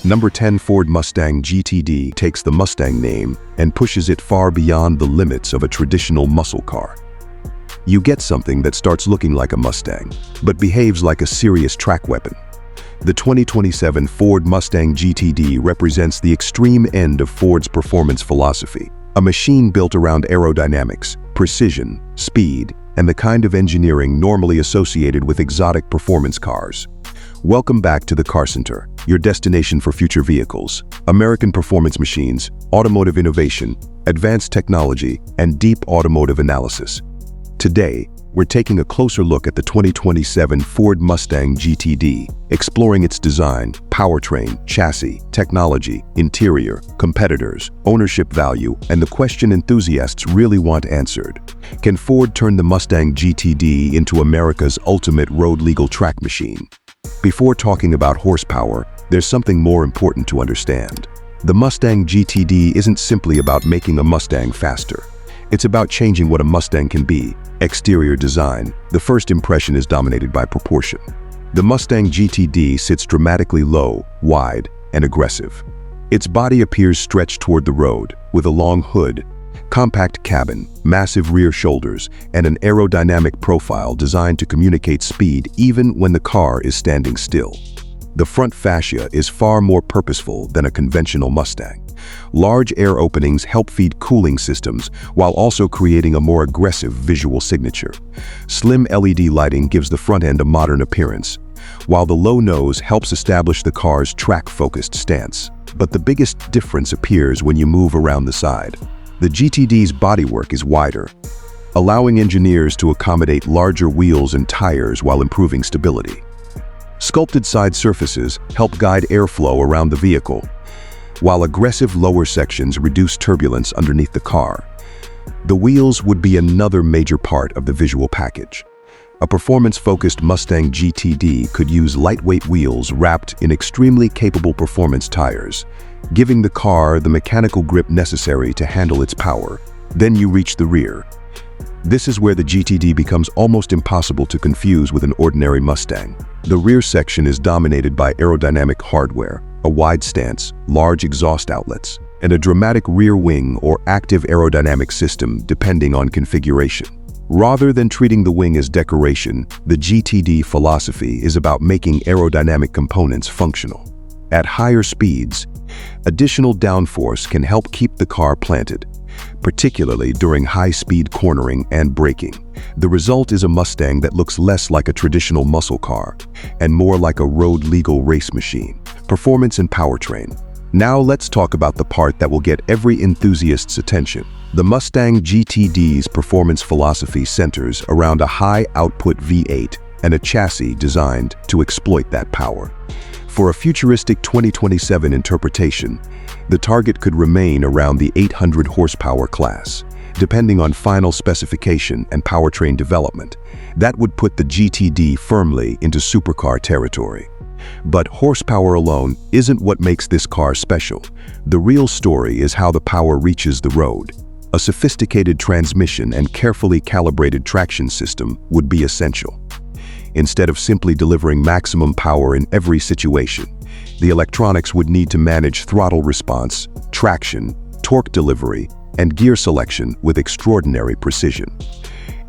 Number 10. Ford Mustang GTD takes the Mustang name and pushes it far beyond the limits of a traditional muscle car. You get something that starts looking like a Mustang, but behaves like a serious track weapon. The 2027 Ford Mustang GTD represents the extreme end of Ford's performance philosophy, a machine built around aerodynamics, precision, speed, and the kind of engineering normally associated with exotic performance cars. Welcome back to the Car Center, your destination for future vehicles, American performance machines, automotive innovation, advanced technology, and deep automotive analysis. Today, we're taking a closer look at the 2027 Ford Mustang GTD, exploring its design, powertrain, chassis, technology, interior, competitors, ownership value, and the question enthusiasts really want answered. Can Ford turn the Mustang GTD into America's ultimate road-legal track machine? Before talking about horsepower, there's something more important to understand. The Mustang GTD isn't simply about making a Mustang faster. It's about changing what a Mustang can be. Exterior design. The first impression is dominated by proportion. The Mustang GTD sits dramatically low, wide, and aggressive. Its body appears stretched toward the road, with a long hood, compact cabin, massive rear shoulders, and an aerodynamic profile designed to communicate speed even when the car is standing still. The front fascia is far more purposeful than a conventional Mustang. Large air openings help feed cooling systems while also creating a more aggressive visual signature. Slim LED lighting gives the front end a modern appearance, while the low nose helps establish the car's track-focused stance. But the biggest difference appears when you move around the side. The GTD's bodywork is wider, allowing engineers to accommodate larger wheels and tires while improving stability. Sculpted side surfaces help guide airflow around the vehicle, while aggressive lower sections reduce turbulence underneath the car. The wheels would be another major part of the visual package. A performance-focused Mustang GTD could use lightweight wheels wrapped in extremely capable performance tires, giving the car the mechanical grip necessary to handle its power. Then you reach the rear. This is where the GTD becomes almost impossible to confuse with an ordinary Mustang. The rear section is dominated by aerodynamic hardware, a wide stance, large exhaust outlets, and a dramatic rear wing or active aerodynamic system depending on configuration. Rather than treating the wing as decoration, the GTD philosophy is about making aerodynamic components functional. At higher speeds, additional downforce can help keep the car planted, particularly during high-speed cornering and braking. The result is a Mustang that looks less like a traditional muscle car and more like a road-legal race machine. Performance and powertrain. Now let's talk about the part that will get every enthusiast's attention. The Mustang GTD's performance philosophy centers around a high-output V8 and a chassis designed to exploit that power. For a futuristic 2027 interpretation, the target could remain around the 800 horsepower class. Depending on final specification and powertrain development, that would put the GTD firmly into supercar territory. But horsepower alone isn't what makes this car special. The real story is how the power reaches the road. A sophisticated transmission and carefully calibrated traction system would be essential. Instead of simply delivering maximum power in every situation, the electronics would need to manage throttle response, traction, torque delivery, and gear selection with extraordinary precision.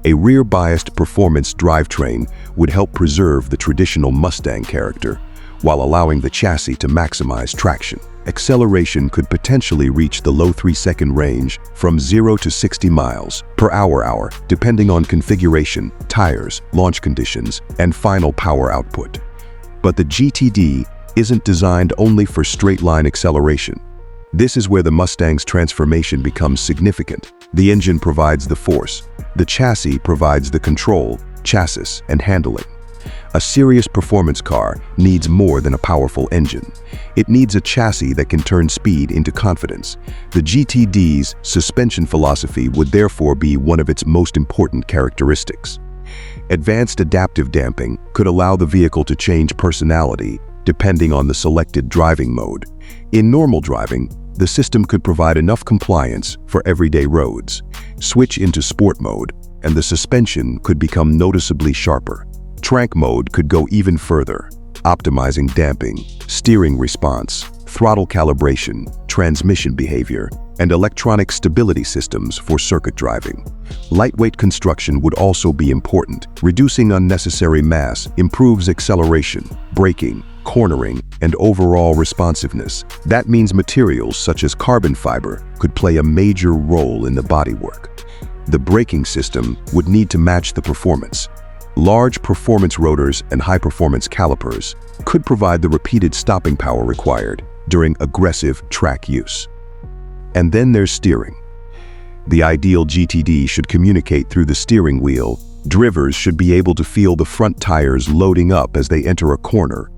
A rear-biased performance drivetrain would help preserve the traditional Mustang character while allowing the chassis to maximize traction. Acceleration could potentially reach the low 3-second range from 0 to 60 miles per hour, depending on configuration, tires, launch conditions, and final power output. But the GTD isn't designed only for straight-line acceleration. This is where the Mustang's transformation becomes significant. The engine provides the force. The chassis provides the control, chassis, and handling. A serious performance car needs more than a powerful engine. It needs a chassis that can turn speed into confidence. The GTD's suspension philosophy would therefore be one of its most important characteristics. Advanced adaptive damping could allow the vehicle to change personality depending on the selected driving mode. In normal driving, the system could provide enough compliance for everyday roads. Switch into sport mode, and the suspension could become noticeably sharper. Trank mode could go even further, optimizing damping, steering response, throttle calibration, transmission behavior, and electronic stability systems for circuit driving. Lightweight construction would also be important. Reducing unnecessary mass improves acceleration, braking, cornering, and overall responsiveness. That means materials such as carbon fiber could play a major role in the bodywork. The braking system would need to match the performance. Large performance rotors and high-performance calipers could provide the repeated stopping power required during aggressive track use. And then there's steering. The ideal GTD should communicate through the steering wheel. Drivers should be able to feel the front tires loading up as they enter a corner,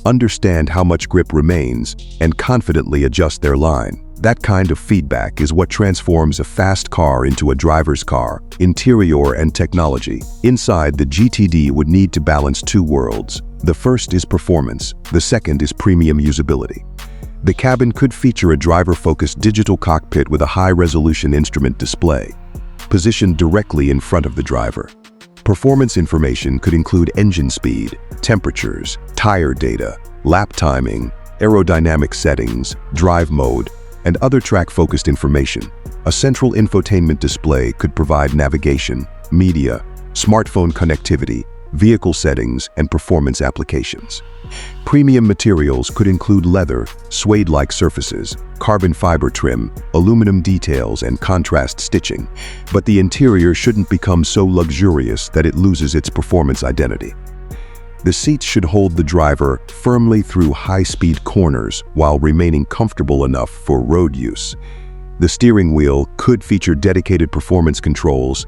understand how much grip remains, and confidently adjust their line. That kind of feedback is what transforms a fast car into a driver's car. Interior and technology. Inside, the GTD would need to balance two worlds. The first is performance, the second is premium usability. The cabin could feature a driver-focused digital cockpit with a high-resolution instrument display, positioned directly in front of the driver. Performance information could include engine speed, temperatures, tire data, lap timing, aerodynamic settings, drive mode, and other track-focused information. A central infotainment display could provide navigation, media, smartphone connectivity, vehicle settings, and performance applications. Premium materials could include leather, suede-like surfaces, carbon fiber trim, aluminum details, and contrast stitching. But the interior shouldn't become so luxurious that it loses its performance identity. The seats should hold the driver firmly through high-speed corners while remaining comfortable enough for road use. The steering wheel could feature dedicated performance controls,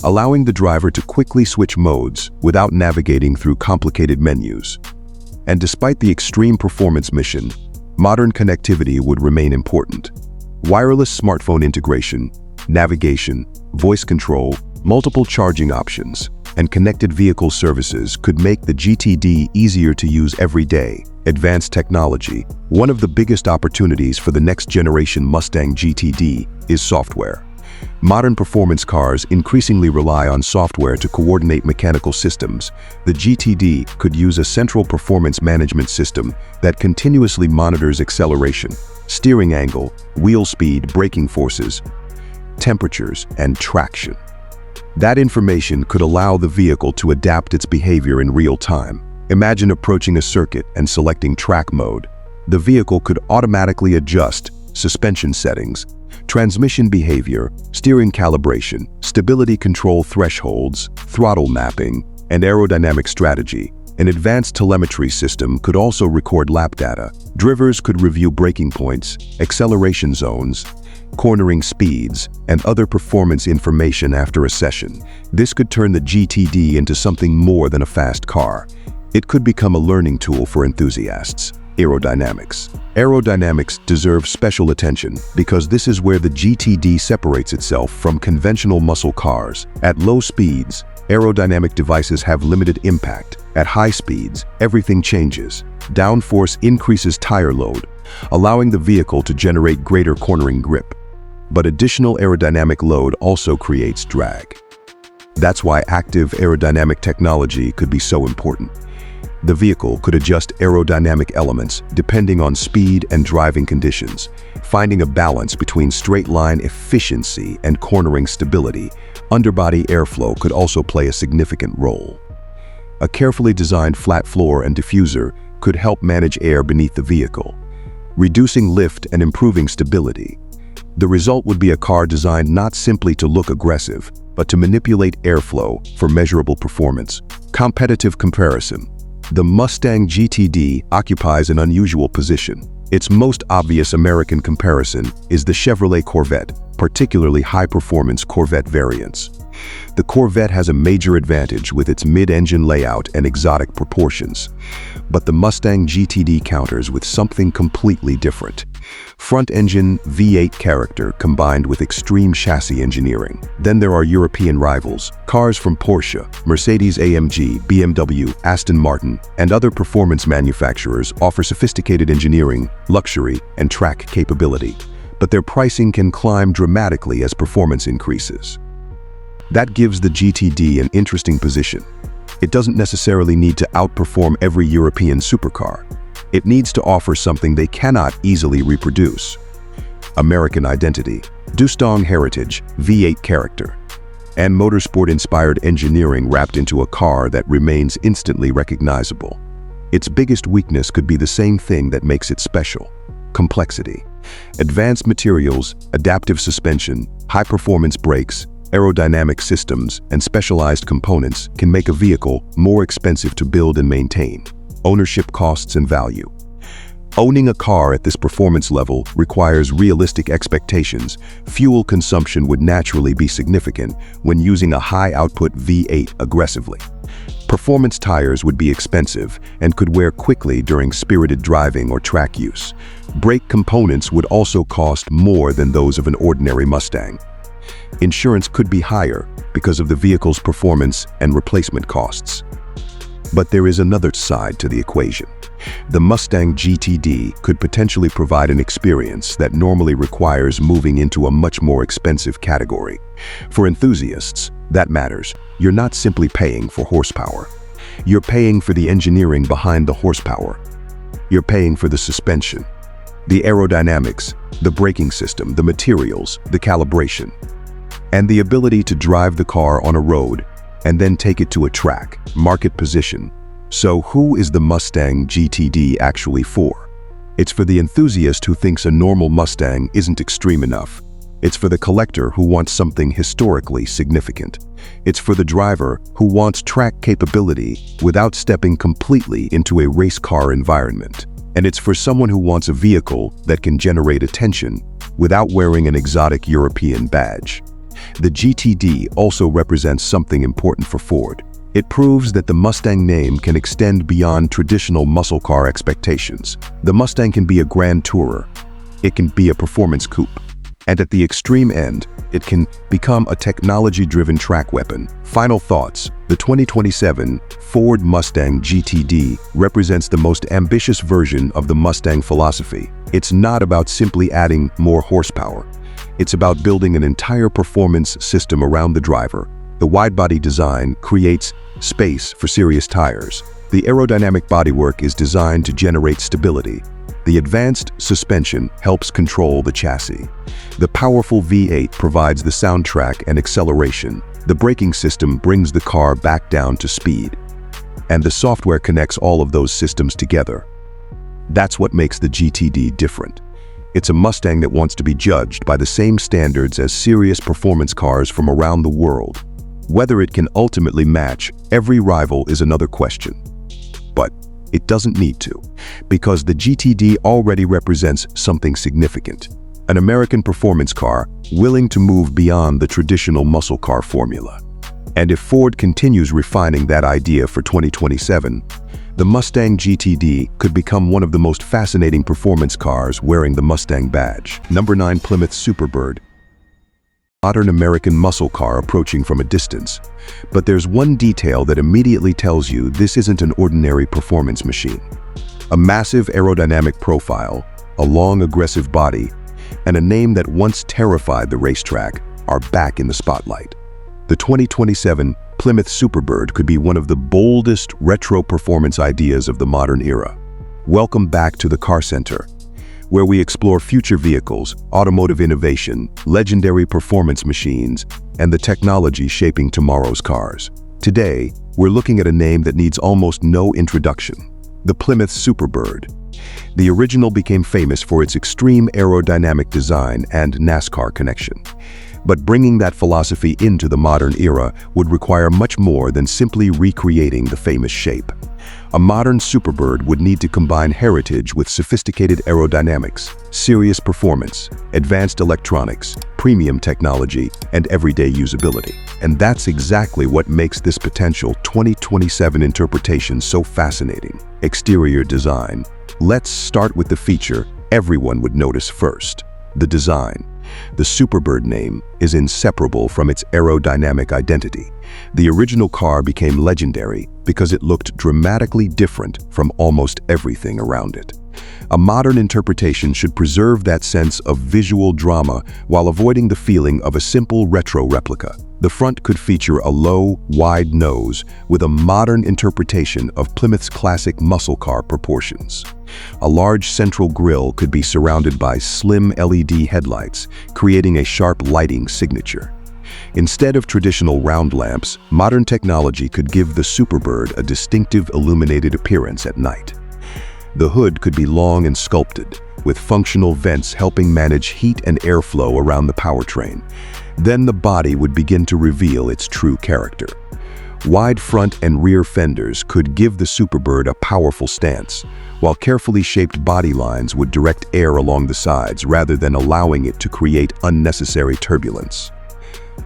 allowing the driver to quickly switch modes without navigating through complicated menus. And despite the extreme performance mission, modern connectivity would remain important. Wireless smartphone integration, navigation, voice control, multiple charging options, and connected vehicle services could make the GTD easier to use every day. Advanced technology. One of the biggest opportunities for the next generation Mustang GTD is software. Modern performance cars increasingly rely on software to coordinate mechanical systems. The GTD could use a central performance management system that continuously monitors acceleration, steering angle, wheel speed, braking forces, temperatures, and traction. That information could allow the vehicle to adapt its behavior in real time. Imagine approaching a circuit and selecting track mode. The vehicle could automatically adjust suspension settings, transmission behavior, steering calibration, stability control thresholds, throttle mapping, and aerodynamic strategy. An advanced telemetry system could also record lap data. Drivers could review braking points, acceleration zones, cornering speeds, and other performance information after a session. This could turn the GTD into something more than a fast car. It could become a learning tool for enthusiasts. Aerodynamics. Aerodynamics deserves special attention because this is where the GTD separates itself from conventional muscle cars. At low speeds, aerodynamic devices have limited impact. At high speeds, everything changes. Downforce increases tire load, allowing the vehicle to generate greater cornering grip. But additional aerodynamic load also creates drag. That's why active aerodynamic technology could be so important. The vehicle could adjust aerodynamic elements depending on speed and driving conditions, finding a balance between straight-line efficiency and cornering stability. Underbody airflow could also play a significant role. A carefully designed flat floor and diffuser could help manage air beneath the vehicle, reducing lift and improving stability. The result would be a car designed not simply to look aggressive, but to manipulate airflow for measurable performance. Competitive comparison. The Mustang GTD occupies an unusual position. Its most obvious American comparison is the Chevrolet Corvette, particularly high-performance Corvette variants. The Corvette has a major advantage with its mid-engine layout and exotic proportions. But the Mustang GTD counters with something completely different. Front-engine V8 character combined with extreme chassis engineering. Then there are European rivals. Cars from Porsche, Mercedes-AMG, BMW, Aston Martin, and other performance manufacturers offer sophisticated engineering, luxury, and track capability. But their pricing can climb dramatically as performance increases. That gives the GTD an interesting position. It doesn't necessarily need to outperform every European supercar. It needs to offer something they cannot easily reproduce. American identity, Dustong heritage, V8 character, and motorsport-inspired engineering wrapped into a car that remains instantly recognizable. Its biggest weakness could be the same thing that makes it special: complexity. Advanced materials, adaptive suspension, high-performance brakes, aerodynamic systems, and specialized components can make a vehicle more expensive to build and maintain. Ownership costs and value. Owning a car at this performance level requires realistic expectations. Fuel consumption would naturally be significant when using a high-output V8 aggressively. Performance tires would be expensive and could wear quickly during spirited driving or track use. Brake components would also cost more than those of an ordinary Mustang. Insurance could be higher because of the vehicle's performance and replacement costs. But there is another side to the equation. The Mustang GTD could potentially provide an experience that normally requires moving into a much more expensive category. For enthusiasts, that matters. You're not simply paying for horsepower. You're paying for the engineering behind the horsepower. You're paying for the suspension, the aerodynamics, the braking system, the materials, the calibration, and the ability to drive the car on a road and then take it to a track, market position. So who is the Mustang GTD actually for? It's for the enthusiast who thinks a normal Mustang isn't extreme enough. It's for the collector who wants something historically significant. It's for the driver who wants track capability without stepping completely into a race car environment. And it's for someone who wants a vehicle that can generate attention without wearing an exotic European badge. The GTD also represents something important for Ford. It proves that the Mustang name can extend beyond traditional muscle car expectations. The Mustang can be a grand tourer. It can be a performance coupe. And at the extreme end, it can become a technology-driven track weapon. Final thoughts. The 2027 Ford Mustang GTD represents the most ambitious version of the Mustang philosophy. It's not about simply adding more horsepower. It's about building an entire performance system around the driver. The wide-body design creates space for serious tires. The aerodynamic bodywork is designed to generate stability. The advanced suspension helps control the chassis. The powerful V8 provides the soundtrack and acceleration. The braking system brings the car back down to speed. And the software connects all of those systems together. That's what makes the GTD different. It's a Mustang that wants to be judged by the same standards as serious performance cars from around the world. Whether it can ultimately match every rival is another question. But it doesn't need to, because the GTD already represents something significant. An American performance car willing to move beyond the traditional muscle car formula. And if Ford continues refining that idea for 2027, the Mustang GTD could become one of the most fascinating performance cars wearing the Mustang badge. Number 9. Plymouth Superbird. Modern American muscle car approaching from a distance. But there's one detail that immediately tells you this isn't an ordinary performance machine. A massive aerodynamic profile, a long aggressive body, and a name that once terrified the racetrack are back in the spotlight. The 2027 Plymouth Superbird could be one of the boldest retro performance ideas of the modern era. Welcome back to the Car Center, where we explore future vehicles, automotive innovation, legendary performance machines, and the technology shaping tomorrow's cars. Today, we're looking at a name that needs almost no introduction: the Plymouth Superbird. The original became famous for its extreme aerodynamic design and NASCAR connection. But bringing that philosophy into the modern era would require much more than simply recreating the famous shape. A modern Superbird would need to combine heritage with sophisticated aerodynamics, serious performance, advanced electronics, premium technology, and everyday usability. And that's exactly what makes this potential 2027 interpretation so fascinating. Exterior design. Let's start with the feature everyone would notice first: the design. The Superbird name is inseparable from its aerodynamic identity. The original car became legendary because it looked dramatically different from almost everything around it. A modern interpretation should preserve that sense of visual drama while avoiding the feeling of a simple retro replica. The front could feature a low, wide nose with a modern interpretation of Plymouth's classic muscle car proportions. A large central grille could be surrounded by slim LED headlights, creating a sharp lighting signature. Instead of traditional round lamps, modern technology could give the Superbird a distinctive illuminated appearance at night. The hood could be long and sculpted, with functional vents helping manage heat and airflow around the powertrain. Then the body would begin to reveal its true character. Wide front and rear fenders could give the Superbird a powerful stance, while carefully shaped body lines would direct air along the sides rather than allowing it to create unnecessary turbulence.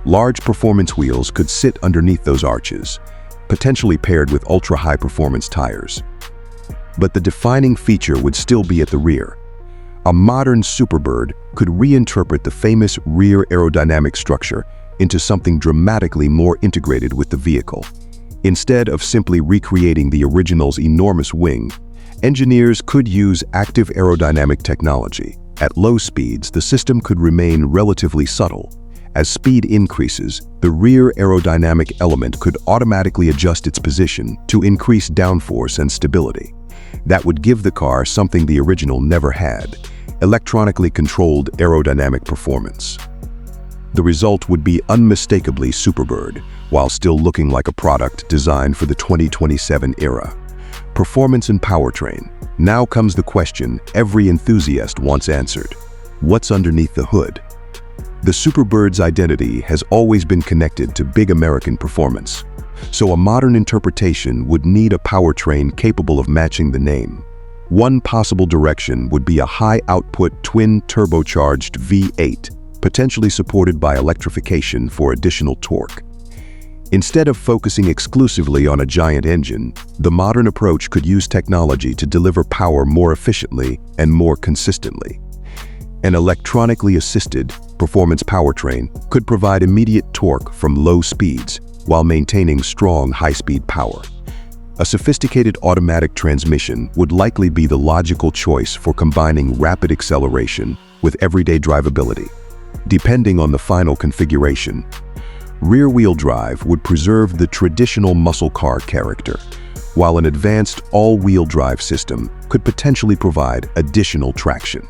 Large performance wheels could sit underneath those arches, potentially paired with ultra-high performance tires. But the defining feature would still be at the rear. A modern Superbird could reinterpret the famous rear aerodynamic structure into something dramatically more integrated with the vehicle. Instead of simply recreating the original's enormous wing, engineers could use active aerodynamic technology. At low speeds, the system could remain relatively subtle. As speed increases, the rear aerodynamic element could automatically adjust its position to increase downforce and stability. That would give the car something the original never had: electronically controlled aerodynamic performance. The result would be unmistakably Superbird, while still looking like a product designed for the 2027 era. Performance and powertrain. Now comes the question every enthusiast wants answered. What's underneath the hood? The Superbird's identity has always been connected to big American performance, so a modern interpretation would need a powertrain capable of matching the name. One possible direction would be a high-output twin-turbocharged V8, potentially supported by electrification for additional torque. Instead of focusing exclusively on a giant engine, the modern approach could use technology to deliver power more efficiently and more consistently. An electronically assisted performance powertrain could provide immediate torque from low speeds while maintaining strong high-speed power. A sophisticated automatic transmission would likely be the logical choice for combining rapid acceleration with everyday drivability. Depending on the final configuration, rear-wheel drive would preserve the traditional muscle car character, while an advanced all-wheel drive system could potentially provide additional traction.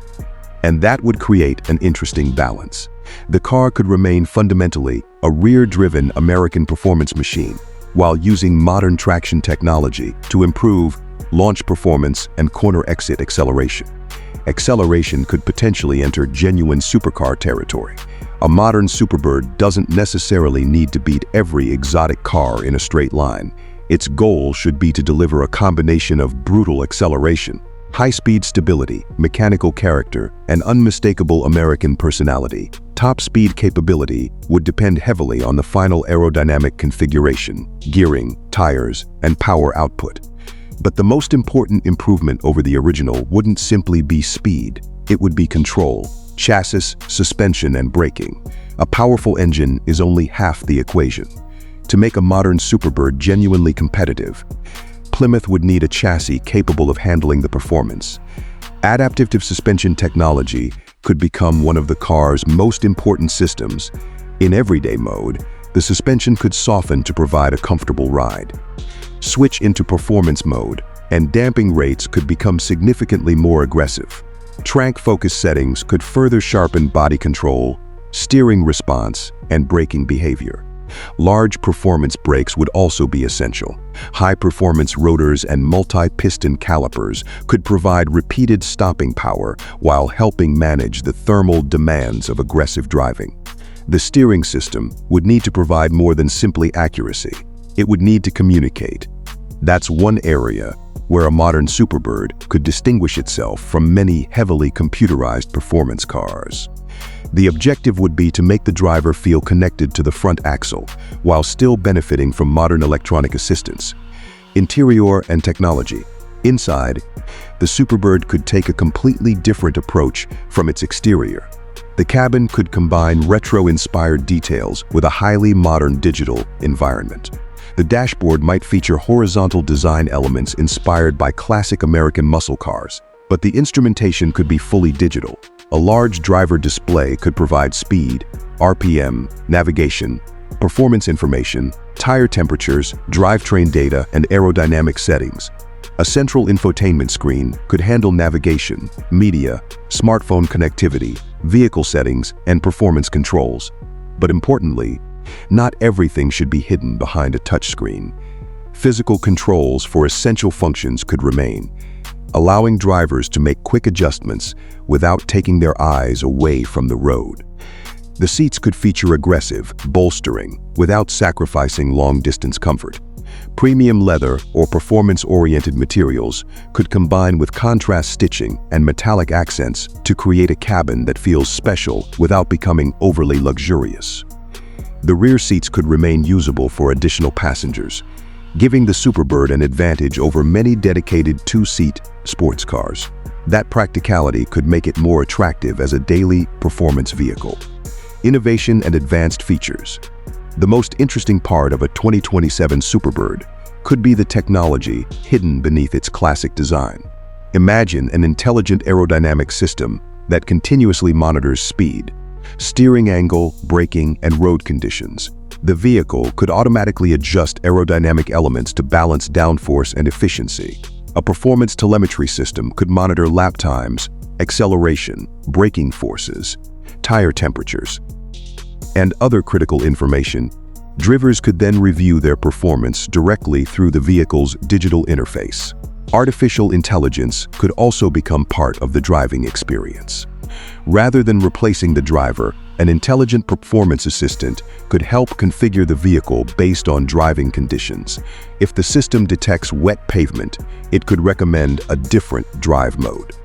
And that would create an interesting balance. The car could remain fundamentally a rear-driven American performance machine, while using modern traction technology to improve launch performance and corner exit acceleration. Acceleration could potentially enter genuine supercar territory. A modern Superbird doesn't necessarily need to beat every exotic car in a straight line. Its goal should be to deliver a combination of brutal acceleration, high-speed stability, mechanical character, and unmistakable American personality. Top speed capability would depend heavily on the final aerodynamic configuration, gearing, tires, and power output. But the most important improvement over the original wouldn't simply be speed, it would be control, chassis, suspension, and braking. A powerful engine is only half the equation. To make a modern Superbird genuinely competitive, Plymouth would need a chassis capable of handling the performance. Adaptive suspension technology could become one of the car's most important systems. In everyday mode, the suspension could soften to provide a comfortable ride. Switch into performance mode, and damping rates could become significantly more aggressive. Track focus settings could further sharpen body control, steering response, and braking behavior. Large performance brakes would also be essential. High-performance rotors and multi-piston calipers could provide repeated stopping power while helping manage the thermal demands of aggressive driving. The steering system would need to provide more than simply accuracy. It would need to communicate. That's one area where a modern Superbird could distinguish itself from many heavily computerized performance cars. The objective would be to make the driver feel connected to the front axle, while still benefiting from modern electronic assistance. Interior and technology. Inside, the Superbird could take a completely different approach from its exterior. The cabin could combine retro-inspired details with a highly modern digital environment. The dashboard might feature horizontal design elements inspired by classic American muscle cars, but the instrumentation could be fully digital. A large driver display could provide speed, RPM, navigation, performance information, tire temperatures, drivetrain data, and aerodynamic settings. A central infotainment screen could handle navigation, media, smartphone connectivity, vehicle settings, and performance controls. But importantly, not everything should be hidden behind a touchscreen. Physical controls for essential functions could remain, allowing drivers to make quick adjustments without taking their eyes away from the road. The seats could feature aggressive bolstering without sacrificing long-distance comfort. Premium leather or performance-oriented materials could combine with contrast stitching and metallic accents to create a cabin that feels special without becoming overly luxurious. The rear seats could remain usable for additional passengers, giving the Superbird an advantage over many dedicated two-seat sports cars. That practicality could make it more attractive as a daily performance vehicle. Innovation and advanced features. The most interesting part of a 2027 Superbird could be the technology hidden beneath its classic design. Imagine an intelligent aerodynamic system that continuously monitors speed, steering angle, braking, and road conditions. The vehicle could automatically adjust aerodynamic elements to balance downforce and efficiency. A performance telemetry system could monitor lap times, acceleration, braking forces, tire temperatures, and other critical information. Drivers could then review their performance directly through the vehicle's digital interface. Artificial intelligence could also become part of the driving experience. Rather than replacing the driver, an intelligent performance assistant could help configure the vehicle based on driving conditions. If the system detects wet pavement, it could recommend a different drive mode.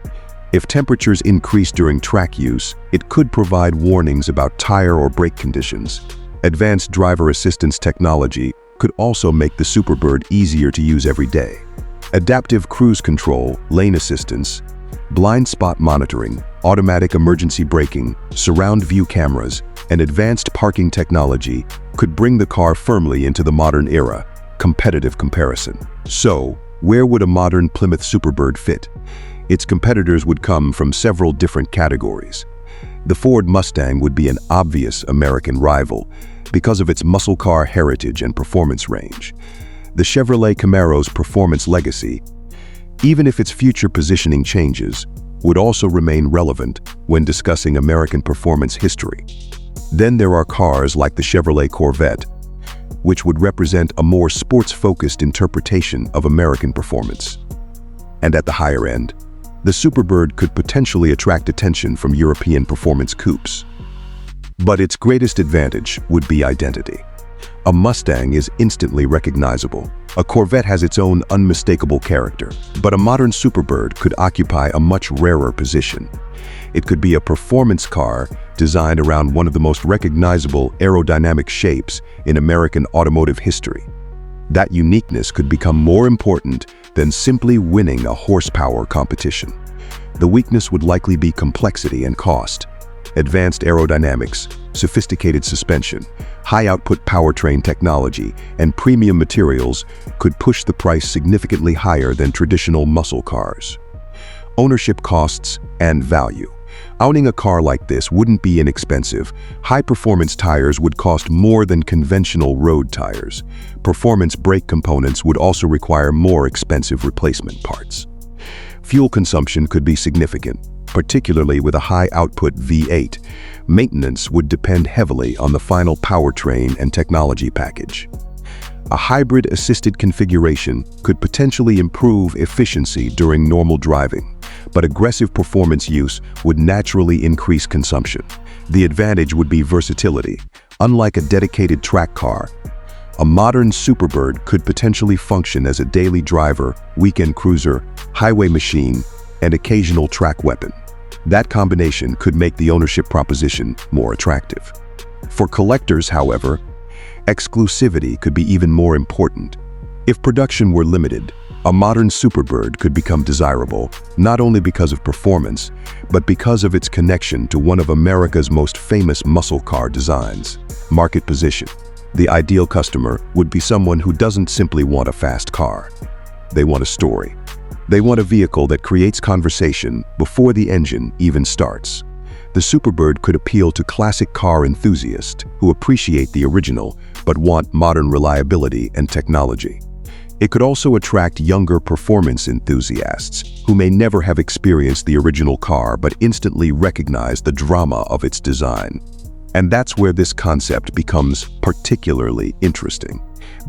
If temperatures increase during track use, it could provide warnings about tire or brake conditions. Advanced driver assistance technology could also make the Superbird easier to use every day. Adaptive cruise control, lane assistance, blind spot monitoring, automatic emergency braking, surround view cameras, and advanced parking technology could bring the car firmly into the modern era. Competitive comparison. So, where would a modern Plymouth Superbird fit? Its competitors would come from several different categories. The Ford Mustang would be an obvious American rival because of its muscle car heritage and performance range. The Chevrolet Camaro's performance legacy, even if its future positioning changes, would also remain relevant when discussing American performance history. Then there are cars like the Chevrolet Corvette, which would represent a more sports-focused interpretation of American performance. And at the higher end, the Superbird could potentially attract attention from European performance coupes. But its greatest advantage would be identity. A Mustang is instantly recognizable. A Corvette has its own unmistakable character. But a modern Superbird could occupy a much rarer position. It could be a performance car designed around one of the most recognizable aerodynamic shapes in American automotive history. That uniqueness could become more important than simply winning a horsepower competition. The weakness would likely be complexity and cost. Advanced aerodynamics, sophisticated suspension, high-output powertrain technology, and premium materials could push the price significantly higher than traditional muscle cars. Ownership costs and value. Owning a car like this wouldn't be inexpensive. High-performance tires would cost more than conventional road tires. Performance brake components would also require more expensive replacement parts. Fuel consumption could be significant, particularly with a high-output V8. Maintenance would depend heavily on the final powertrain and technology package. A hybrid assisted configuration could potentially improve efficiency during normal driving, but aggressive performance use would naturally increase consumption. The advantage would be versatility. Unlike a dedicated track car, a modern Superbird could potentially function as a daily driver, weekend cruiser, highway machine, and occasional track weapon. That combination could make the ownership proposition more attractive. For collectors, however, exclusivity could be even more important. If production were limited, a modern Superbird could become desirable, not only because of performance, but because of its connection to one of America's most famous muscle car designs. Market position. The ideal customer would be someone who doesn't simply want a fast car. They want a story. They want a vehicle that creates conversation before the engine even starts. The Superbird could appeal to classic car enthusiasts who appreciate the original but want modern reliability and technology. It could also attract younger performance enthusiasts who may never have experienced the original car but instantly recognize the drama of its design. And that's where this concept becomes particularly interesting.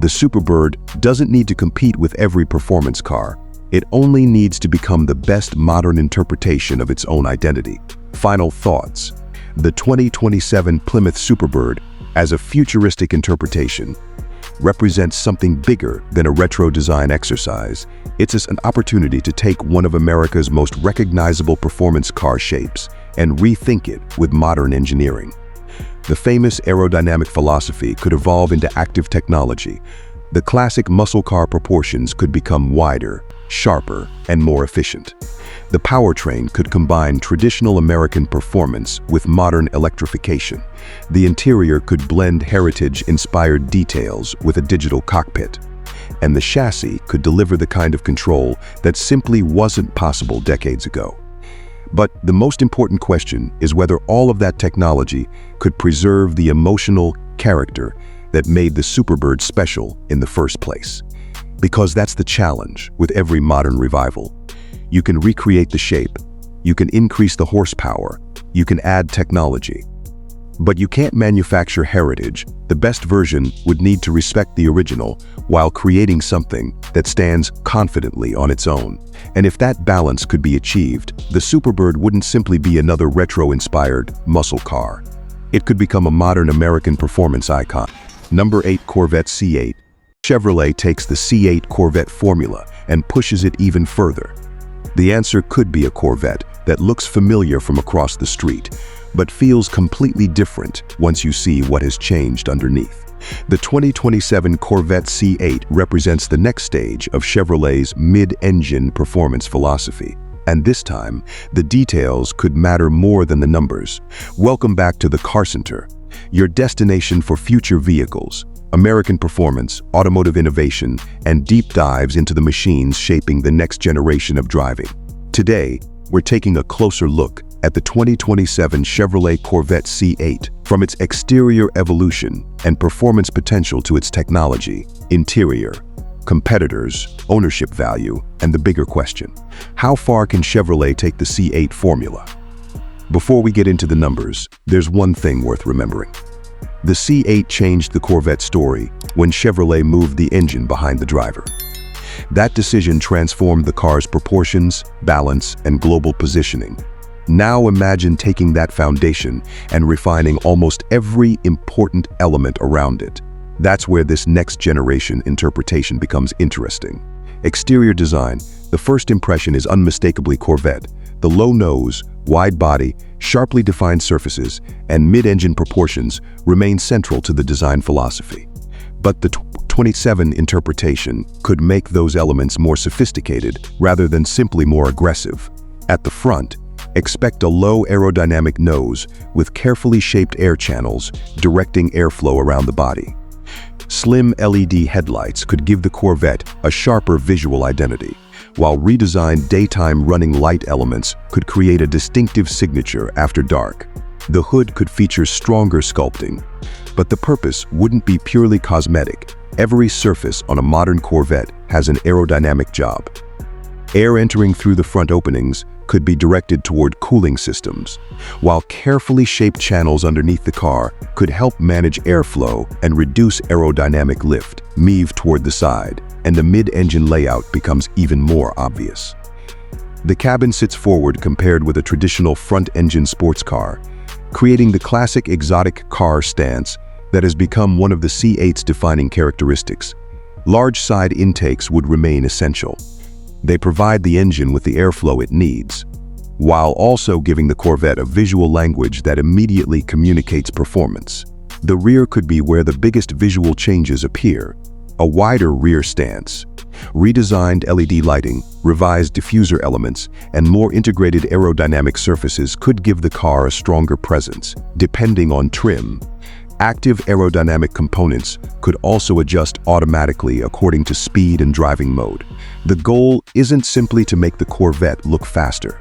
The Superbird doesn't need to compete with every performance car. It only needs to become the best modern interpretation of its own identity. Final thoughts. The 2027 Plymouth Superbird, as a futuristic interpretation, represents something bigger than a retro design exercise. It's an opportunity to take one of America's most recognizable performance car shapes and rethink it with modern engineering. The famous aerodynamic philosophy could evolve into active technology. The classic muscle car proportions could become wider, sharper, and more efficient. The powertrain could combine traditional American performance with modern electrification. The interior could blend heritage-inspired details with a digital cockpit. And the chassis could deliver the kind of control that simply wasn't possible decades ago. But the most important question is whether all of that technology could preserve the emotional character that made the Superbird special in the first place. Because that's the challenge with every modern revival. You can recreate the shape, you can increase the horsepower, you can add technology. But you can't manufacture heritage. The best version would need to respect the original while creating something that stands confidently on its own. And if that balance could be achieved, the Superbird wouldn't simply be another retro-inspired muscle car. It could become a modern American performance icon. Number 8. Corvette C8. Chevrolet takes the C8 Corvette formula and pushes it even further. The answer could be a Corvette that looks familiar from across the street, but feels completely different once you see what has changed underneath. The 2027 Corvette C8 represents the next stage of Chevrolet's mid-engine performance philosophy. And this time, the details could matter more than the numbers. Welcome back to the Car Center, your destination for future vehicles, American performance, automotive innovation, and deep dives into the machines shaping the next generation of driving. Today, we're taking a closer look at the 2027 Chevrolet Corvette C8, from its exterior evolution and performance potential to its technology, interior, competitors, ownership value, and the bigger question: how far can Chevrolet take the C8 formula? Before we get into the numbers, there's one thing worth remembering. The C8 changed the Corvette story when Chevrolet moved the engine behind the driver. That decision transformed the car's proportions, balance, and global positioning. Now imagine taking that foundation and refining almost every important element around it. That's where this next generation interpretation becomes interesting. Exterior design. The first impression is unmistakably Corvette. The low nose, wide body, sharply defined surfaces, and mid-engine proportions remain central to the design philosophy. But the 27 interpretation could make those elements more sophisticated rather than simply more aggressive. At the front, expect a low aerodynamic nose with carefully shaped air channels directing airflow around the body. Slim LED headlights could give the Corvette a sharper visual identity, while redesigned daytime running light elements could create a distinctive signature after dark. The hood could feature stronger sculpting, but the purpose wouldn't be purely cosmetic. Every surface on a modern Corvette has an aerodynamic job. Air entering through the front openings could be directed toward cooling systems, while carefully shaped channels underneath the car could help manage airflow and reduce aerodynamic lift. Move toward the side, and the mid-engine layout becomes even more obvious. The cabin sits forward compared with a traditional front-engine sports car, creating the classic exotic car stance that has become one of the C8's defining characteristics. Large side intakes would remain essential. They provide the engine with the airflow it needs, while also giving the Corvette a visual language that immediately communicates performance. The rear could be where the biggest visual changes appear. A wider rear stance, redesigned LED lighting, revised diffuser elements, and more integrated aerodynamic surfaces could give the car a stronger presence, depending on trim. Active aerodynamic components could also adjust automatically according to speed and driving mode. The goal isn't simply to make the Corvette look faster.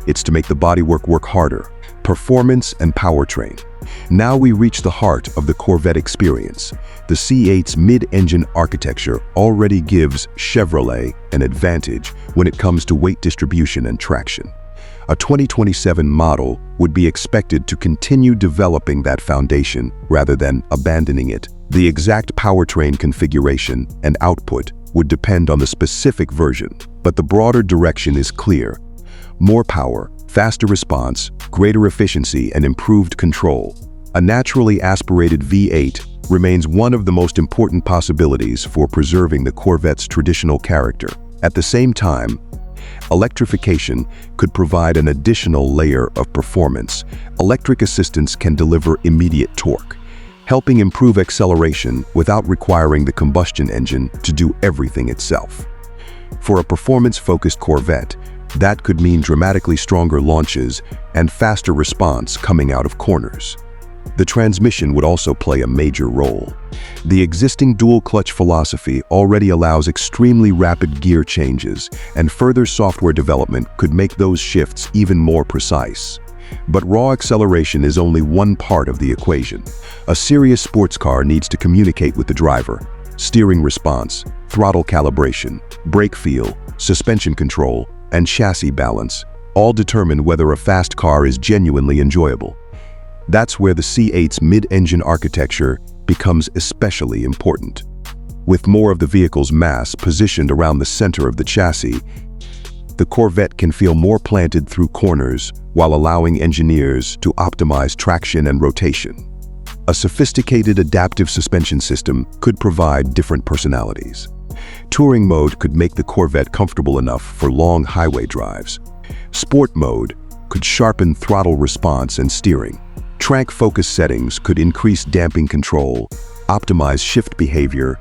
It's to make the bodywork work harder, performance and powertrain. Now we reach the heart of the Corvette experience. The C8's mid-engine architecture already gives Chevrolet an advantage when it comes to weight distribution and traction. A 2027 model would be expected to continue developing that foundation rather than abandoning it. The exact powertrain configuration and output would depend on the specific version, but the broader direction is clear. More power, faster response, greater efficiency, and improved control. A naturally aspirated V8 remains one of the most important possibilities for preserving the Corvette's traditional character. At the same time, electrification could provide an additional layer of performance. Electric assistance can deliver immediate torque, helping improve acceleration without requiring the combustion engine to do everything itself. For a performance-focused Corvette, that could mean dramatically stronger launches and faster response coming out of corners. The transmission would also play a major role. The existing dual-clutch philosophy already allows extremely rapid gear changes, and further software development could make those shifts even more precise. But raw acceleration is only one part of the equation. A serious sports car needs to communicate with the driver. Steering response, throttle calibration, brake feel, suspension control, and chassis balance all determine whether a fast car is genuinely enjoyable. That's where the C8's mid-engine architecture becomes especially important. With more of the vehicle's mass positioned around the center of the chassis, the Corvette can feel more planted through corners while allowing engineers to optimize traction and rotation. A sophisticated adaptive suspension system could provide different personalities. Touring mode could make the Corvette comfortable enough for long highway drives. Sport mode could sharpen throttle response and steering. Track focus settings could increase damping control, optimize shift behavior,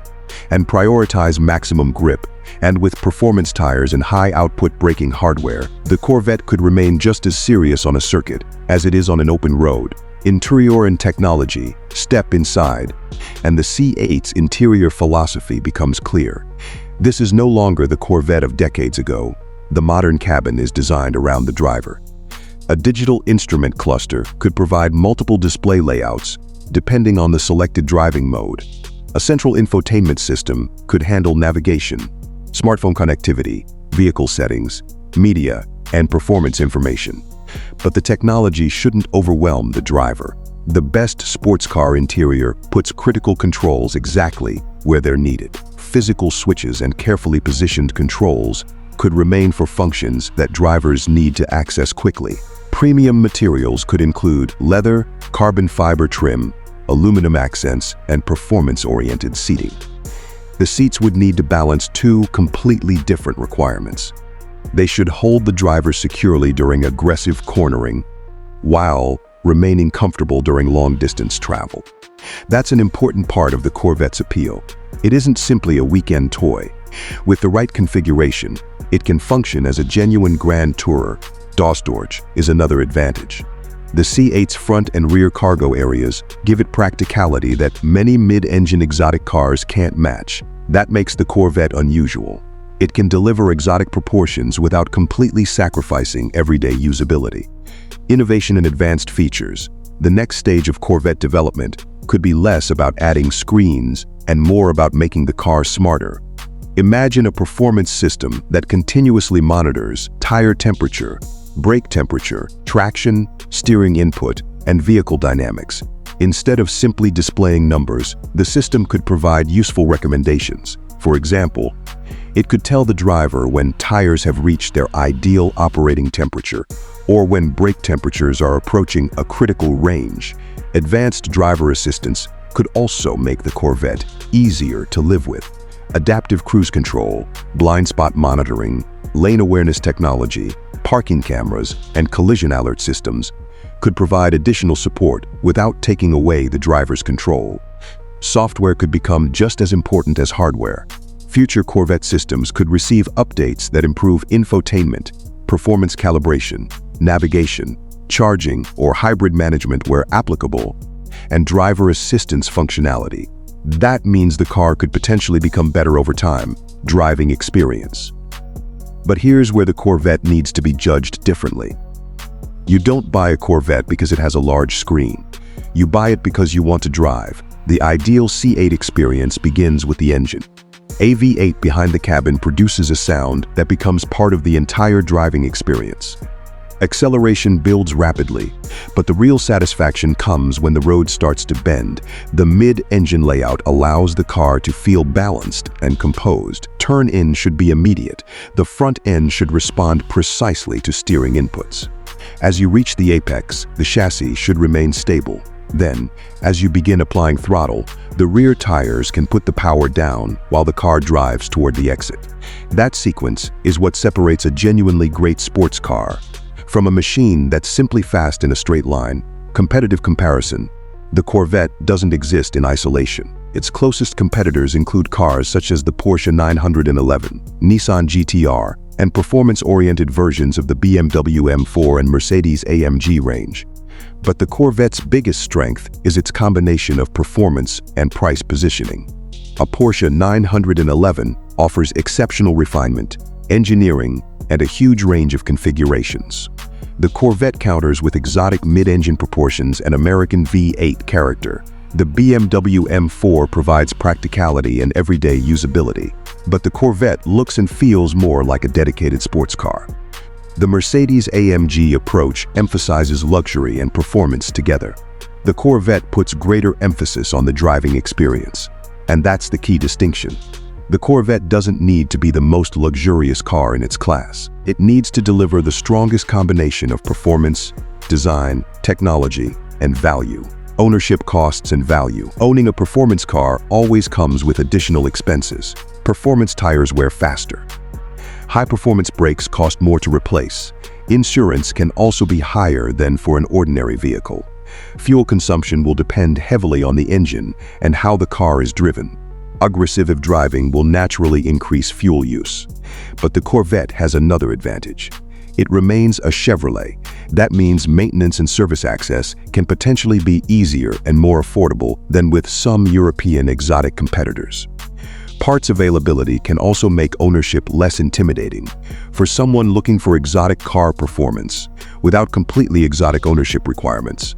and prioritize maximum grip. And with performance tires and high-output braking hardware, the Corvette could remain just as serious on a circuit as it is on an open road. Interior and technology step inside, and the C8's interior philosophy becomes clear. This is no longer the Corvette of decades ago. The modern cabin is designed around the driver. A digital instrument cluster could provide multiple display layouts depending on the selected driving mode. A central infotainment system could handle navigation, smartphone connectivity, vehicle settings, media, and performance information. But the technology shouldn't overwhelm the driver. The best sports car interior puts critical controls exactly where they're needed. Physical switches and carefully positioned controls could remain for functions that drivers need to access quickly. Premium materials could include leather, carbon fiber trim, aluminum accents, and performance-oriented seating. The seats would need to balance two completely different requirements. They should hold the driver securely during aggressive cornering, while remaining comfortable during long-distance travel. That's an important part of the Corvette's appeal. It isn't simply a weekend toy. With the right configuration, it can function as a genuine grand tourer. Storage is another advantage. The C8's front and rear cargo areas give it practicality that many mid-engine exotic cars can't match. That makes the Corvette unusual. It can deliver exotic proportions without completely sacrificing everyday usability. Innovation and advanced features. The next stage of Corvette development could be less about adding screens and more about making the car smarter. Imagine a performance system that continuously monitors tire temperature, brake temperature, traction, steering input, and vehicle dynamics. Instead of simply displaying numbers, the system could provide useful recommendations. For example, it could tell the driver when tires have reached their ideal operating temperature or when brake temperatures are approaching a critical range. Advanced driver assistance could also make the Corvette easier to live with. Adaptive cruise control, blind spot monitoring, lane awareness technology, parking cameras, and collision alert systems could provide additional support without taking away the driver's control. Software could become just as important as hardware. Future Corvette systems could receive updates that improve infotainment, performance calibration, navigation, charging, or hybrid management where applicable, and driver assistance functionality. That means the car could potentially become better over time, driving experience. But here's where the Corvette needs to be judged differently. You don't buy a Corvette because it has a large screen. You buy it because you want to drive. The ideal C8 experience begins with the engine. A V8 behind the cabin produces a sound that becomes part of the entire driving experience. Acceleration builds rapidly, but the real satisfaction comes when the road starts to bend. The mid-engine layout allows the car to feel balanced and composed. Turn-in should be immediate. The front end should respond precisely to steering inputs. As you reach the apex, the chassis should remain stable. Then, as you begin applying throttle, the rear tires can put the power down while the car drives toward the exit. That sequence is what separates a genuinely great sports car from a machine that's simply fast in a straight line. Competitive comparison. The Corvette doesn't exist in isolation. Its closest competitors include cars such as the Porsche 911, Nissan GTR, and performance-oriented versions of the BMW M4 and Mercedes-AMG range. But the Corvette's biggest strength is its combination of performance and price positioning. A Porsche 911 offers exceptional refinement, engineering, and a huge range of configurations. The Corvette counters with exotic mid-engine proportions and American V8 character. The BMW M4 provides practicality and everyday usability, but the Corvette looks and feels more like a dedicated sports car. The Mercedes-AMG approach emphasizes luxury and performance together. The Corvette puts greater emphasis on the driving experience, and that's the key distinction. The Corvette doesn't need to be the most luxurious car in its class. It needs to deliver the strongest combination of performance, design, technology, and value. Ownership costs and value. Owning a performance car always comes with additional expenses. Performance tires wear faster. High-performance brakes cost more to replace. Insurance can also be higher than for an ordinary vehicle. Fuel consumption will depend heavily on the engine and how the car is driven. Aggressive driving will naturally increase fuel use. But the Corvette has another advantage. It remains a Chevrolet. That means maintenance and service access can potentially be easier and more affordable than with some European exotic competitors. Parts availability can also make ownership less intimidating. For someone looking for exotic car performance without completely exotic ownership requirements,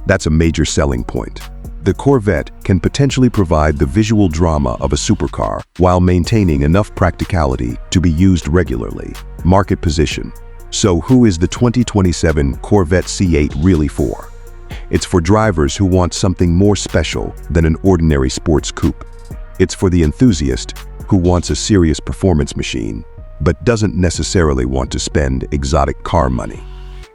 that's a major selling point. The Corvette can potentially provide the visual drama of a supercar while maintaining enough practicality to be used regularly. Market position. So who is the 2027 Corvette C8 really for? It's for drivers who want something more special than an ordinary sports coupe. It's for the enthusiast who wants a serious performance machine, but doesn't necessarily want to spend exotic car money.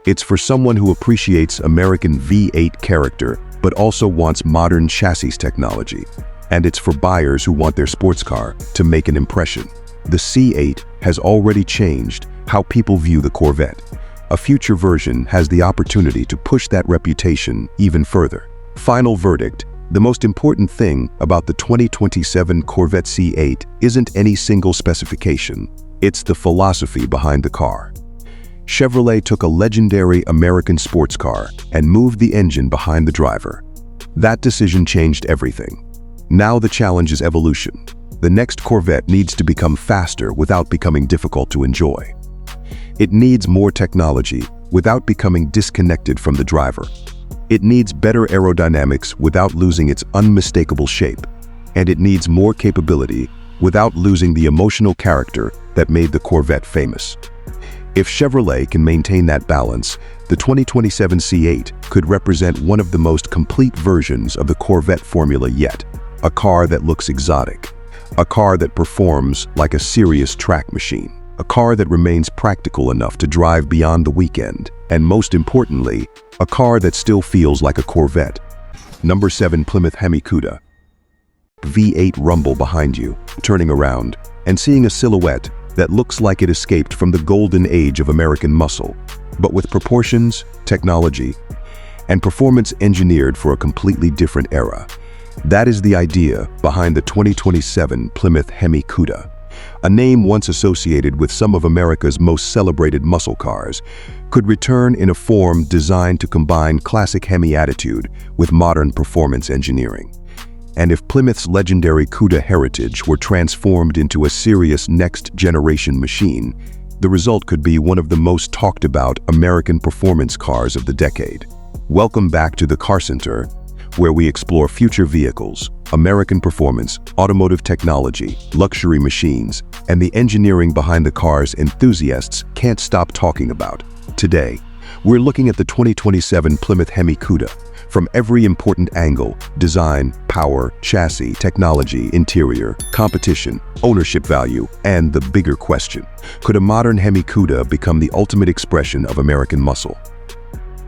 It's for someone who appreciates American V8 character but also wants modern chassis technology. And it's for buyers who want their sports car to make an impression. The C8 has already changed how people view the Corvette. A future version has the opportunity to push that reputation even further. Final verdict: the most important thing about the 2027 Corvette C8 isn't any single specification. It's the philosophy behind the car. Chevrolet took a legendary American sports car and moved the engine behind the driver. That decision changed everything. Now the challenge is evolution. The next Corvette needs to become faster without becoming difficult to enjoy. It needs more technology without becoming disconnected from the driver. It needs better aerodynamics without losing its unmistakable shape. And it needs more capability without losing the emotional character that made the Corvette famous. If Chevrolet can maintain that balance, the 2027 C8 could represent one of the most complete versions of the Corvette formula yet. A car that looks exotic. A car that performs like a serious track machine. A car that remains practical enough to drive beyond the weekend. And most importantly, a car that still feels like a Corvette. Number 7. Plymouth Hemi Cuda. V8 rumble behind you, turning around and seeing a silhouette that looks like it escaped from the golden age of American muscle, but with proportions, technology, and performance engineered for a completely different era. That is the idea behind the 2027 Plymouth Hemi Cuda. A name once associated with some of America's most celebrated muscle cars could return in a form designed to combine classic Hemi attitude with modern performance engineering. And if Plymouth's legendary Cuda heritage were transformed into a serious next-generation machine, the result could be one of the most talked about American performance cars of the decade. Welcome back to the Car Center, where we explore future vehicles, American performance, automotive technology, luxury machines, and the engineering behind the cars enthusiasts can't stop talking about. Today, we're looking at the 2027 Plymouth Hemi Cuda. From every important angle: design, power, chassis, technology, interior, competition, ownership value, and the bigger question: could a modern Hemi Cuda become the ultimate expression of American muscle?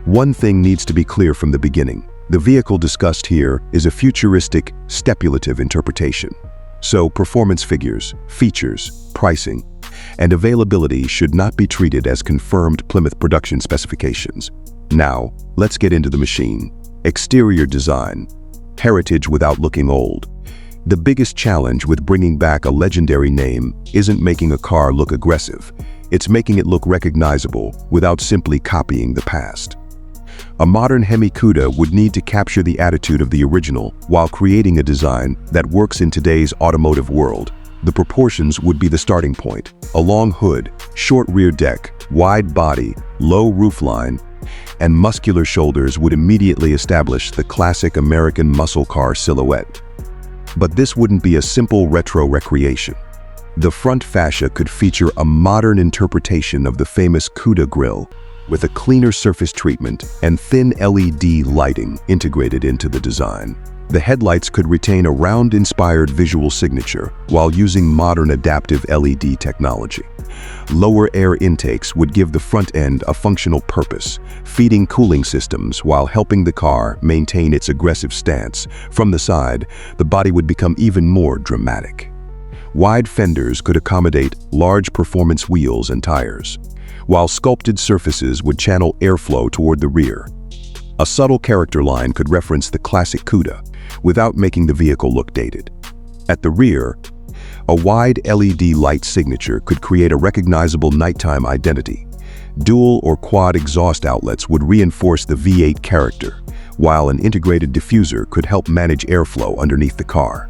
One thing needs to be clear from the beginning. The vehicle discussed here is a futuristic, speculative interpretation. So performance figures, features, pricing, and availability should not be treated as confirmed Plymouth production specifications. Now, let's get into the machine. Exterior design. Heritage without looking old. The biggest challenge with bringing back a legendary name isn't making a car look aggressive. It's making it look recognizable without simply copying the past. A modern Hemi Cuda would need to capture the attitude of the original while creating a design that works in today's automotive world. The proportions would be the starting point. A long hood, short rear deck, wide body, low roofline, and muscular shoulders would immediately establish the classic American muscle car silhouette. But this wouldn't be a simple retro recreation. The front fascia could feature a modern interpretation of the famous Cuda grille, with a cleaner surface treatment and thin LED lighting integrated into the design. The headlights could retain a round-inspired visual signature while using modern adaptive LED technology. Lower air intakes would give the front end a functional purpose, feeding cooling systems while helping the car maintain its aggressive stance. From the side, the body would become even more dramatic. Wide fenders could accommodate large performance wheels and tires, while sculpted surfaces would channel airflow toward the rear. A subtle character line could reference the classic Cuda, without making the vehicle look dated. At the rear, a wide LED light signature could create a recognizable nighttime identity. Dual or quad exhaust outlets would reinforce the V8 character, while an integrated diffuser could help manage airflow underneath the car.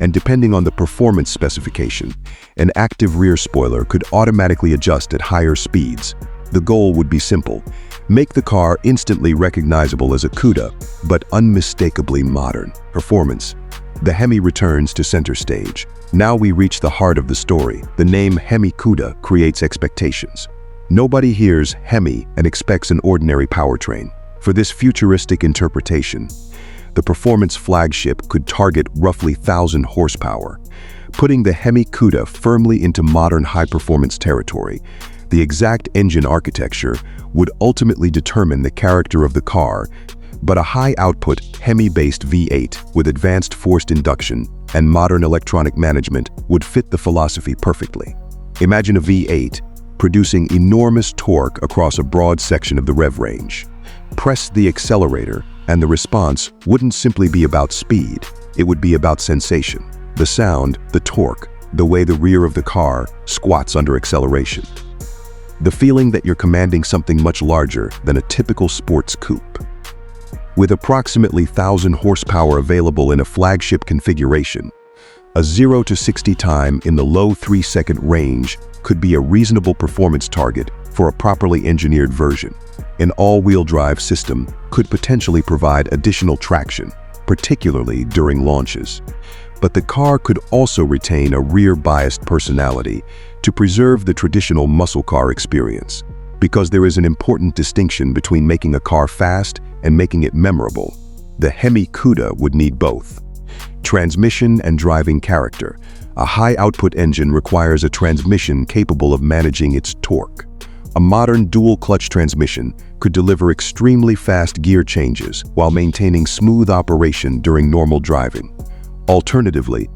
And depending on the performance specification, an active rear spoiler could automatically adjust at higher speeds. The goal would be simple: make the car instantly recognizable as a Cuda, but unmistakably modern. Performance. The Hemi returns to center stage. Now we reach the heart of the story. The name Hemi Cuda creates expectations. Nobody hears Hemi and expects an ordinary powertrain. For this futuristic interpretation, the performance flagship could target roughly 1,000 horsepower, putting the Hemi Cuda firmly into modern high-performance territory. The exact engine architecture would ultimately determine the character of the car, but a high-output Hemi-based V8 with advanced forced induction and modern electronic management would fit the philosophy perfectly. Imagine a V8 producing enormous torque across a broad section of the rev range. Press the accelerator, and the response wouldn't simply be about speed, it would be about sensation. The sound, the torque, the way the rear of the car squats under acceleration. The feeling that you're commanding something much larger than a typical sports coupe. With approximately 1,000 horsepower available in a flagship configuration, a 0 to 60 time in the low 3-second range could be a reasonable performance target for a properly engineered version. An all-wheel drive system could potentially provide additional traction, particularly during launches. But the car could also retain a rear-biased personality to preserve the traditional muscle car experience, because there is an important distinction between making a car fast and making it memorable. The Hemi Cuda would need both. Transmission and driving character. A high-output engine requires a transmission capable of managing its torque. A modern dual-clutch transmission could deliver extremely fast gear changes while maintaining smooth operation during normal driving. Alternatively,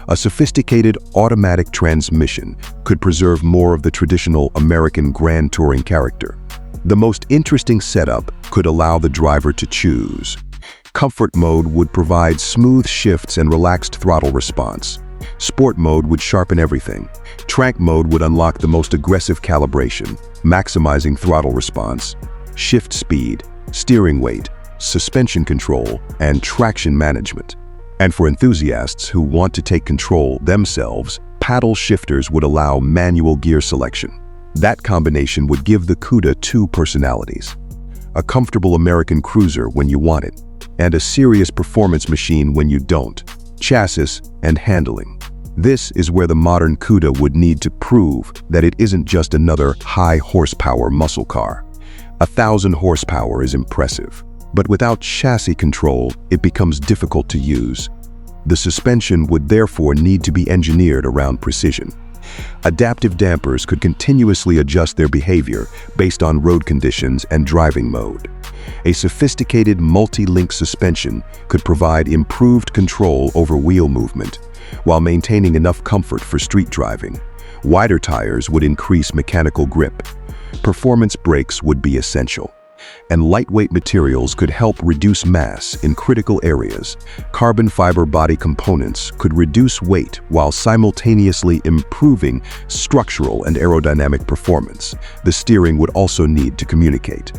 a sophisticated automatic transmission could preserve more of the traditional American grand touring character. The most interesting setup could allow the driver to choose. Comfort mode would provide smooth shifts and relaxed throttle response. Sport mode would sharpen everything. Trank mode would unlock the most aggressive calibration, maximizing throttle response, shift speed, steering weight, suspension control, and traction management. And for enthusiasts who want to take control themselves, paddle shifters would allow manual gear selection. That combination would give the Cuda two personalities: a comfortable American cruiser when you want it, and a serious performance machine when you don't. Chassis and handling. This is where the modern Cuda would need to prove that it isn't just another high-horsepower muscle car. 1,000 horsepower is impressive, but without chassis control, it becomes difficult to use. The suspension would therefore need to be engineered around precision. Adaptive dampers could continuously adjust their behavior based on road conditions and driving mode. A sophisticated multi-link suspension could provide improved control over wheel movement, while maintaining enough comfort for street driving. Wider tires would increase mechanical grip. Performance brakes would be essential, and lightweight materials could help reduce mass in critical areas. Carbon fiber body components could reduce weight while simultaneously improving structural and aerodynamic performance. The steering would also need to communicate.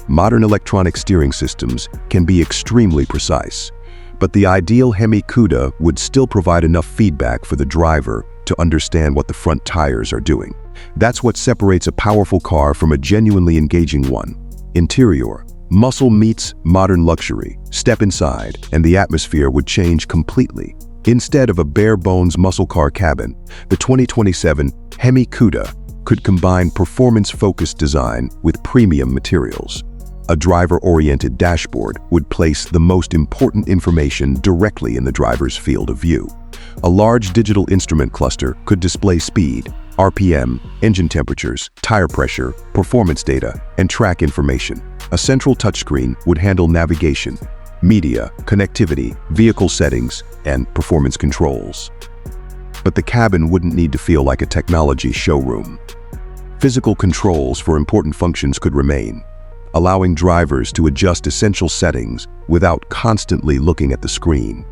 Modern electronic steering systems can be extremely precise, but the ideal Hemi Cuda would still provide enough feedback for the driver to understand what the front tires are doing. That's what separates a powerful car from a genuinely engaging one. Interior. Muscle meets modern luxury. Step inside, and the atmosphere would change completely. Instead of a bare-bones muscle car cabin, the 2027 Hemi Cuda could combine performance-focused design with premium materials. A driver-oriented dashboard would place the most important information directly in the driver's field of view. A large digital instrument cluster could display speed, RPM, engine temperatures, tire pressure, performance data, and track information. A central touchscreen would handle navigation, media, connectivity, vehicle settings, and performance controls. But the cabin wouldn't need to feel like a technology showroom. Physical controls for important functions could remain, allowing drivers to adjust essential settings without constantly looking at the screen.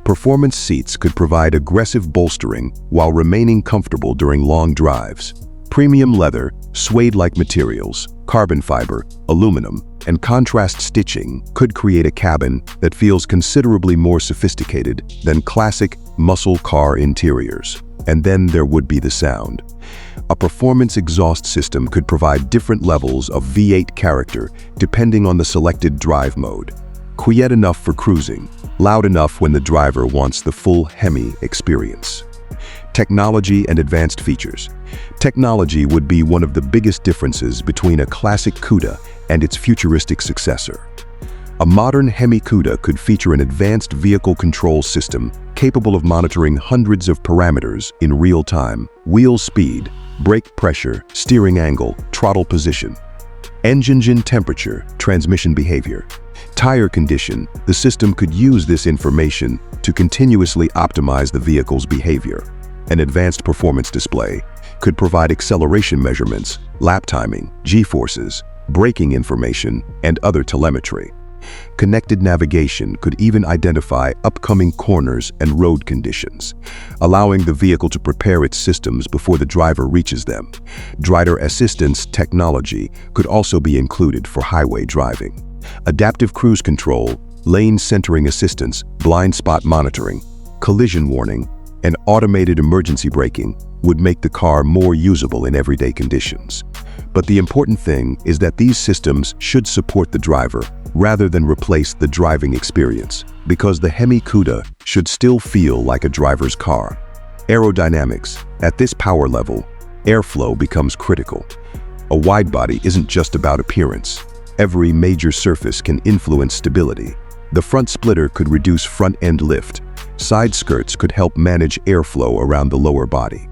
Performance seats could provide aggressive bolstering while remaining comfortable during long drives. Premium leather, suede-like materials, carbon fiber, aluminum, and contrast stitching could create a cabin that feels considerably more sophisticated than classic muscle car interiors. And then there would be the sound. A performance exhaust system could provide different levels of V8 character depending on the selected drive mode. Quiet enough for cruising, loud enough when the driver wants the full Hemi experience. Technology and advanced features. Technology would be one of the biggest differences between a classic Cuda and its futuristic successor. A modern Hemi Cuda could feature an advanced vehicle control system capable of monitoring hundreds of parameters in real time: wheel speed, brake pressure, steering angle, throttle position, engine temperature, transmission behavior, tire condition. The system could use this information to continuously optimize the vehicle's behavior. An advanced performance display could provide acceleration measurements, lap timing, G-forces, braking information, and other telemetry. Connected navigation could even identify upcoming corners and road conditions, allowing the vehicle to prepare its systems before the driver reaches them. Driver assistance technology could also be included for highway driving. Adaptive cruise control, lane centering assistance, blind spot monitoring, collision warning, and automated emergency braking would make the car more usable in everyday conditions. But the important thing is that these systems should support the driver rather than replace the driving experience, because the Hemi Cuda should still feel like a driver's car. Aerodynamics. At this power level, airflow becomes critical. A wide body isn't just about appearance. Every major surface can influence stability. The front splitter could reduce front-end lift. Side skirts could help manage airflow around the lower body.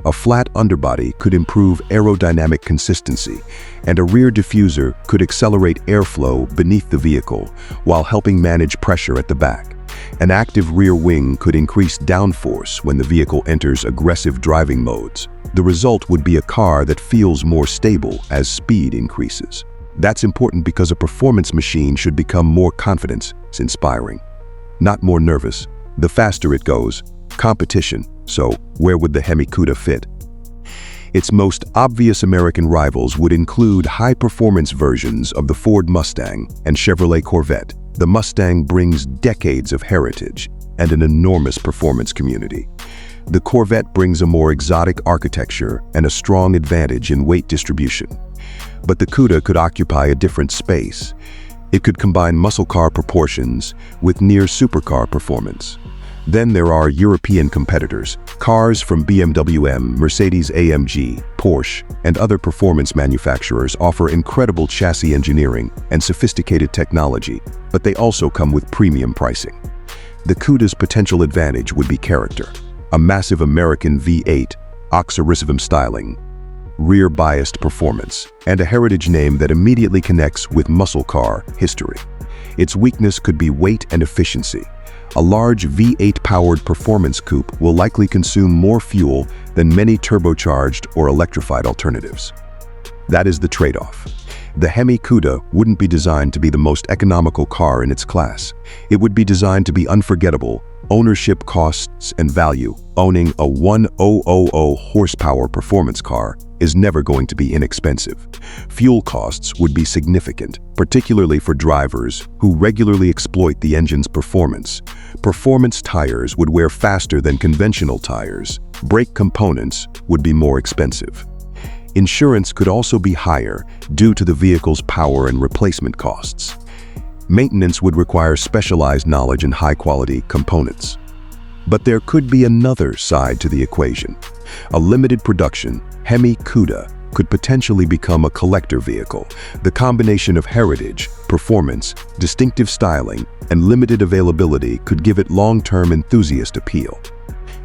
A flat underbody could improve aerodynamic consistency, and a rear diffuser could accelerate airflow beneath the vehicle while helping manage pressure at the back. An active rear wing could increase downforce when the vehicle enters aggressive driving modes. The result would be a car that feels more stable as speed increases. That's important because a performance machine should become more confidence-inspiring, not more nervous. The faster it goes, competition. So, where would the Hemi Cuda fit? Its most obvious American rivals would include high-performance versions of the Ford Mustang and Chevrolet Corvette. The Mustang brings decades of heritage and an enormous performance community. The Corvette brings a more exotic architecture and a strong advantage in weight distribution. But the Cuda could occupy a different space. It could combine muscle car proportions with near supercar performance. Then there are European competitors, cars from BMW M, Mercedes-AMG, Porsche, and other performance manufacturers offer incredible chassis engineering and sophisticated technology, but they also come with premium pricing. The Cuda's potential advantage would be character. A massive American V8, oxyrisivum styling, rear-biased performance, and a heritage name that immediately connects with muscle car history. Its weakness could be weight and efficiency. A large V8-powered performance coupe will likely consume more fuel than many turbocharged or electrified alternatives. That is the trade-off. The Hemi Cuda wouldn't be designed to be the most economical car in its class. It would be designed to be unforgettable. Ownership costs and value. Owning a 1,000 horsepower performance car is never going to be inexpensive. Fuel costs would be significant, particularly for drivers who regularly exploit the engine's performance. Performance tires would wear faster than conventional tires. Brake components would be more expensive. Insurance could also be higher due to the vehicle's power and replacement costs. Maintenance would require specialized knowledge and high-quality components. But there could be another side to the equation. A limited production Hemi Cuda could potentially become a collector vehicle. The combination of heritage, performance, distinctive styling, and limited availability could give it long-term enthusiast appeal.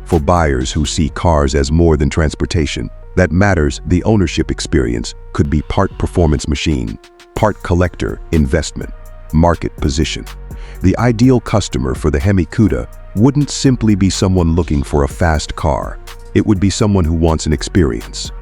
For buyers who see cars as more than transportation, that matters, the ownership experience could be part performance machine, part collector investment, market position. The ideal customer for the Hemi Cuda wouldn't simply be someone looking for a fast car. It would be someone who wants an experience.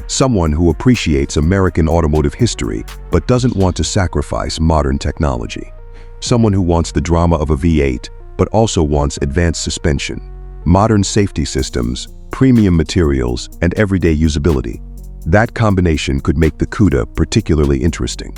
Someone who appreciates American automotive history but doesn't want to sacrifice modern technology. Someone who wants the drama of a V8 but also wants advanced suspension, modern safety systems, premium materials, and everyday usability. That combination could make the Cuda particularly interesting.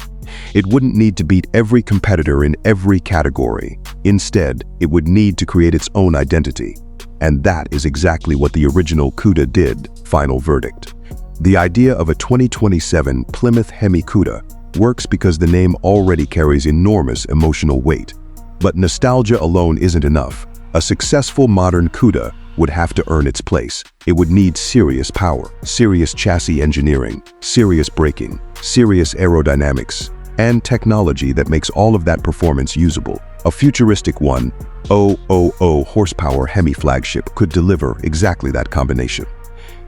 It wouldn't need to beat every competitor in every category. Instead, it would need to create its own identity. And that is exactly what the original Cuda did. Final verdict. The idea of a 2027 Plymouth Hemi Cuda works because the name already carries enormous emotional weight. But nostalgia alone isn't enough. A successful modern Cuda would have to earn its place. It would need serious power, serious chassis engineering, serious braking, serious aerodynamics, and technology that makes all of that performance usable. A futuristic 1,000 horsepower Hemi flagship could deliver exactly that combination.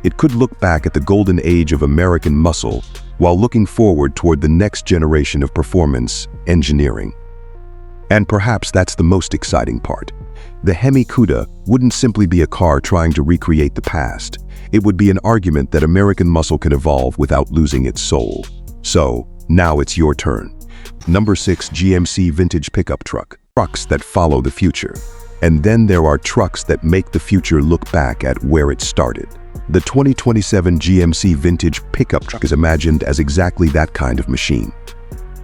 It could look back at the golden age of American muscle while looking forward toward the next generation of performance engineering. And perhaps that's the most exciting part. The Hemi Cuda wouldn't simply be a car trying to recreate the past. It would be an argument that American muscle can evolve without losing its soul. So, now it's your turn. Number 6, GMC Vintage Pickup Truck. Trucks that follow the future. And then there are trucks that make the future look back at where it started. The 2027 GMC Vintage Pickup Truck is imagined as exactly that kind of machine.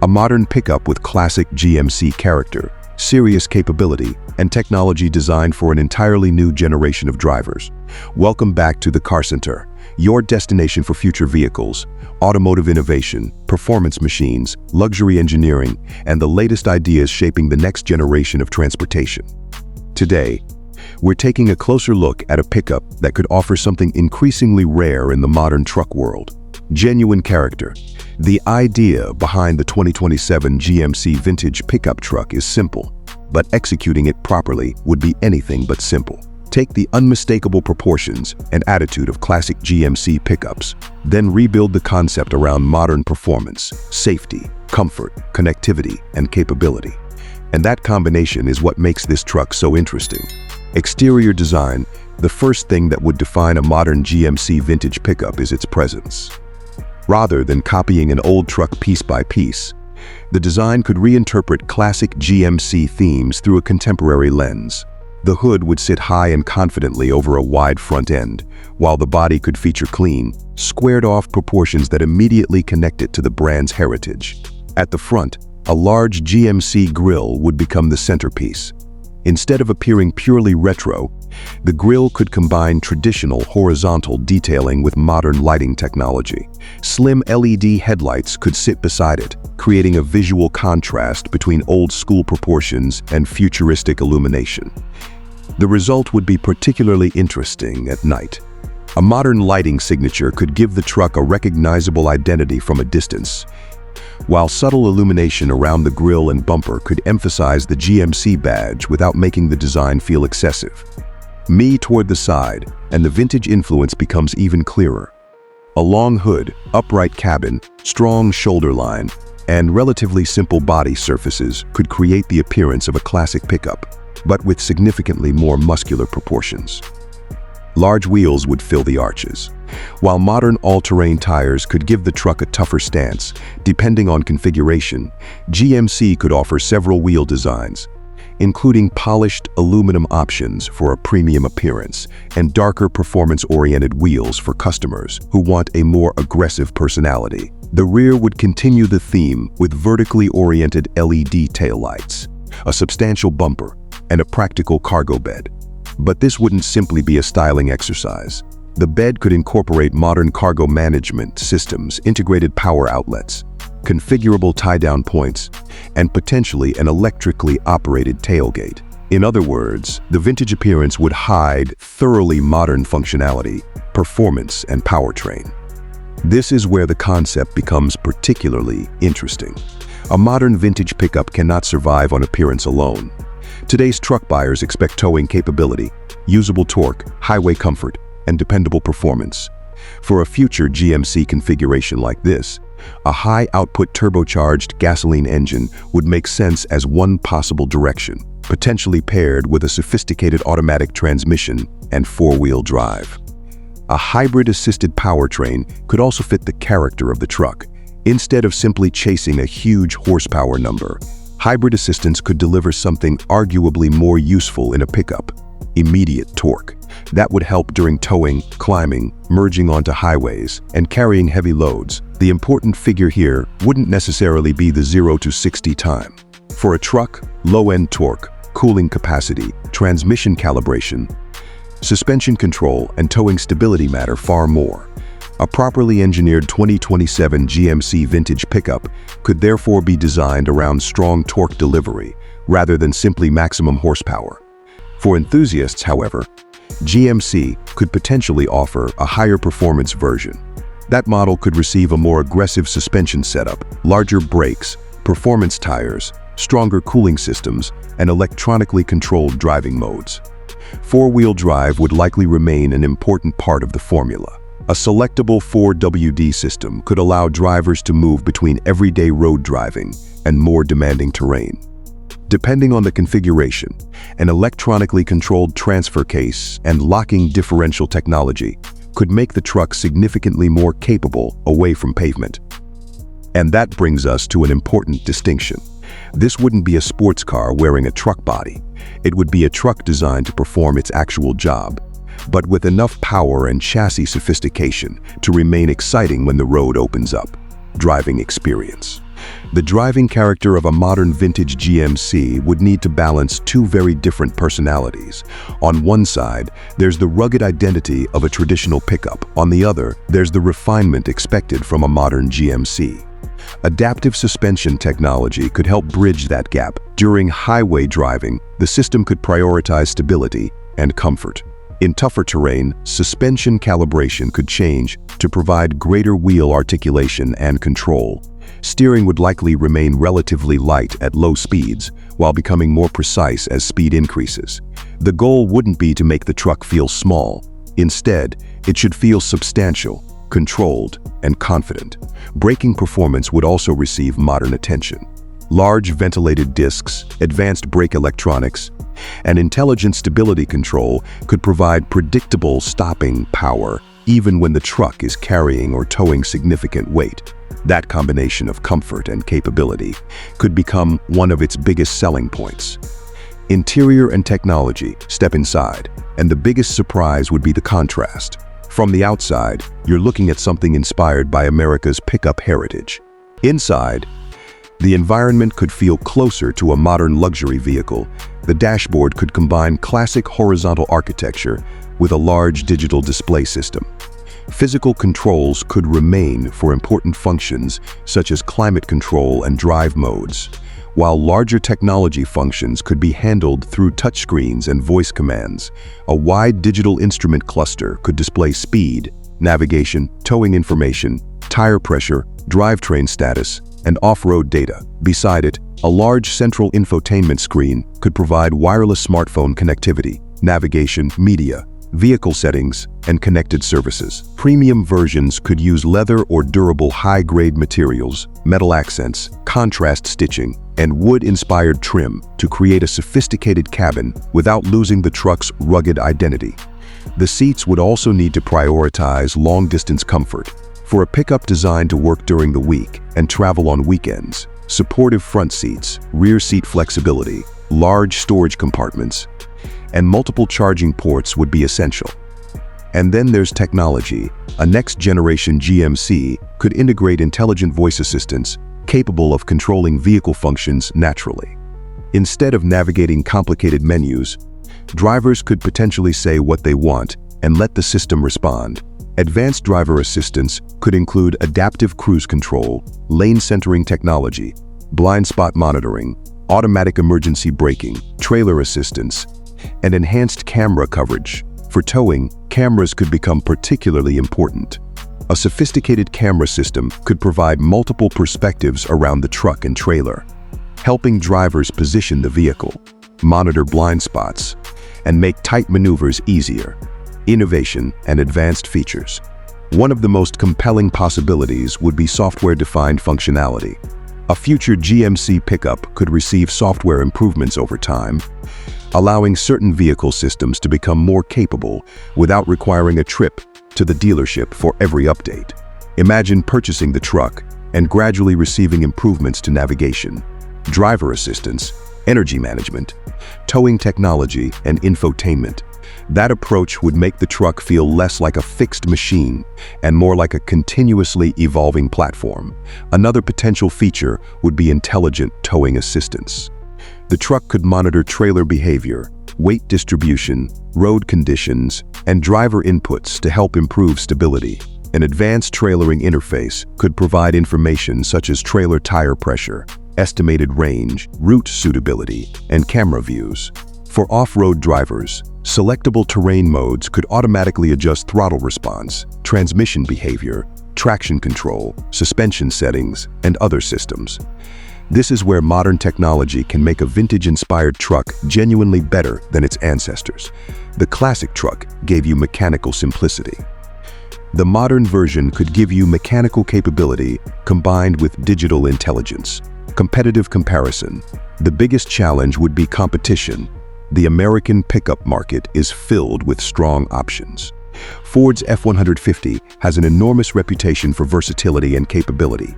A modern pickup with classic GMC character, serious capability, and technology designed for an entirely new generation of drivers. Welcome back to the Car Center, your destination for future vehicles, automotive innovation, performance machines, luxury engineering, and the latest ideas shaping the next generation of transportation. Today, we're taking a closer look at a pickup that could offer something increasingly rare in the modern truck world: genuine character. The idea behind the 2027 GMC Vintage Pickup Truck is simple, but executing it properly would be anything but simple. Take the unmistakable proportions and attitude of classic GMC pickups, then rebuild the concept around modern performance, safety, comfort, connectivity, and capability. And that combination is what makes this truck so interesting. Exterior design: the first thing that would define a modern GMC vintage pickup is its presence. Rather than copying an old truck piece by piece, the design could reinterpret classic GMC themes through a contemporary lens. The hood would sit high and confidently over a wide front end, while the body could feature clean, squared-off proportions that immediately connect it to the brand's heritage. At the front, a large GMC grille would become the centerpiece. Instead of appearing purely retro, The grille could combine traditional horizontal detailing with modern lighting technology. Slim LED headlights could sit beside it, creating a visual contrast between old-school proportions and futuristic illumination. The result would be particularly interesting at night. A modern lighting signature could give the truck a recognizable identity from a distance, while subtle illumination around the grille and bumper could emphasize the GMC badge without making the design feel excessive. Me toward the side, and the vintage influence becomes even clearer. A long hood, upright cabin, strong shoulder line, and relatively simple body surfaces could create the appearance of a classic pickup, but with significantly more muscular proportions. Large wheels would fill the arches, while modern all-terrain tires could give the truck a tougher stance. Depending on configuration, GMC could offer several wheel designs, including polished aluminum options for a premium appearance and darker performance-oriented wheels for customers who want a more aggressive personality. The rear would continue the theme with vertically oriented LED taillights, a substantial bumper, and a practical cargo bed. But this wouldn't simply be a styling exercise. The bed could incorporate modern cargo management systems, integrated power outlets, configurable tie-down points, and potentially an electrically operated tailgate. In other words, the vintage appearance would hide thoroughly modern functionality, performance, and powertrain. This is where the concept becomes particularly interesting. A modern vintage pickup cannot survive on appearance alone. Today's truck buyers expect towing capability, usable torque, highway comfort, and dependable performance. For a future GMC configuration like this, a high-output turbocharged gasoline engine would make sense as one possible direction, potentially paired with a sophisticated automatic transmission and four-wheel drive. A hybrid-assisted powertrain could also fit the character of the truck. Instead of simply chasing a huge horsepower number, hybrid assistance could deliver something arguably more useful in a pickup: immediate torque. That would help during towing, climbing, merging onto highways, and carrying heavy loads. The important figure here wouldn't necessarily be the 0 to 60 time. For a truck, low-end torque, cooling capacity, transmission calibration, suspension control, and towing stability matter far more. A properly engineered 2027 GMC Vintage Pickup could therefore be designed around strong torque delivery rather than simply maximum horsepower. For enthusiasts, however, GMC could potentially offer a higher performance version. That model could receive a more aggressive suspension setup, larger brakes, performance tires, stronger cooling systems, and electronically controlled driving modes. Four-wheel drive would likely remain an important part of the formula. A selectable 4WD system could allow drivers to move between everyday road driving and more demanding terrain. Depending on the configuration, an electronically controlled transfer case and locking differential technology could make the truck significantly more capable away from pavement. And that brings us to an important distinction. This wouldn't be a sports car wearing a truck body. It would be a truck designed to perform its actual job, but with enough power and chassis sophistication to remain exciting when the road opens up. Driving experience. The driving character of a modern vintage GMC would need to balance two very different personalities. On one side, there's the rugged identity of a traditional pickup. On the other, there's the refinement expected from a modern GMC. Adaptive suspension technology could help bridge that gap. During highway driving, the system could prioritize stability and comfort. In tougher terrain, suspension calibration could change to provide greater wheel articulation and control. Steering would likely remain relatively light at low speeds, while becoming more precise as speed increases. The goal wouldn't be to make the truck feel small. Instead, it should feel substantial, controlled, and confident. Braking performance would also receive modern attention. Large ventilated discs, advanced brake electronics, and intelligent stability control could provide predictable stopping power even when the truck is carrying or towing significant weight. That combination of comfort and capability could become one of its biggest selling points. Interior and technology. Step inside, and the biggest surprise would be the contrast. From the outside, you're looking at something inspired by America's pickup heritage. Inside, the environment could feel closer to a modern luxury vehicle, The dashboard could combine classic horizontal architecture with a large digital display system. Physical controls could remain for important functions such as climate control and drive modes, while larger technology functions could be handled through touchscreens and voice commands. A wide digital instrument cluster could display speed, navigation, towing information, tire pressure, drivetrain status, and off-road data. Beside it, a large central infotainment screen could provide wireless smartphone connectivity, navigation, media, vehicle settings, and connected services. Premium versions could use leather or durable high-grade materials, metal accents, contrast stitching, and wood-inspired trim to create a sophisticated cabin without losing the truck's rugged identity. The seats would also need to prioritize long-distance comfort. For a pickup designed to work during the week and travel on weekends, supportive front seats, rear seat flexibility, large storage compartments, and multiple charging ports would be essential. And then there's technology. A next-generation GMC could integrate intelligent voice assistants capable of controlling vehicle functions naturally. Instead of navigating complicated menus, drivers could potentially say what they want and let the system respond. Advanced driver assistance could include adaptive cruise control, lane centering technology, blind spot monitoring, automatic emergency braking, trailer assistance, and enhanced camera coverage. For towing, cameras could become particularly important. A sophisticated camera system could provide multiple perspectives around the truck and trailer, helping drivers position the vehicle, monitor blind spots, and make tight maneuvers easier. Innovation and advanced features. One of the most compelling possibilities would be software-defined functionality. A future GMC pickup could receive software improvements over time, allowing certain vehicle systems to become more capable without requiring a trip to the dealership for every update. Imagine purchasing the truck and gradually receiving improvements to navigation, driver assistance, energy management, towing technology, and infotainment. That approach would make the truck feel less like a fixed machine and more like a continuously evolving platform. Another potential feature would be intelligent towing assistance. The truck could monitor trailer behavior, weight distribution, road conditions, and driver inputs to help improve stability. An advanced trailering interface could provide information such as trailer tire pressure, estimated range, route suitability, and camera views. For off-road drivers, selectable terrain modes could automatically adjust throttle response, transmission behavior, traction control, suspension settings, and other systems. This is where modern technology can make a vintage-inspired truck genuinely better than its ancestors. The classic truck gave you mechanical simplicity. The modern version could give you mechanical capability combined with digital intelligence. Competitive comparison. The biggest challenge would be competition. The American pickup market is filled with strong options. Ford's F-150 has an enormous reputation for versatility and capability.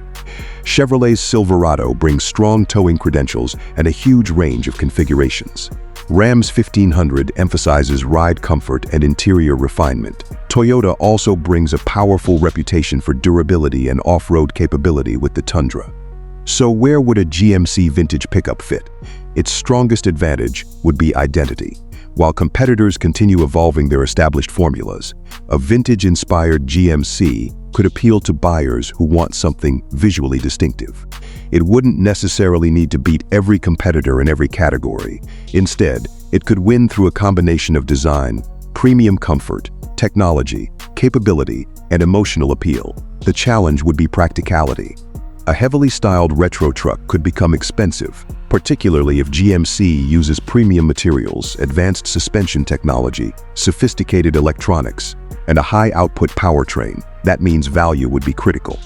Chevrolet's Silverado brings strong towing credentials and a huge range of configurations. Ram's 1500 emphasizes ride comfort and interior refinement. Toyota also brings a powerful reputation for durability and off-road capability with the Tundra. So where would a GMC vintage pickup fit? Its strongest advantage would be identity. While competitors continue evolving their established formulas, a vintage-inspired GMC could appeal to buyers who want something visually distinctive. It wouldn't necessarily need to beat every competitor in every category. Instead, it could win through a combination of design, premium comfort, technology, capability, and emotional appeal. The challenge would be practicality. A heavily styled retro truck could become expensive, particularly if GMC uses premium materials, advanced suspension technology, sophisticated electronics, and a high-output powertrain. That means value would be critical.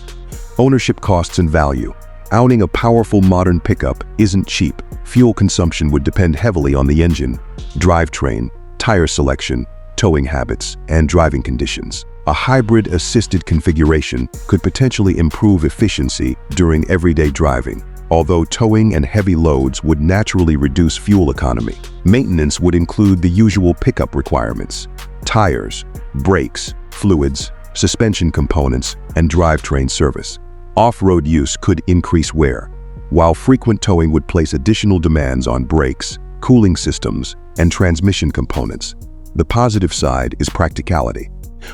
Ownership costs and value. Owning a powerful modern pickup isn't cheap. Fuel consumption would depend heavily on the engine, drivetrain, tire selection, towing habits, and driving conditions. A hybrid-assisted configuration could potentially improve efficiency during everyday driving, although towing and heavy loads would naturally reduce fuel economy. Maintenance would include the usual pickup requirements: tires, brakes, fluids, suspension components, and drivetrain service. Off-road use could increase wear, while frequent towing would place additional demands on brakes, cooling systems, and transmission components. The positive side is practicality.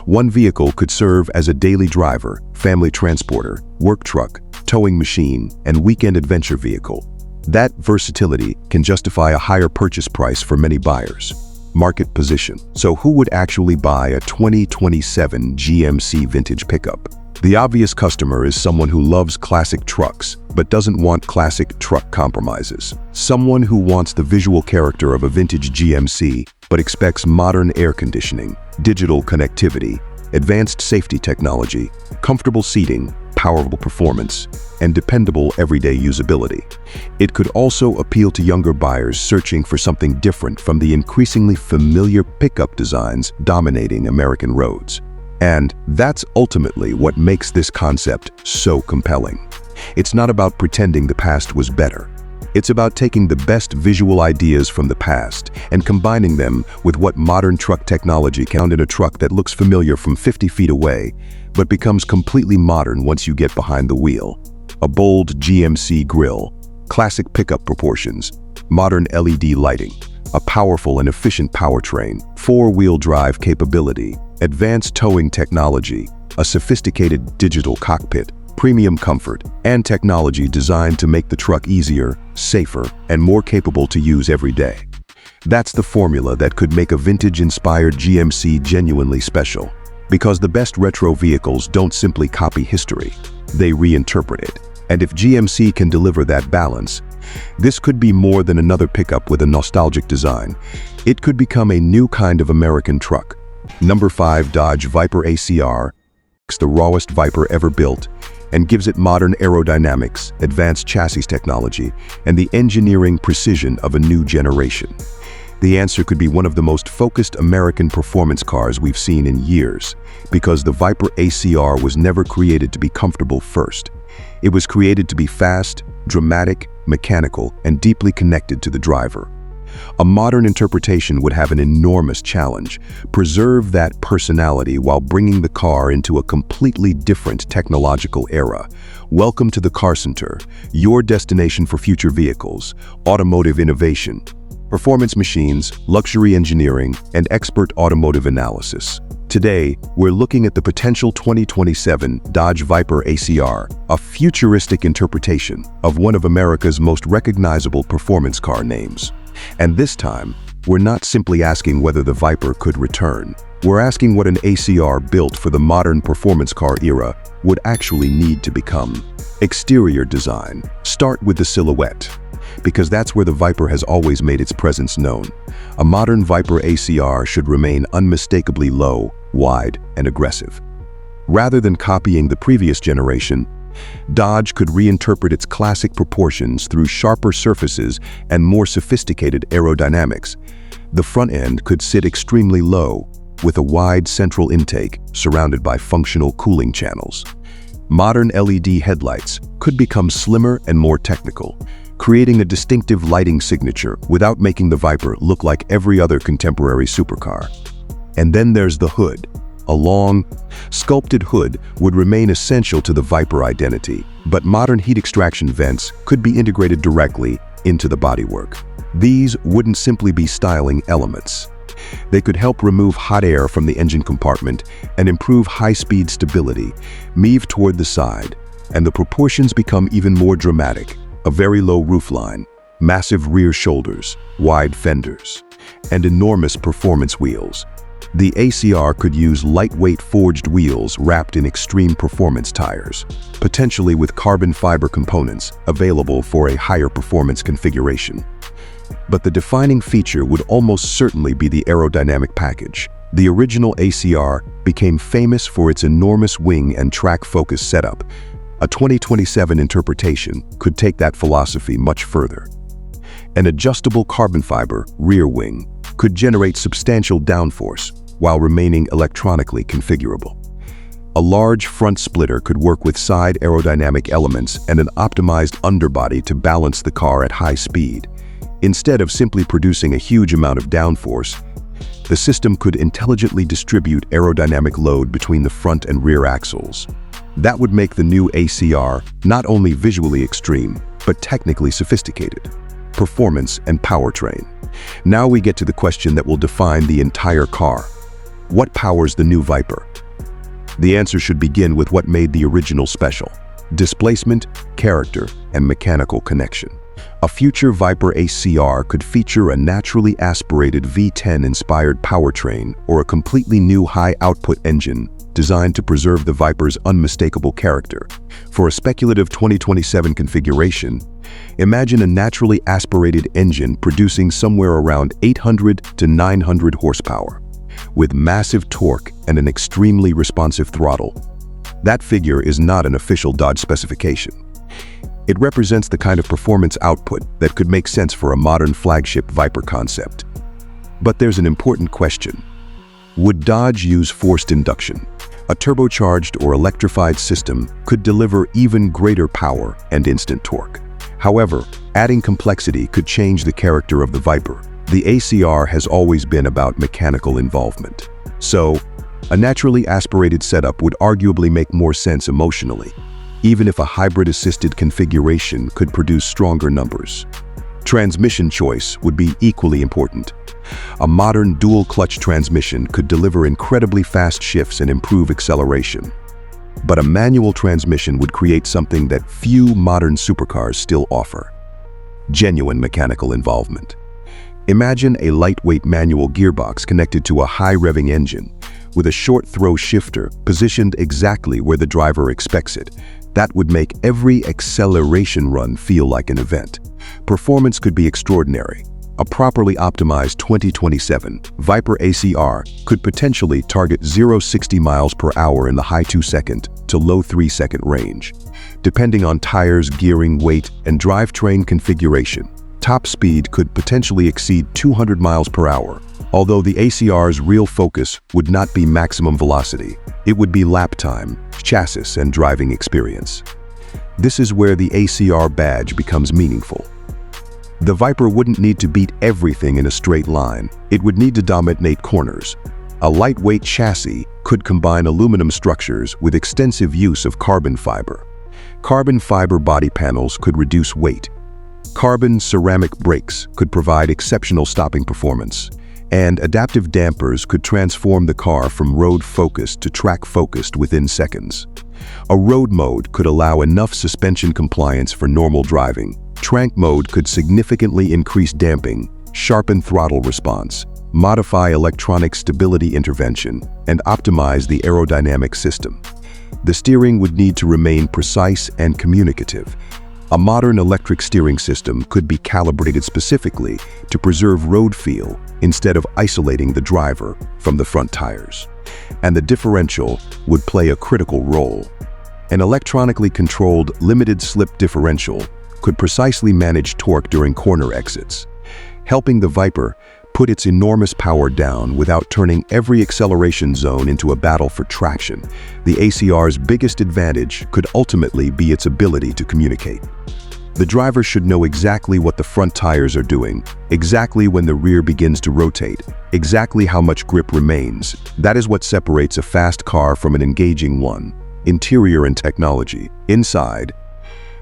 One vehicle could serve as a daily driver, family transporter, work truck, towing machine, and weekend adventure vehicle. That versatility can justify a higher purchase price for many buyers. Market position. So who would actually buy a 2027 GMC Vintage Pickup? The obvious customer is someone who loves classic trucks, but doesn't want classic truck compromises. Someone who wants the visual character of a vintage GMC, but expects modern air conditioning, digital connectivity, advanced safety technology, comfortable seating, powerful performance, and dependable everyday usability. It could also appeal to younger buyers searching for something different from the increasingly familiar pickup designs dominating American roads. And that's ultimately what makes this concept so compelling. It's not about pretending the past was better. It's about taking the best visual ideas from the past and combining them with what modern truck technology can in a truck that looks familiar from 50 feet away, but becomes completely modern once you get behind the wheel. A bold GMC grille, classic pickup proportions, modern LED lighting, a powerful and efficient powertrain, four-wheel drive capability, advanced towing technology, a sophisticated digital cockpit, premium comfort, and technology designed to make the truck easier, safer, and more capable to use every day. That's the formula that could make a vintage-inspired GMC genuinely special. Because the best retro vehicles don't simply copy history, they reinterpret it. And if GMC can deliver that balance, this could be more than another pickup with a nostalgic design. It could become a new kind of American truck. Number 5, Dodge Viper ACR, the rawest Viper ever built, and gives it modern aerodynamics, advanced chassis technology, and the engineering precision of a new generation. The answer could be one of the most focused American performance cars we've seen in years, because the Viper ACR was never created to be comfortable first. It was created to be fast, dramatic, mechanical, and deeply connected to the driver. A modern interpretation would have an enormous challenge: preserve that personality while bringing the car into a completely different technological era. Welcome to the Car Center, your destination for future vehicles, automotive innovation, performance machines, luxury engineering, and expert automotive analysis. Today, we're looking at the potential 2027 Dodge Viper ACR, a futuristic interpretation of one of America's most recognizable performance car names. And this time, we're not simply asking whether the Viper could return. We're asking what an ACR built for the modern performance car era would actually need to become. Exterior design. Start with the silhouette, because that's where the Viper has always made its presence known. A modern Viper ACR should remain unmistakably low, wide, and aggressive. Rather than copying the previous generation, Dodge could reinterpret its classic proportions through sharper surfaces and more sophisticated aerodynamics. The front end could sit extremely low, with a wide central intake surrounded by functional cooling channels. Modern LED headlights could become slimmer and more technical, creating a distinctive lighting signature without making the Viper look like every other contemporary supercar. And then there's the hood. A long, sculpted hood would remain essential to the Viper identity, but modern heat extraction vents could be integrated directly into the bodywork. These wouldn't simply be styling elements. They could help remove hot air from the engine compartment and improve high-speed stability. Move toward the side, and the proportions become even more dramatic. A very low roofline, massive rear shoulders, wide fenders, and enormous performance wheels. The ACR could use lightweight forged wheels wrapped in extreme performance tires, potentially with carbon fiber components available for a higher performance configuration. But the defining feature would almost certainly be the aerodynamic package. The original ACR became famous for its enormous wing and track-focused setup. A 2027 interpretation could take that philosophy much further. An adjustable carbon fiber rear wing could generate substantial downforce while remaining electronically configurable. A large front splitter could work with side aerodynamic elements and an optimized underbody to balance the car at high speed. Instead of simply producing a huge amount of downforce, the system could intelligently distribute aerodynamic load between the front and rear axles. That would make the new ACR not only visually extreme, but technically sophisticated. performance, and powertrain. Now we get to the question that will define the entire car. What powers the new Viper? The answer should begin with what made the original special: displacement, character, and mechanical connection. A future Viper ACR could feature a naturally aspirated V10-inspired powertrain or a completely new high-output engine designed to preserve the Viper's unmistakable character. For a speculative 2027 configuration, imagine a naturally aspirated engine producing somewhere around 800 to 900 horsepower, with massive torque and an extremely responsive throttle. That figure is not an official Dodge specification. It represents the kind of performance output that could make sense for a modern flagship Viper concept. But there's an important question. Would Dodge use forced induction? A turbocharged or electrified system could deliver even greater power and instant torque. However, adding complexity could change the character of the Viper. The ACR has always been about mechanical involvement. So, a naturally aspirated setup would arguably make more sense emotionally, even if a hybrid-assisted configuration could produce stronger numbers. Transmission choice would be equally important. A modern dual-clutch transmission could deliver incredibly fast shifts and improve acceleration. But a manual transmission would create something that few modern supercars still offer: genuine mechanical involvement. Imagine a lightweight manual gearbox connected to a high-revving engine, with a short-throw shifter positioned exactly where the driver expects it. That would make every acceleration run feel like an event. Performance could be extraordinary. A properly optimized 2027 Viper ACR could potentially target 0-60 miles per hour in the high 2-second to low 3-second range. Depending on tires, gearing, weight, and drivetrain configuration, top speed could potentially exceed 200 miles per hour. Although the ACR's real focus would not be maximum velocity, it would be lap time, chassis, and driving experience. This is where the ACR badge becomes meaningful. The Viper wouldn't need to beat everything in a straight line. It would need to dominate corners. A lightweight chassis could combine aluminum structures with extensive use of carbon fiber. Carbon fiber body panels could reduce weight. Carbon ceramic brakes could provide exceptional stopping performance. And adaptive dampers could transform the car from road-focused to track-focused within seconds. A road mode could allow enough suspension compliance for normal driving. Trank mode could significantly increase damping, sharpen throttle response, modify electronic stability intervention, and optimize the aerodynamic system. The steering would need to remain precise and communicative. A modern electric steering system could be calibrated specifically to preserve road feel instead of isolating the driver from the front tires. And the differential would play a critical role. An electronically controlled limited-slip differential could precisely manage torque during corner exits, helping the Viper put its enormous power down without turning every acceleration zone into a battle for traction. The ACR's biggest advantage could ultimately be its ability to communicate. The driver should know exactly what the front tires are doing, exactly when the rear begins to rotate, exactly how much grip remains. That is what separates a fast car from an engaging one. Interior and technology. Inside,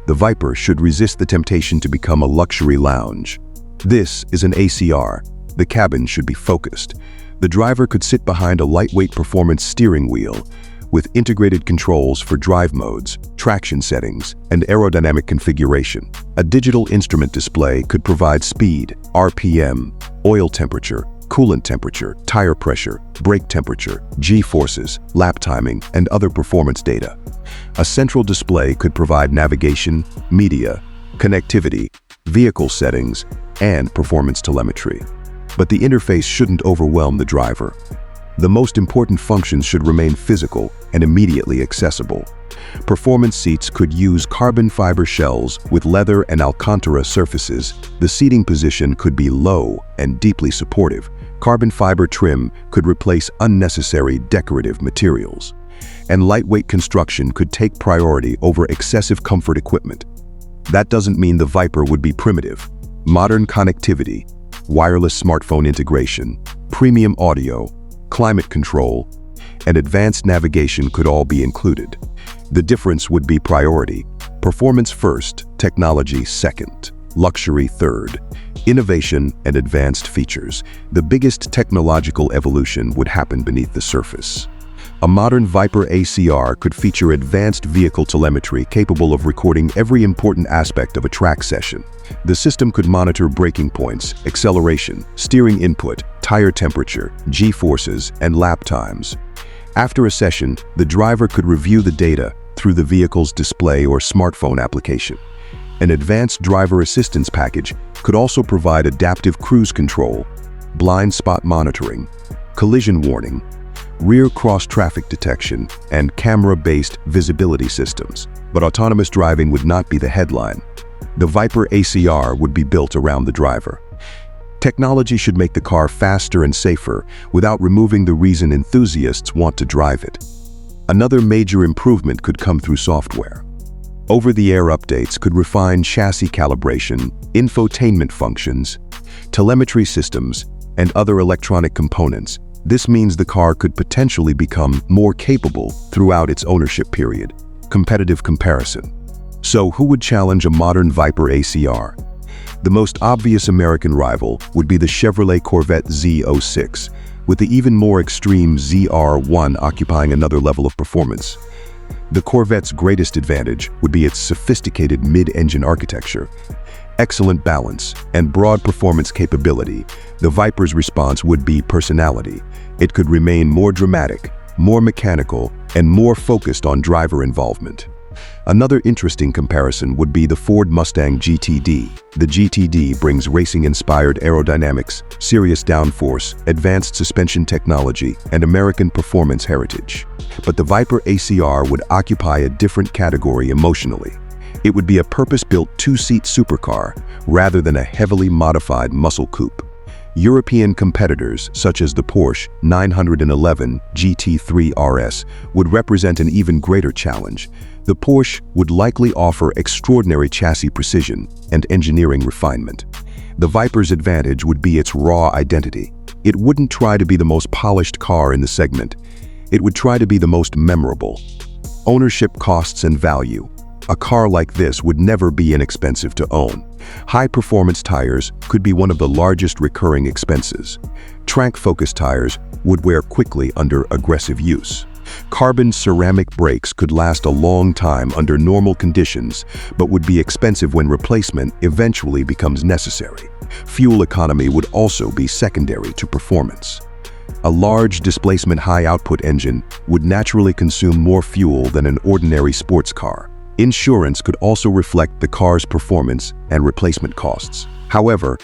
the Viper should resist the temptation to become a luxury lounge. This is an ACR. The cabin should be focused. The driver could sit behind a lightweight performance steering wheel with integrated controls for drive modes, traction settings, and aerodynamic configuration. A digital instrument display could provide speed, RPM, oil temperature, coolant temperature, tire pressure, brake temperature, G-forces, lap timing, and other performance data. A central display could provide navigation, media, connectivity, vehicle settings, and performance telemetry. But the interface shouldn't overwhelm the driver. The most important functions should remain physical and immediately accessible. Performance seats could use carbon fiber shells with leather and Alcantara surfaces. The seating position could be low and deeply supportive. Carbon fiber trim could replace unnecessary decorative materials. And lightweight construction could take priority over excessive comfort equipment. That doesn't mean the Viper would be primitive. Modern connectivity, wireless smartphone integration, premium audio, climate control, and advanced navigation could all be included. The difference would be priority. Performance first, technology second. luxury third. Innovation and advanced features. The biggest technological evolution would happen beneath the surface. A modern Viper ACR could feature advanced vehicle telemetry capable of recording every important aspect of a track session. The system could monitor braking points, acceleration, steering input, tire temperature, G-forces, and lap times. After a session, the driver could review the data through the vehicle's display or smartphone application. An advanced driver assistance package could also provide adaptive cruise control, blind spot monitoring, collision warning, rear cross-traffic detection, and camera-based visibility systems. But autonomous driving would not be the headline. The Viper ACR would be built around the driver. Technology should make the car faster and safer without removing the reason enthusiasts want to drive it. Another major improvement could come through software. Over-the-air updates could refine chassis calibration, infotainment functions, telemetry systems, and other electronic components. This means the car could potentially become more capable throughout its ownership period. Competitive comparison. So who would challenge a modern Viper ACR? The most obvious American rival would be the Chevrolet Corvette Z06, with the even more extreme ZR1 occupying another level of performance. The Corvette's greatest advantage would be its sophisticated mid-engine architecture, excellent balance, and broad performance capability. The Viper's response would be personality. It could remain more dramatic, more mechanical, and more focused on driver involvement. Another interesting comparison would be the Ford Mustang GTD. The GTD brings racing-inspired aerodynamics, serious downforce, advanced suspension technology, and American performance heritage. But the Viper ACR would occupy a different category emotionally. It would be a purpose-built two-seat supercar rather than a heavily modified muscle coupe. European competitors, such as the Porsche 911 GT3 RS, would represent an even greater challenge. The Porsche would likely offer extraordinary chassis precision and engineering refinement. The Viper's advantage would be its raw identity. It wouldn't try to be the most polished car in the segment. It would try to be the most memorable. Ownership costs and value. A car like this would never be inexpensive to own. High-performance tires could be one of the largest recurring expenses. Track-focused tires would wear quickly under aggressive use. Carbon ceramic brakes could last a long time under normal conditions, but would be expensive when replacement eventually becomes necessary. Fuel economy would also be secondary to performance. A large displacement high-output engine would naturally consume more fuel than an ordinary sports car. Insurance could also reflect the car's performance and replacement costs. However,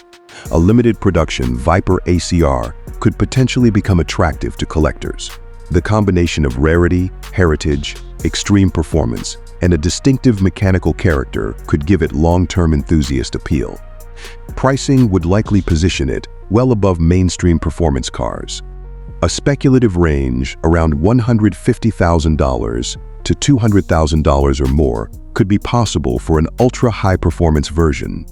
a limited production Viper ACR could potentially become attractive to collectors. The combination of rarity, heritage, extreme performance, and a distinctive mechanical character could give it long-term enthusiast appeal. Pricing would likely position it well above mainstream performance cars. A speculative range around $150,000 to $200,000 or more could be possible for an ultra-high-performance version,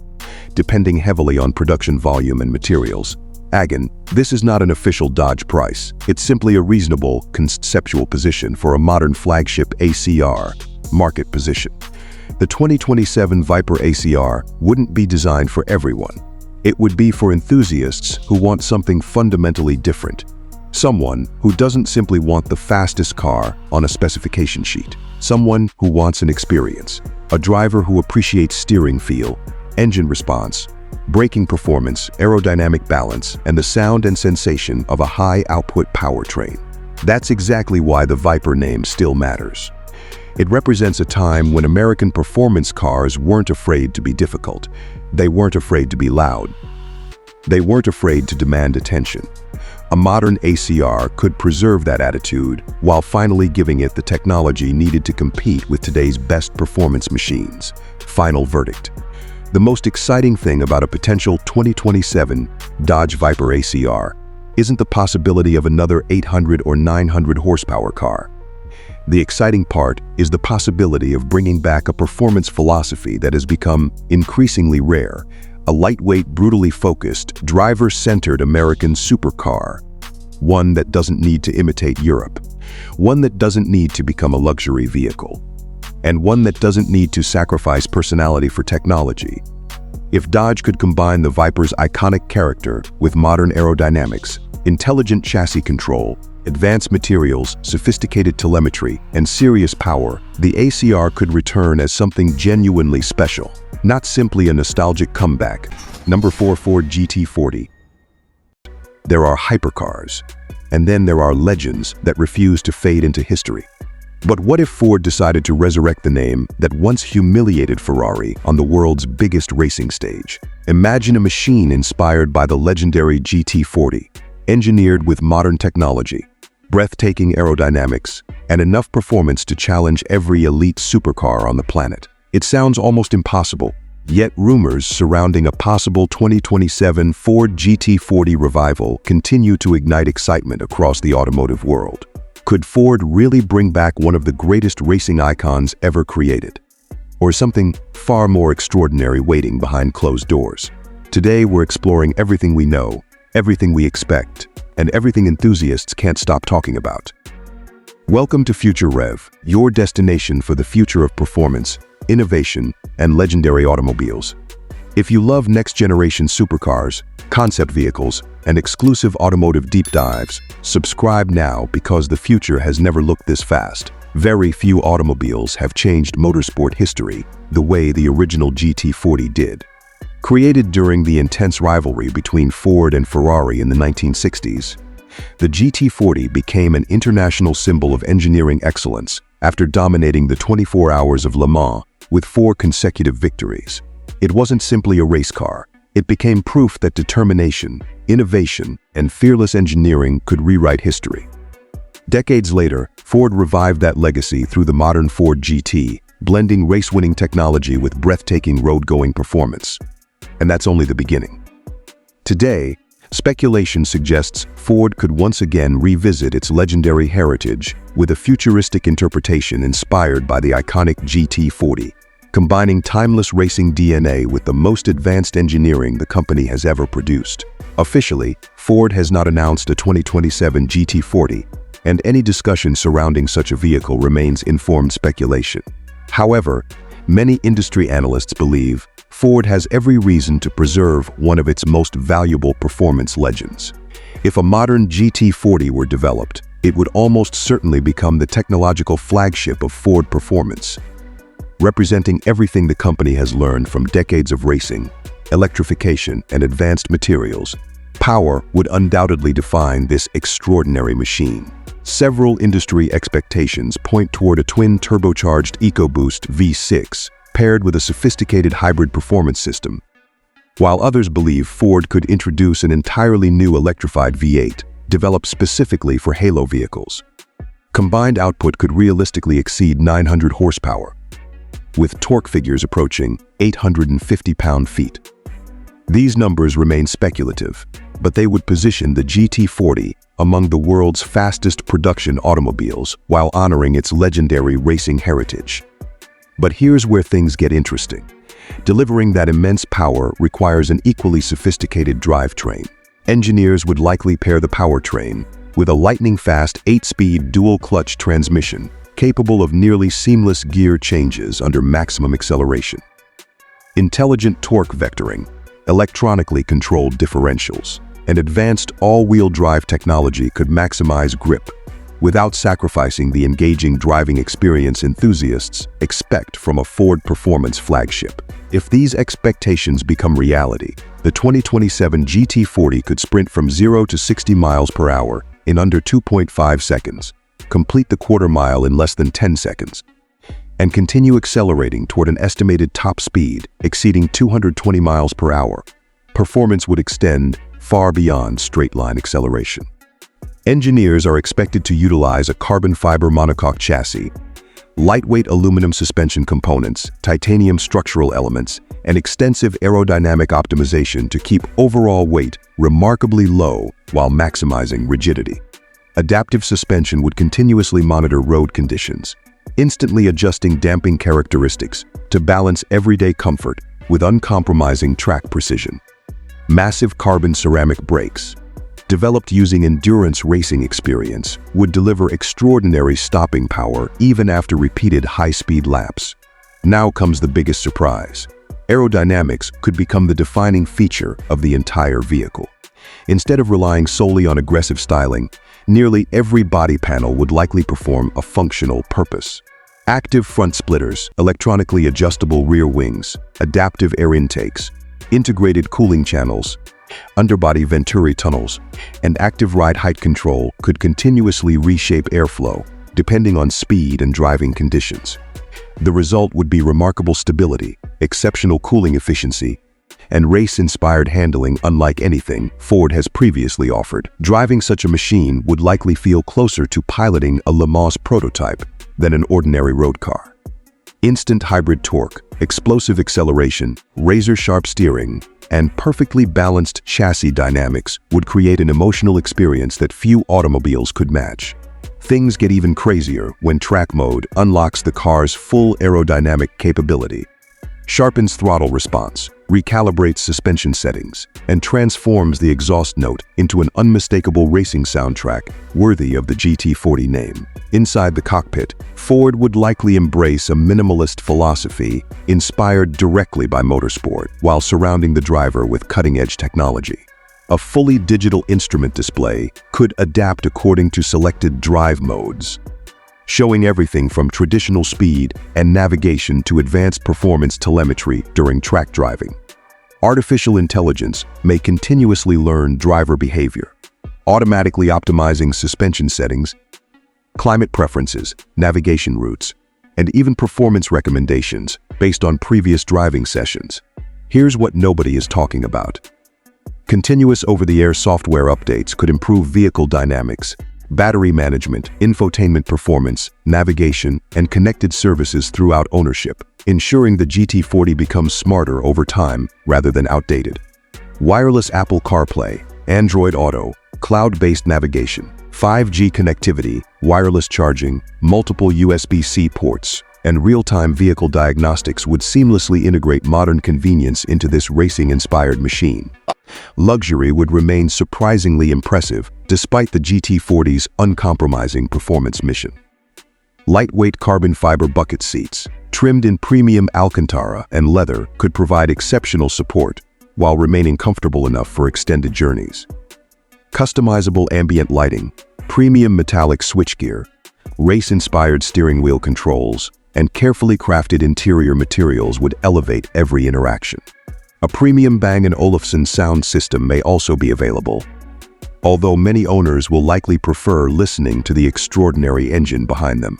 depending heavily on production volume and materials. Again, this is not an official Dodge price. It's simply a reasonable conceptual position for a modern flagship ACR market position. The 2027 Viper ACR wouldn't be designed for everyone. It would be for enthusiasts who want something fundamentally different. Someone who doesn't simply want the fastest car on a specification sheet. Someone who wants an experience. A driver who appreciates steering feel, engine response, braking performance, aerodynamic balance, and the sound and sensation of a high-output powertrain. That's exactly why the Viper name still matters. It represents a time when American performance cars weren't afraid to be difficult. They weren't afraid to be loud. They weren't afraid to demand attention. A modern ACR could preserve that attitude while finally giving it the technology needed to compete with today's best performance machines. Final verdict. The most exciting thing about a potential 2027 Dodge Viper ACR isn't the possibility of another 800 or 900 horsepower car. The exciting part is the possibility of bringing back a performance philosophy that has become increasingly rare. A lightweight, brutally focused, driver-centered American supercar. One that doesn't need to imitate Europe. One that doesn't need to become a luxury vehicle. And one that doesn't need to sacrifice personality for technology. If Dodge could combine the Viper's iconic character with modern aerodynamics, intelligent chassis control, advanced materials, sophisticated telemetry, and serious power, the ACR could return as something genuinely special, not simply a nostalgic comeback. Number 4, Ford GT40. There are hypercars, and then there are legends that refuse to fade into history. But what if Ford decided to resurrect the name that once humiliated Ferrari on the world's biggest racing stage? Imagine a machine inspired by the legendary GT40, engineered with modern technology, breathtaking aerodynamics, and enough performance to challenge every elite supercar on the planet. It sounds almost impossible, yet rumors surrounding a possible 2027 Ford GT40 revival continue to ignite excitement across the automotive world. Could Ford really bring back one of the greatest racing icons ever created? Or something far more extraordinary waiting behind closed doors? Today we're exploring everything we know, everything we expect, and everything enthusiasts can't stop talking about. Welcome to Future Rev, your destination for the future of performance, innovation, and legendary automobiles. If you love next-generation supercars, concept vehicles, and exclusive automotive deep dives, subscribe now because the future has never looked this fast. Very few automobiles have changed motorsport history the way the original GT40 did. Created during the intense rivalry between Ford and Ferrari in the 1960s, the GT40 became an international symbol of engineering excellence after dominating the 24 Hours of Le Mans with 4 consecutive victories. It wasn't simply a race car. It became proof that determination, innovation, and fearless engineering could rewrite history. Decades later, Ford revived that legacy through the modern Ford GT, blending race-winning technology with breathtaking road-going performance. And that's only the beginning. Today, speculation suggests Ford could once again revisit its legendary heritage with a futuristic interpretation inspired by the iconic GT40, combining timeless racing DNA with the most advanced engineering the company has ever produced. Officially, Ford has not announced a 2027 GT40, and any discussion surrounding such a vehicle remains informed speculation. However, many industry analysts believe Ford has every reason to preserve one of its most valuable performance legends. If a modern GT40 were developed, it would almost certainly become the technological flagship of Ford performance. Representing everything the company has learned from decades of racing, electrification, and advanced materials, power would undoubtedly define this extraordinary machine. Several industry expectations point toward a twin-turbocharged EcoBoost V6 paired with a sophisticated hybrid performance system, while others believe Ford could introduce an entirely new electrified V8 developed specifically for halo vehicles. Combined output could realistically exceed 900 horsepower, with torque figures approaching 850 pound-feet. These numbers remain speculative, but they would position the GT40 among the world's fastest production automobiles while honoring its legendary racing heritage. But here's where things get interesting. Delivering that immense power requires an equally sophisticated drivetrain. Engineers would likely pair the powertrain with a lightning-fast 8-speed dual-clutch transmission capable of nearly seamless gear changes under maximum acceleration. Intelligent torque vectoring, electronically controlled differentials, and advanced all-wheel drive technology could maximize grip without sacrificing the engaging driving experience enthusiasts expect from a Ford performance flagship. If these expectations become reality, the 2027 GT40 could sprint from 0 to 60 miles per hour in under 2.5 seconds, complete the quarter mile in less than 10 seconds, and continue accelerating toward an estimated top speed exceeding 220 miles per hour. Performance would extend far beyond straight-line acceleration. Engineers are expected to utilize a carbon fiber monocoque chassis, lightweight aluminum suspension components, titanium structural elements, and extensive aerodynamic optimization to keep overall weight remarkably low while maximizing rigidity. Adaptive suspension would continuously monitor road conditions, instantly adjusting damping characteristics to balance everyday comfort with uncompromising track precision. Massive carbon ceramic brakes, developed using endurance racing experience, would deliver extraordinary stopping power even after repeated high-speed laps. Now comes the biggest surprise. Aerodynamics could become the defining feature of the entire vehicle. Instead of relying solely on aggressive styling, nearly every body panel would likely perform a functional purpose. Active front splitters, electronically adjustable rear wings, adaptive air intakes, integrated cooling channels, underbody venturi tunnels, and active ride height control could continuously reshape airflow, depending on speed and driving conditions. The result would be remarkable stability, exceptional cooling efficiency, and race-inspired handling unlike anything Ford has previously offered. Driving such a machine would likely feel closer to piloting a Le Mans prototype than an ordinary road car. Instant hybrid torque, explosive acceleration, razor-sharp steering, and perfectly balanced chassis dynamics would create an emotional experience that few automobiles could match. Things get even crazier when track mode unlocks the car's full aerodynamic capability, sharpens throttle response, recalibrates suspension settings, and transforms the exhaust note into an unmistakable racing soundtrack worthy of the GT40 name. Inside the cockpit, Ford would likely embrace a minimalist philosophy inspired directly by motorsport, while surrounding the driver with cutting-edge technology. A fully digital instrument display could adapt according to selected drive modes, showing everything from traditional speed and navigation to advanced performance telemetry during track driving. Artificial intelligence may continuously learn driver behavior, automatically optimizing suspension settings, climate preferences, navigation routes, and even performance recommendations based on previous driving sessions. Here's what nobody is talking about. Continuous over-the-air software updates could improve vehicle dynamics, battery management, infotainment performance, navigation, and connected services throughout ownership, ensuring the GT40 becomes smarter over time rather than outdated. Wireless Apple CarPlay, Android Auto, cloud-based navigation, 5G connectivity, wireless charging, multiple USB-C ports, and real-time vehicle diagnostics would seamlessly integrate modern convenience into this racing-inspired machine. Luxury would remain surprisingly impressive despite the GT40's uncompromising performance mission. Lightweight carbon fiber bucket seats, trimmed in premium Alcantara and leather, could provide exceptional support while remaining comfortable enough for extended journeys. Customizable ambient lighting, premium metallic switchgear, race-inspired steering wheel controls, and carefully crafted interior materials would elevate every interaction. A premium Bang & Olufsen sound system may also be available, although many owners will likely prefer listening to the extraordinary engine behind them.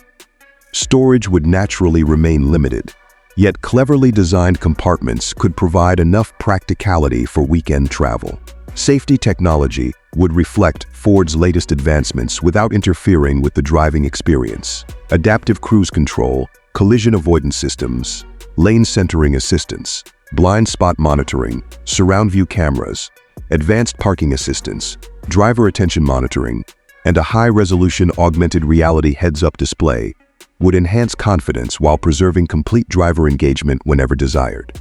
Storage would naturally remain limited, yet cleverly designed compartments could provide enough practicality for weekend travel. Safety technology would reflect Ford's latest advancements without interfering with the driving experience. Adaptive cruise control, collision avoidance systems, lane centering assistance, blind spot monitoring, surround view cameras, advanced parking assistance, driver attention monitoring, and a high-resolution augmented reality heads-up display would enhance confidence while preserving complete driver engagement whenever desired.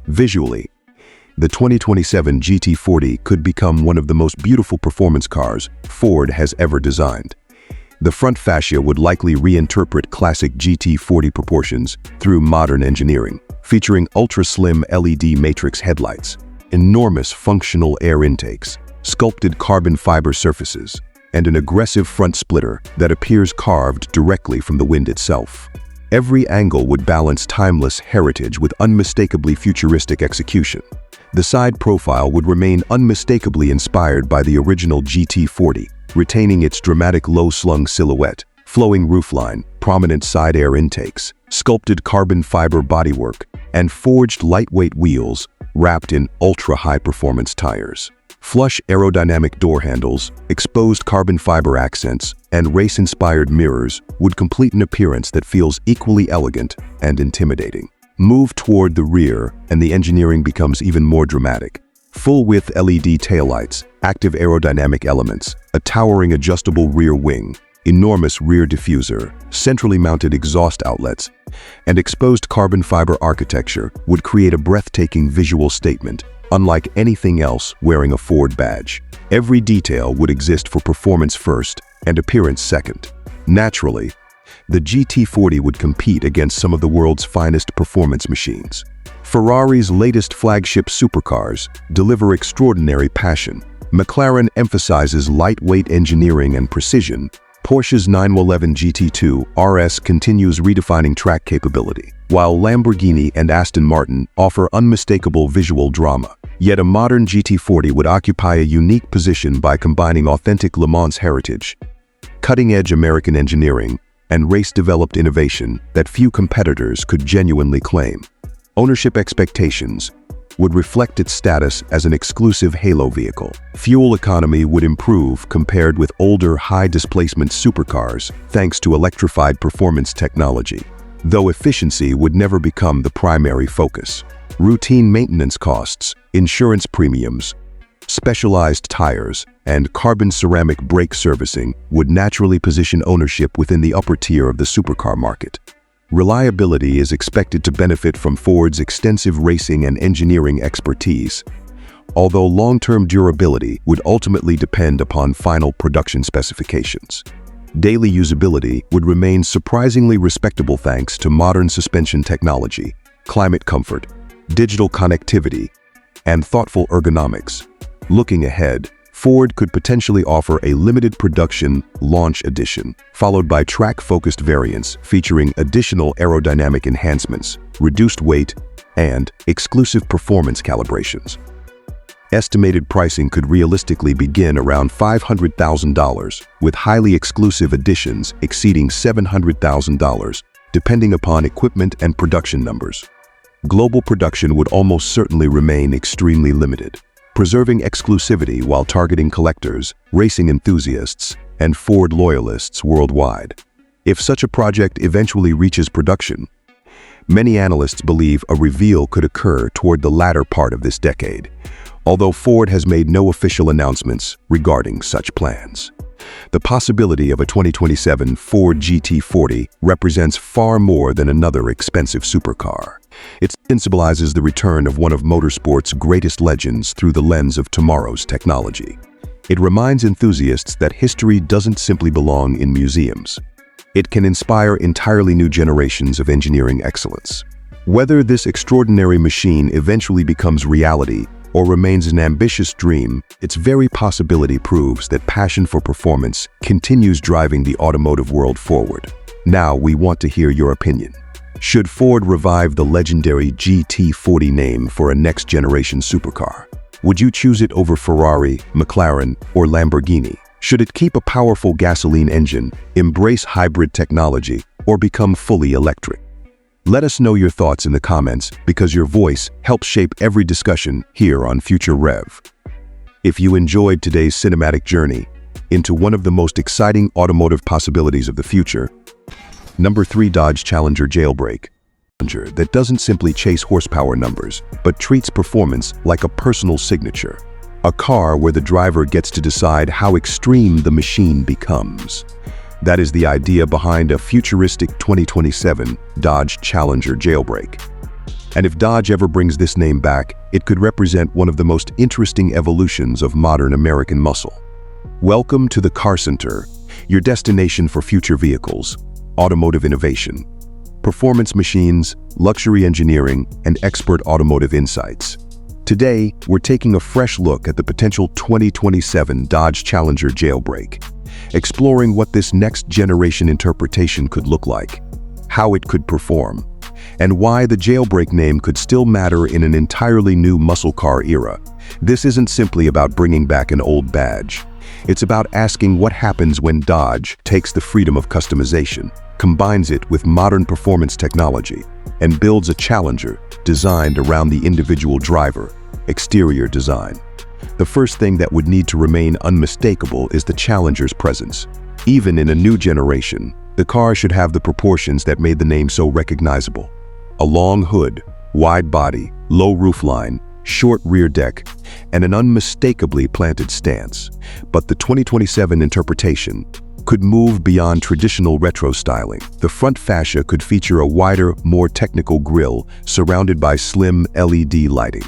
Visually, the 2027 GT40 could become one of the most beautiful performance cars Ford has ever designed. The front fascia would likely reinterpret classic GT40 proportions through modern engineering, featuring ultra-slim LED matrix headlights, enormous functional air intakes, sculpted carbon fiber surfaces, and an aggressive front splitter that appears carved directly from the wind itself. Every angle would balance timeless heritage with unmistakably futuristic execution. The side profile would remain unmistakably inspired by the original GT40, retaining its dramatic low-slung silhouette, flowing roofline, prominent side air intakes, sculpted carbon fiber bodywork, and forged lightweight wheels wrapped in ultra-high-performance tires. Flush aerodynamic door handles, exposed carbon fiber accents, and race-inspired mirrors would complete an appearance that feels equally elegant and intimidating. Move toward the rear, and the engineering becomes even more dramatic. Full-width LED taillights, active aerodynamic elements, a towering adjustable rear wing, enormous rear diffuser, centrally mounted exhaust outlets, and exposed carbon fiber architecture would create a breathtaking visual statement, unlike anything else wearing a Ford badge. Every detail would exist for performance first and appearance second. Naturally, the GT40 would compete against some of the world's finest performance machines. Ferrari's latest flagship supercars deliver extraordinary passion. McLaren emphasizes lightweight engineering and precision. Porsche's 911 GT2 RS continues redefining track capability, while Lamborghini and Aston Martin offer unmistakable visual drama. Yet a modern GT40 would occupy a unique position by combining authentic Le Mans heritage, cutting-edge American engineering, and race-developed innovation that few competitors could genuinely claim. Ownership expectations would reflect its status as an exclusive halo vehicle. Fuel economy would improve compared with older high-displacement supercars thanks to electrified performance technology, though efficiency would never become the primary focus. Routine maintenance costs, insurance premiums, specialized tires, and carbon ceramic brake servicing would naturally position ownership within the upper tier of the supercar market. Reliability is expected to benefit from Ford's extensive racing and engineering expertise, although long-term durability would ultimately depend upon final production specifications. Daily usability would remain surprisingly respectable thanks to modern suspension technology, climate comfort, digital connectivity, and thoughtful ergonomics. Looking ahead, Ford could potentially offer a limited production launch edition, followed by track-focused variants featuring additional aerodynamic enhancements, reduced weight, and exclusive performance calibrations. Estimated pricing could realistically begin around $500,000, with highly exclusive editions exceeding $700,000, depending upon equipment and production numbers. Global production would almost certainly remain extremely limited, preserving exclusivity while targeting collectors, racing enthusiasts, and Ford loyalists worldwide. If such a project eventually reaches production, many analysts believe a reveal could occur toward the latter part of this decade, although Ford has made no official announcements regarding such plans. The possibility of a 2027 Ford GT40 represents far more than another expensive supercar. It symbolizes the return of one of motorsport's greatest legends through the lens of tomorrow's technology. It reminds enthusiasts that history doesn't simply belong in museums. It can inspire entirely new generations of engineering excellence. Whether this extraordinary machine eventually becomes reality or remains an ambitious dream, its very possibility proves that passion for performance continues driving the automotive world forward. Now we want to hear your opinion. Should Ford revive the legendary GT40 name for a next-generation supercar? Would you choose it over Ferrari, McLaren, or Lamborghini? Should it keep a powerful gasoline engine, embrace hybrid technology, or become fully electric? Let us know your thoughts in the comments because your voice helps shape every discussion here on Future Rev. If you enjoyed today's cinematic journey into one of the most exciting automotive possibilities of the future, Number 3, Dodge Challenger Jailbreak. That doesn't simply chase horsepower numbers, but treats performance like a personal signature. A car where the driver gets to decide how extreme the machine becomes. That is the idea behind a futuristic 2027 Dodge Challenger Jailbreak. And if Dodge ever brings this name back, it could represent one of the most interesting evolutions of modern American muscle. Welcome to the Car Center, your destination for future vehicles, automotive innovation, performance machines, luxury engineering, and expert automotive insights. Today, we're taking a fresh look at the potential 2027 Dodge Challenger Jailbreak, exploring what this next-generation interpretation could look like, how it could perform, and why the Jailbreak name could still matter in an entirely new muscle car era. This isn't simply about bringing back an old badge. It's about asking what happens when Dodge takes the freedom of customization, combines it with modern performance technology, and builds a Challenger designed around the individual driver. Exterior design. The first thing that would need to remain unmistakable is the Challenger's presence. Even in a new generation, the car should have the proportions that made the name so recognizable. A long hood, wide body, low roofline, short rear deck, and an unmistakably planted stance. But the 2027 interpretation could move beyond traditional retro styling. The front fascia could feature a wider, more technical grille surrounded by slim LED lighting.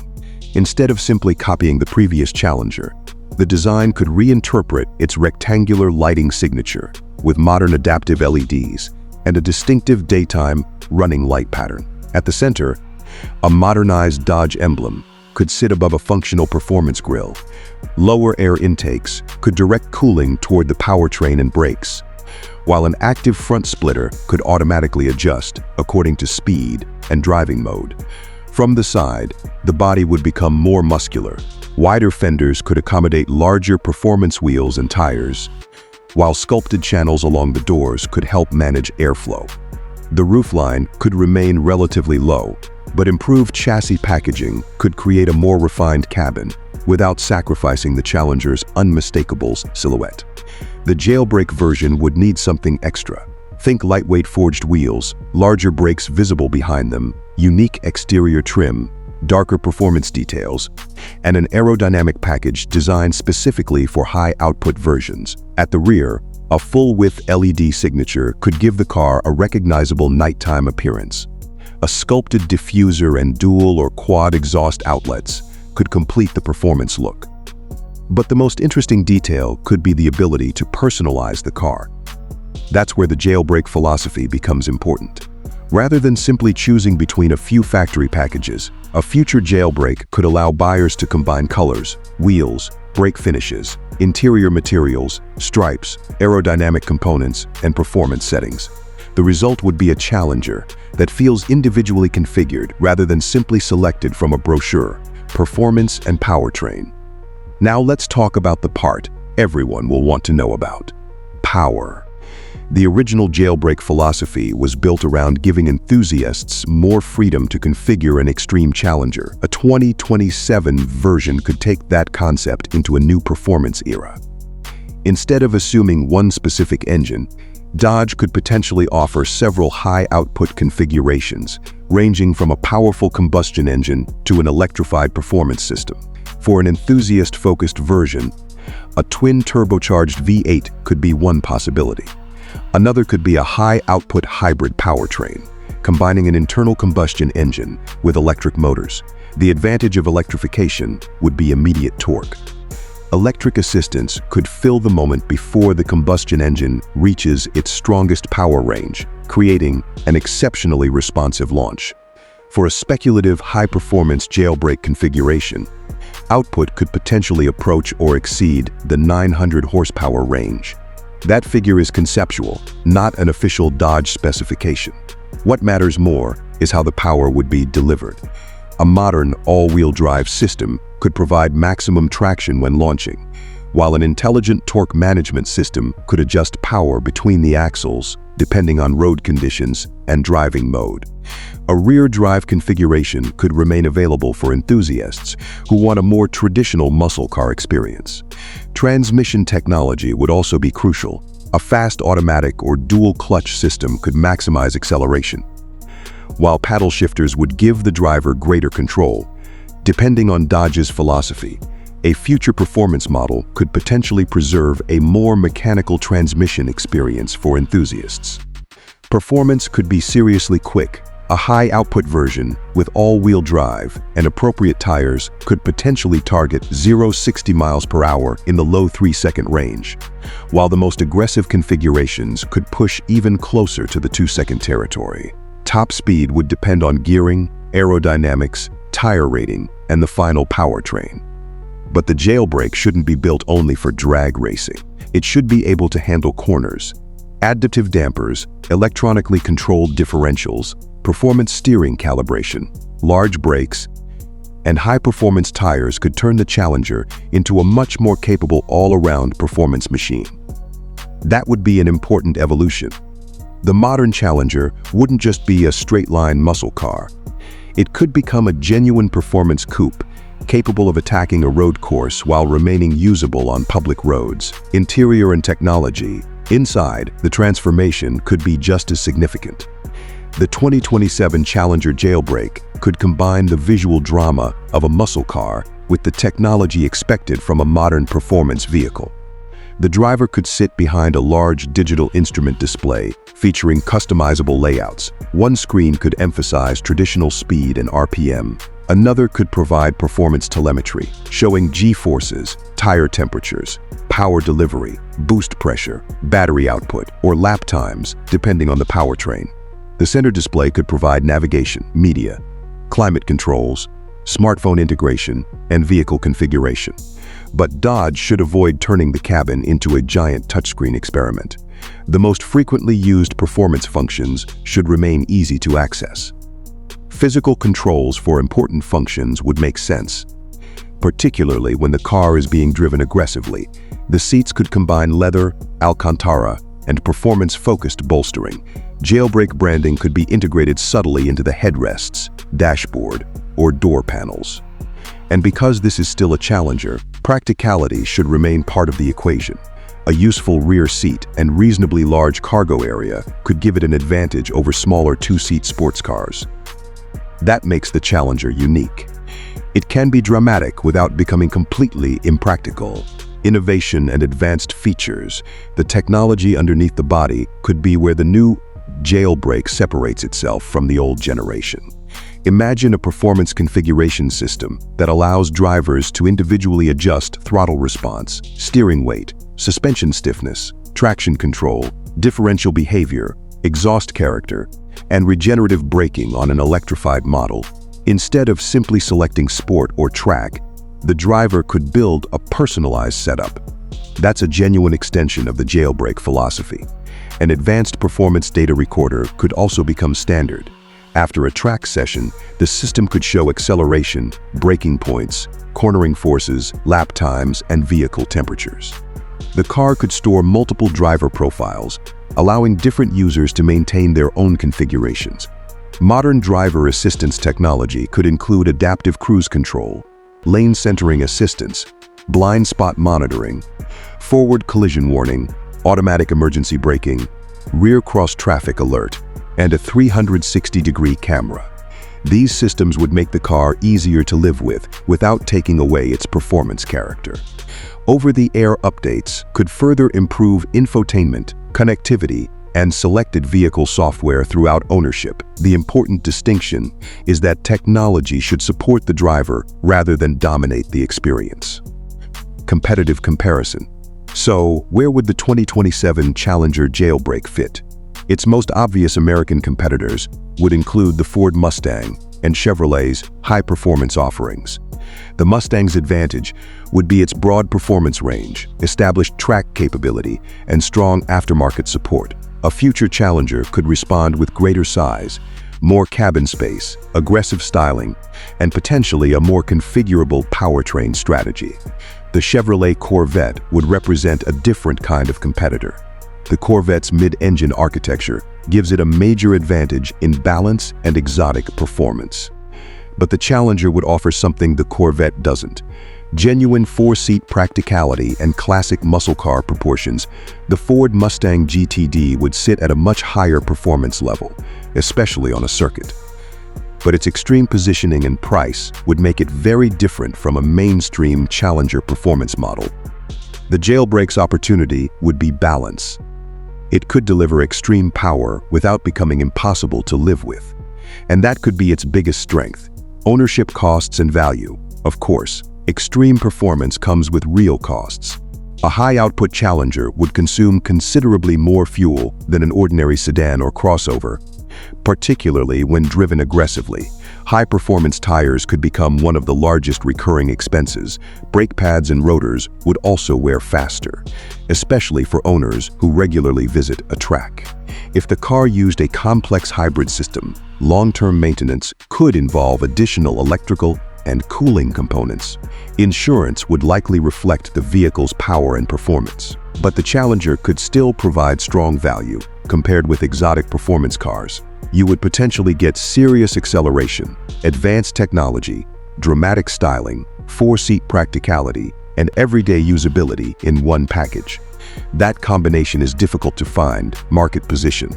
Instead of simply copying the previous Challenger, the design could reinterpret its rectangular lighting signature with modern adaptive LEDs and a distinctive daytime running light pattern. At the center, A modernized Dodge emblem could sit above a functional performance grille. Lower air intakes could direct cooling toward the powertrain and brakes, while an active front splitter could automatically adjust according to speed and driving mode. From the side, the body would become more muscular. Wider fenders could accommodate larger performance wheels and tires, while sculpted channels along the doors could help manage airflow. The roofline could remain relatively low, but improved chassis packaging could create a more refined cabin without sacrificing the Challenger's unmistakable silhouette. The Jailbreak version would need something extra. Think lightweight forged wheels, larger brakes visible behind them, unique exterior trim, darker performance details, and an aerodynamic package designed specifically for high-output versions. At the rear, a full-width LED signature could give the car a recognizable nighttime appearance. A sculpted diffuser and dual or quad exhaust outlets could complete the performance look. But the most interesting detail could be the ability to personalize the car. That's where the Jailbreak philosophy becomes important. Rather than simply choosing between a few factory packages, a future Jailbreak could allow buyers to combine colors, wheels, brake finishes, interior materials, stripes, aerodynamic components, and performance settings. The result would be a Challenger that feels individually configured rather than simply selected from a brochure: performance and powertrain. Now let's talk about the part everyone will want to know about: power. The original Jailbreak philosophy was built around giving enthusiasts more freedom to configure an extreme Challenger. A 2027 version could take that concept into a new performance era. Instead of assuming one specific engine, Dodge could potentially offer several high-output configurations, ranging from a powerful combustion engine to an electrified performance system. For an enthusiast-focused version, a twin-turbocharged V8 could be one possibility. Another could be a high-output hybrid powertrain, combining an internal combustion engine with electric motors. The advantage of electrification would be immediate torque. Electric assistance could fill the moment before the combustion engine reaches its strongest power range, creating an exceptionally responsive launch. For a speculative high-performance Jailbreak configuration, output could potentially approach or exceed the 900 horsepower range. That figure is conceptual, not an official Dodge specification. What matters more is how the power would be delivered. A modern all-wheel drive system could provide maximum traction when launching, while an intelligent torque management system could adjust power between the axles depending on road conditions and driving mode. A rear drive configuration could remain available for enthusiasts who want a more traditional muscle car experience. Transmission technology would also be crucial. A fast automatic or dual clutch system could maximize acceleration, while paddle shifters would give the driver greater control. Depending on Dodge's philosophy, a future performance model could potentially preserve a more mechanical transmission experience for enthusiasts. Performance could be seriously quick. A high-output version with all-wheel drive and appropriate tires could potentially target 0-60 miles per hour in the low 3-second range, while the most aggressive configurations could push even closer to the 2-second territory. Top speed would depend on gearing, aerodynamics, tire rating, and the final powertrain. But the Jailbreak shouldn't be built only for drag racing. It should be able to handle corners. Adaptive dampers, electronically controlled differentials, performance steering calibration, large brakes, and high-performance tires could turn the Challenger into a much more capable all-around performance machine. That would be an important evolution. The modern Challenger wouldn't just be a straight-line muscle car. It could become a genuine performance coupe, capable of attacking a road course while remaining usable on public roads. Interior and technology. Inside, the transformation could be just as significant. The 2027 Challenger Jailbreak could combine the visual drama of a muscle car with the technology expected from a modern performance vehicle. The driver could sit behind a large digital instrument display featuring customizable layouts. One screen could emphasize traditional speed and RPM. Another could provide performance telemetry, showing G-forces, tire temperatures, power delivery, boost pressure, battery output, or lap times, depending on the powertrain. The center display could provide navigation, media, climate controls, smartphone integration, and vehicle configuration. But Dodge should avoid turning the cabin into a giant touchscreen experiment. The most frequently used performance functions should remain easy to access. Physical controls for important functions would make sense, particularly when the car is being driven aggressively. The seats could combine leather, Alcantara, and performance-focused bolstering. Jailbreak branding could be integrated subtly into the headrests, dashboard, or door panels. And because this is still a Challenger, practicality should remain part of the equation. A useful rear seat and reasonably large cargo area could give it an advantage over smaller two-seat sports cars. That makes the Challenger unique. It can be dramatic without becoming completely impractical. Innovation and advanced features, the technology underneath the body, could be where the new Jailbreak separates itself from the old generation. Imagine a performance configuration system that allows drivers to individually adjust throttle response, steering weight, suspension stiffness, traction control, differential behavior, exhaust character, and regenerative braking on an electrified model. Instead of simply selecting sport or track, the driver could build a personalized setup. That's a genuine extension of the Jailbreak philosophy. An advanced performance data recorder could also become standard. After a track session, the system could show acceleration, braking points, cornering forces, lap times, and vehicle temperatures. The car could store multiple driver profiles, allowing different users to maintain their own configurations. Modern driver assistance technology could include adaptive cruise control, lane centering assistance, blind spot monitoring, forward collision warning, automatic emergency braking, rear cross traffic alert, and a 360-degree camera. These systems would make the car easier to live with without taking away its performance character. Over-the-air updates could further improve infotainment, connectivity, and selected vehicle software throughout ownership. The important distinction is that technology should support the driver rather than dominate the experience. Competitive comparison. So, where would the 2027 Challenger Jailbreak fit? Its most obvious American competitors would include the Ford Mustang and Chevrolet's high-performance offerings. The Mustang's advantage would be its broad performance range, established track capability, and strong aftermarket support. A future Challenger could respond with greater size, more cabin space, aggressive styling, and potentially a more configurable powertrain strategy. The Chevrolet Corvette would represent a different kind of competitor. The Corvette's mid-engine architecture gives it a major advantage in balance and exotic performance. But the Challenger would offer something the Corvette doesn't. Genuine four-seat practicality and classic muscle car proportions. The Ford Mustang GTD would sit at a much higher performance level, especially on a circuit. But its extreme positioning and price would make it very different from a mainstream Challenger performance model. The Jailbreak's opportunity would be balance. It could deliver extreme power without becoming impossible to live with. And that could be its biggest strength. Ownership costs and value. Of course, extreme performance comes with real costs. A high-output Challenger would consume considerably more fuel than an ordinary sedan or crossover, particularly when driven aggressively. High-performance tires could become one of the largest recurring expenses. Brake pads and rotors would also wear faster, especially for owners who regularly visit a track. If the car used a complex hybrid system, long-term maintenance could involve additional electrical and cooling components. Insurance would likely reflect the vehicle's power and performance. But the Challenger could still provide strong value compared with exotic performance cars. You would potentially get serious acceleration, advanced technology, dramatic styling, four-seat practicality, and everyday usability in one package. That combination is difficult to find. Market position.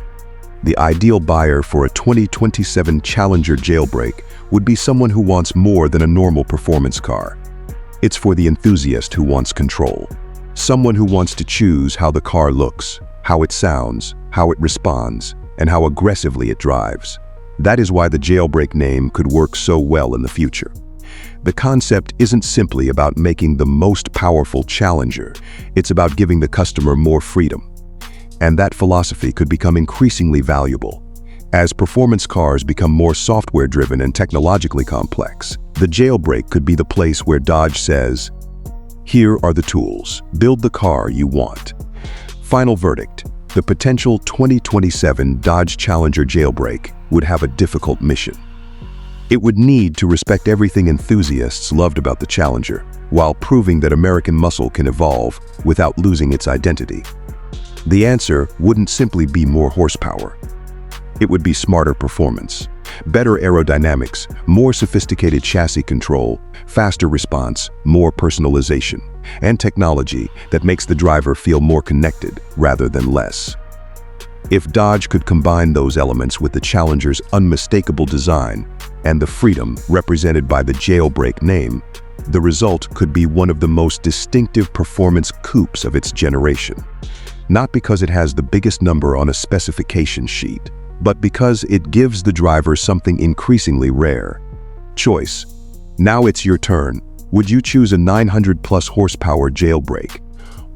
The ideal buyer for a 2027 Challenger Jailbreak would be someone who wants more than a normal performance car. It's for the enthusiast who wants control. Someone who wants to choose how the car looks, how it sounds, how it responds, and how aggressively it drives. That is why the Jailbreak name could work so well in the future. The concept isn't simply about making the most powerful Challenger, it's about giving the customer more freedom. And that philosophy could become increasingly valuable. As performance cars become more software-driven and technologically complex, the jailbreak could be the place where Dodge says, "Here are the tools. Build the car you want." Final verdict: the potential 2027 Dodge Challenger Jailbreak would have a difficult mission. It would need to respect everything enthusiasts loved about the Challenger, while proving that American muscle can evolve without losing its identity. The answer wouldn't simply be more horsepower. It would be smarter performance, better aerodynamics, more sophisticated chassis control, faster response, more personalization, and technology that makes the driver feel more connected rather than less. If Dodge could combine those elements with the Challenger's unmistakable design and the freedom represented by the Jailbreak name, the result could be one of the most distinctive performance coupes of its generation. Not because it has the biggest number on a specification sheet, but because it gives the driver something increasingly rare: choice. Now it's your turn. Would you choose a 900-plus horsepower Jailbreak?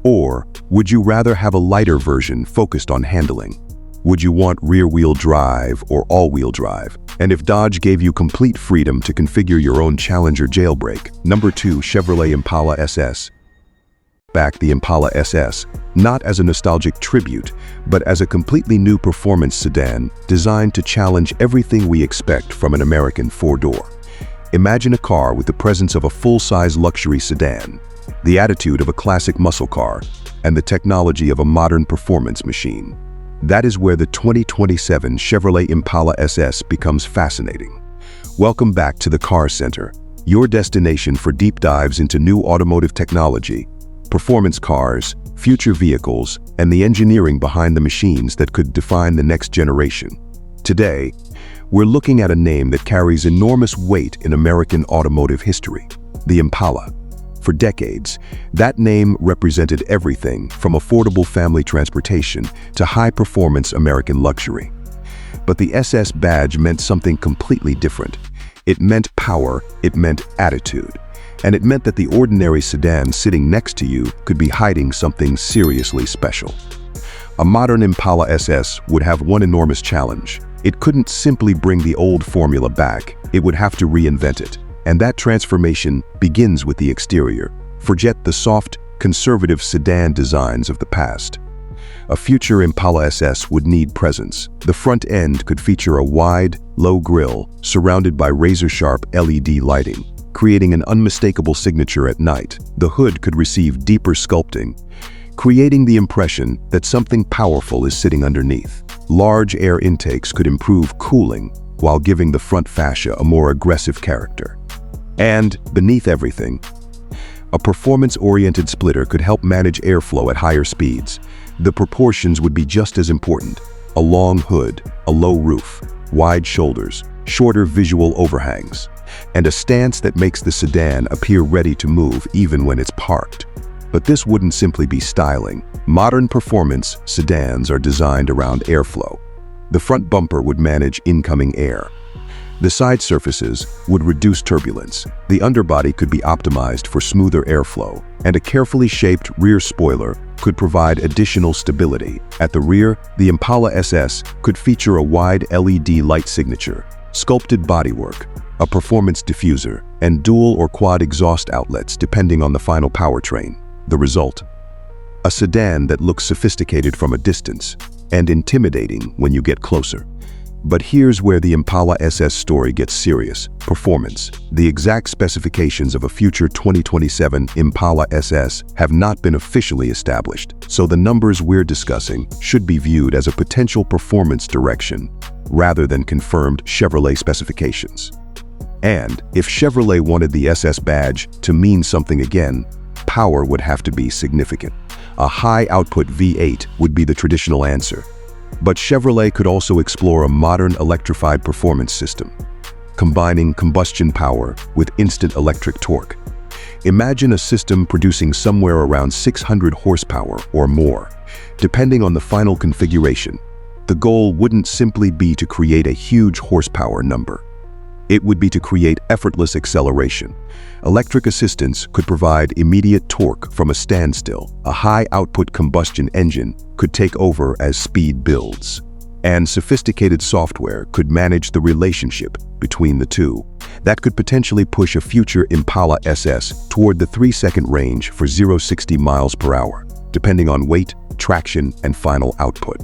Or would you rather have a lighter version focused on handling? Would you want rear-wheel drive or all-wheel drive? And if Dodge gave you complete freedom to configure your own Challenger Jailbreak? Number 2. Chevrolet Impala SS. Back the Impala SS, not as a nostalgic tribute, but as a completely new performance sedan designed to challenge everything we expect from an American four-door. Imagine a car with the presence of a full-size luxury sedan, the attitude of a classic muscle car, and the technology of a modern performance machine. That is where the 2027 Chevrolet Impala SS becomes fascinating. Welcome back to the Car Center, your destination for deep dives into new automotive technology, performance cars, future vehicles, and the engineering behind the machines that could define the next generation. Today, we're looking at a name that carries enormous weight in American automotive history: the Impala. For decades, that name represented everything from affordable family transportation to high-performance American luxury. But the SS badge meant something completely different. It meant power, it meant attitude, and it meant that the ordinary sedan sitting next to you could be hiding something seriously special. A modern Impala SS would have one enormous challenge. It couldn't simply bring the old formula back, it would have to reinvent it. And that transformation begins with the exterior. Forget the soft, conservative sedan designs of the past. A future Impala SS would need presence. The front end could feature a wide, low grille surrounded by razor-sharp LED lighting, creating an unmistakable signature at night. The hood could receive deeper sculpting, creating the impression that something powerful is sitting underneath. Large air intakes could improve cooling while giving the front fascia a more aggressive character. And beneath everything, a performance-oriented splitter could help manage airflow at higher speeds. The proportions would be just as important: a long hood, a low roof, wide shoulders, shorter visual overhangs, and a stance that makes the sedan appear ready to move even when it's parked. But this wouldn't simply be styling. Modern performance sedans are designed around airflow. The front bumper would manage incoming air. The side surfaces would reduce turbulence. The underbody could be optimized for smoother airflow, and a carefully shaped rear spoiler could provide additional stability. At the rear, the Impala SS could feature a wide LED light signature, sculpted bodywork, a performance diffuser, and dual or quad exhaust outlets depending on the final powertrain. The result: a sedan that looks sophisticated from a distance and intimidating when you get closer. But here's where the Impala SS story gets serious: performance. The exact specifications of a future 2027 Impala SS have not been officially established, so the numbers we're discussing should be viewed as a potential performance direction rather than confirmed Chevrolet specifications. And if Chevrolet wanted the SS badge to mean something again, power would have to be significant. A high-output V8 would be the traditional answer. But Chevrolet could also explore a modern electrified performance system, combining combustion power with instant electric torque. Imagine a system producing somewhere around 600 horsepower or more, depending on the final configuration. The goal wouldn't simply be to create a huge horsepower number. It would be to create effortless acceleration. Electric assistance could provide immediate torque from a standstill. A high-output combustion engine could take over as speed builds. And sophisticated software could manage the relationship between the two. That could potentially push a future Impala SS toward the 3-second range for 0-60 miles per hour, depending on weight, traction, and final output.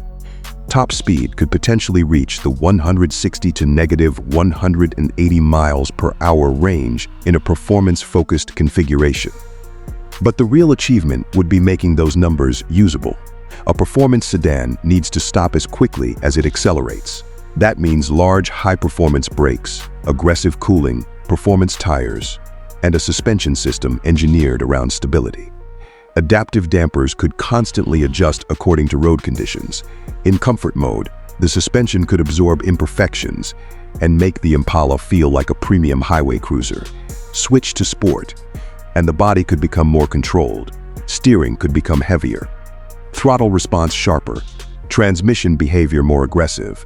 Top speed could potentially reach the 160 to -180 miles per hour range in a performance-focused configuration. But the real achievement would be making those numbers usable. A performance sedan needs to stop as quickly as it accelerates. That means large, high-performance brakes, aggressive cooling, performance tires, and a suspension system engineered around stability. Adaptive dampers could constantly adjust according to road conditions. In comfort mode, the suspension could absorb imperfections and make the Impala feel like a premium highway cruiser. Switch to sport, and the body could become more controlled. Steering could become heavier. Throttle response sharper, transmission behavior more aggressive.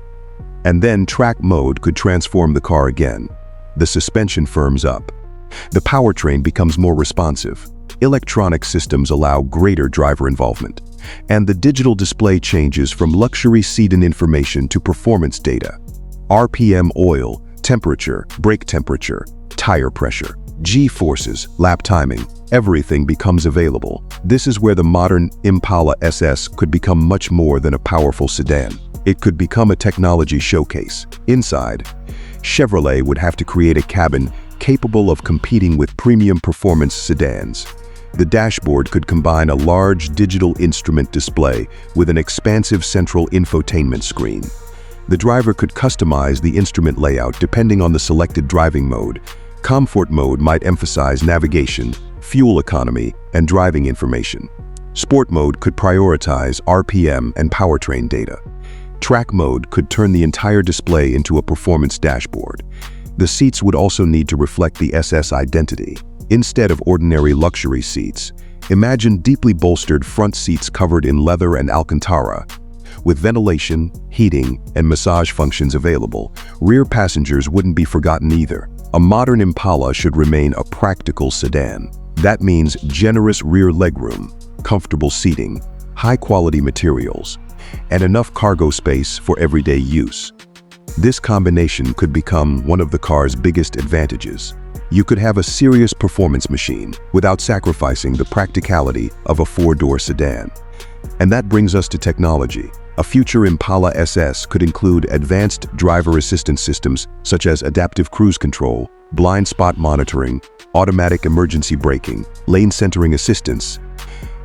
And then track mode could transform the car again. The suspension firms up. The powertrain becomes more responsive. Electronic systems allow greater driver involvement. And the digital display changes from luxury sedan information to performance data. RPM, oil, temperature, brake temperature, tire pressure, G-forces, lap timing, everything becomes available. This is where the modern Impala SS could become much more than a powerful sedan. It could become a technology showcase. Inside, Chevrolet would have to create a cabin capable of competing with premium performance sedans. The dashboard could combine a large digital instrument display with an expansive central infotainment screen. The driver could customize the instrument layout depending on the selected driving mode. Comfort mode might emphasize navigation, fuel economy, and driving information. Sport mode could prioritize RPM and powertrain data. Track mode could turn the entire display into a performance dashboard. The seats would also need to reflect the SS identity. Instead of ordinary luxury seats, imagine deeply bolstered front seats covered in leather and Alcantara. With ventilation, heating, and massage functions available, rear passengers wouldn't be forgotten either. A modern Impala should remain a practical sedan. That means generous rear legroom, comfortable seating, high-quality materials, and enough cargo space for everyday use. This combination could become one of the car's biggest advantages. You could have a serious performance machine without sacrificing the practicality of a 4-door sedan. And that brings us to technology. A future Impala SS could include advanced driver assistance systems such as adaptive cruise control, blind spot monitoring, automatic emergency braking, lane centering assistance,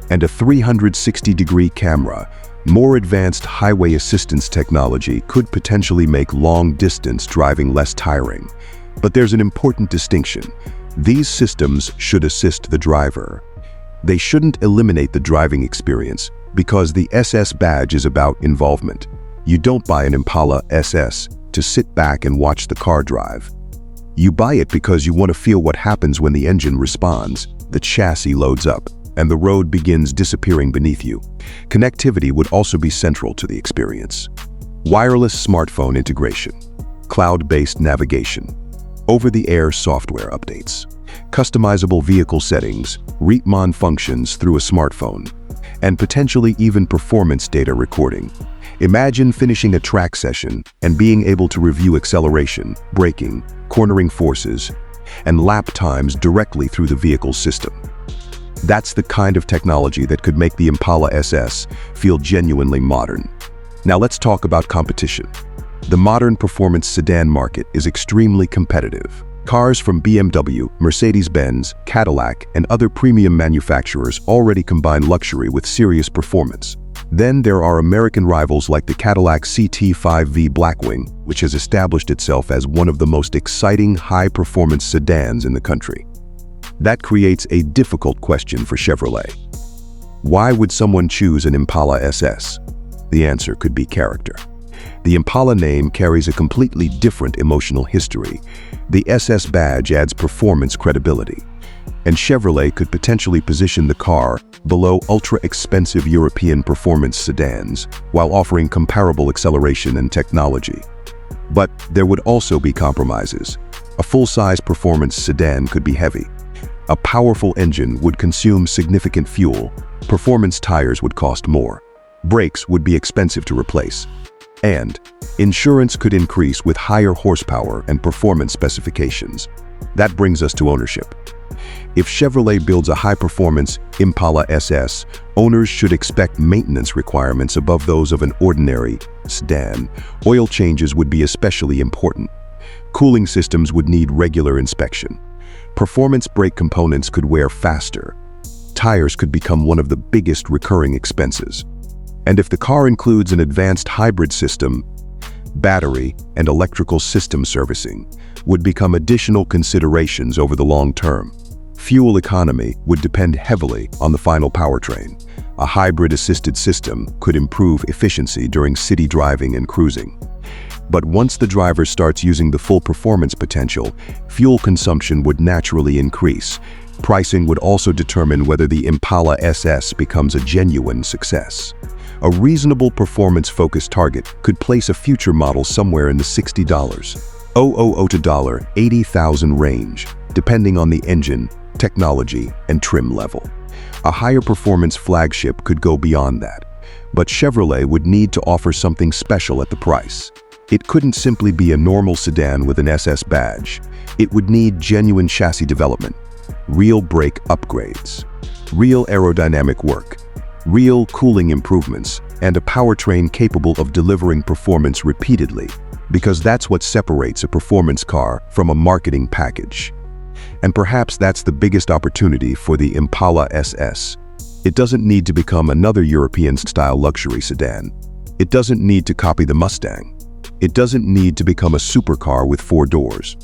and a 360-degree camera. More advanced highway assistance technology could potentially make long-distance driving less tiring. But there's an important distinction. These systems should assist the driver. They shouldn't eliminate the driving experience, because the SS badge is about involvement. You don't buy an Impala SS to sit back and watch the car drive. You buy it because you want to feel what happens when the engine responds, the chassis loads up, and the road begins disappearing beneath you. Connectivity would also be central to the experience. Wireless smartphone integration, cloud-based navigation, over-the-air software updates, customizable vehicle settings, Reitman functions through a smartphone, and potentially even performance data recording. Imagine finishing a track session and being able to review acceleration, braking, cornering forces, and lap times directly through the vehicle's system. That's the kind of technology that could make the Impala SS feel genuinely modern. Now let's talk about competition. The modern performance sedan market is extremely competitive. Cars from BMW, Mercedes-Benz, Cadillac, and other premium manufacturers already combine luxury with serious performance. Then there are American rivals like the Cadillac CT5V Blackwing, which has established itself as one of the most exciting high-performance sedans in the country. That creates a difficult question for Chevrolet. Why would someone choose an Impala SS? The answer could be character. The Impala name carries a completely different emotional history. The SS badge adds performance credibility. And Chevrolet could potentially position the car below ultra-expensive European performance sedans while offering comparable acceleration and technology. But there would also be compromises. A full-size performance sedan could be heavy. A powerful engine would consume significant fuel. Performance tires would cost more. Brakes would be expensive to replace. And insurance could increase with higher horsepower and performance specifications. That brings us to ownership. If Chevrolet builds a high-performance Impala SS, owners should expect maintenance requirements above those of an ordinary sedan. Oil changes would be especially important. Cooling systems would need regular inspection. Performance brake components could wear faster. Tires could become one of the biggest recurring expenses. And if the car includes an advanced hybrid system, battery and electrical system servicing would become additional considerations over the long term. Fuel economy would depend heavily on the final powertrain. A hybrid-assisted system could improve efficiency during city driving and cruising. But once the driver starts using the full performance potential, fuel consumption would naturally increase. Pricing would also determine whether the Impala SS becomes a genuine success. A reasonable performance-focused target could place a future model somewhere in the $60,000 to $80,000 range, depending on the engine, technology, and trim level. A higher performance flagship could go beyond that, but Chevrolet would need to offer something special at the price. It couldn't simply be a normal sedan with an SS badge. It would need genuine chassis development, real brake upgrades, real aerodynamic work, real cooling improvements, and a powertrain capable of delivering performance repeatedly, because that's what separates a performance car from a marketing package. And perhaps that's the biggest opportunity for the Impala SS. It doesn't need to become another European-style luxury sedan. It doesn't need to copy the Mustang. It doesn't need to become a supercar with 4 doors.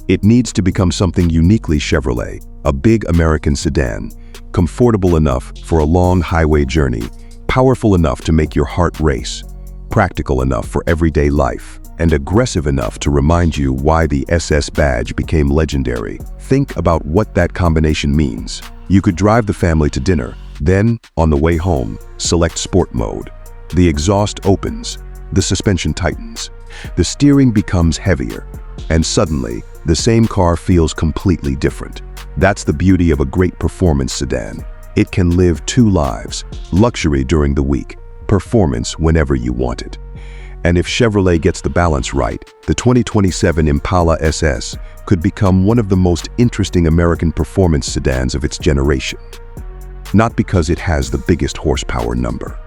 It needs to become something uniquely Chevrolet, a big American sedan, comfortable enough for a long highway journey, powerful enough to make your heart race, practical enough for everyday life, and aggressive enough to remind you why the SS badge became legendary. Think about what that combination means. You could drive the family to dinner, then, on the way home, select sport mode. The exhaust opens, the suspension tightens, the steering becomes heavier, and suddenly, the same car feels completely different. That's the beauty of a great performance sedan. It can live 2 lives, luxury during the week, performance whenever you want it. And if Chevrolet gets the balance right, the 2027 Impala SS could become one of the most interesting American performance sedans of its generation. Not because it has the biggest horsepower number,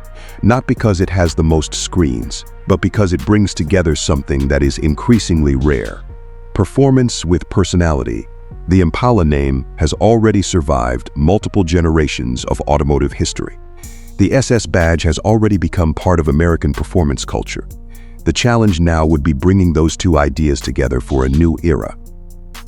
not because it has the most screens, but because it brings together something that is increasingly rare: performance with personality. The Impala name has already survived multiple generations of automotive history. The SS badge has already become part of American performance culture. The challenge now would be bringing those 2 ideas together for a new era.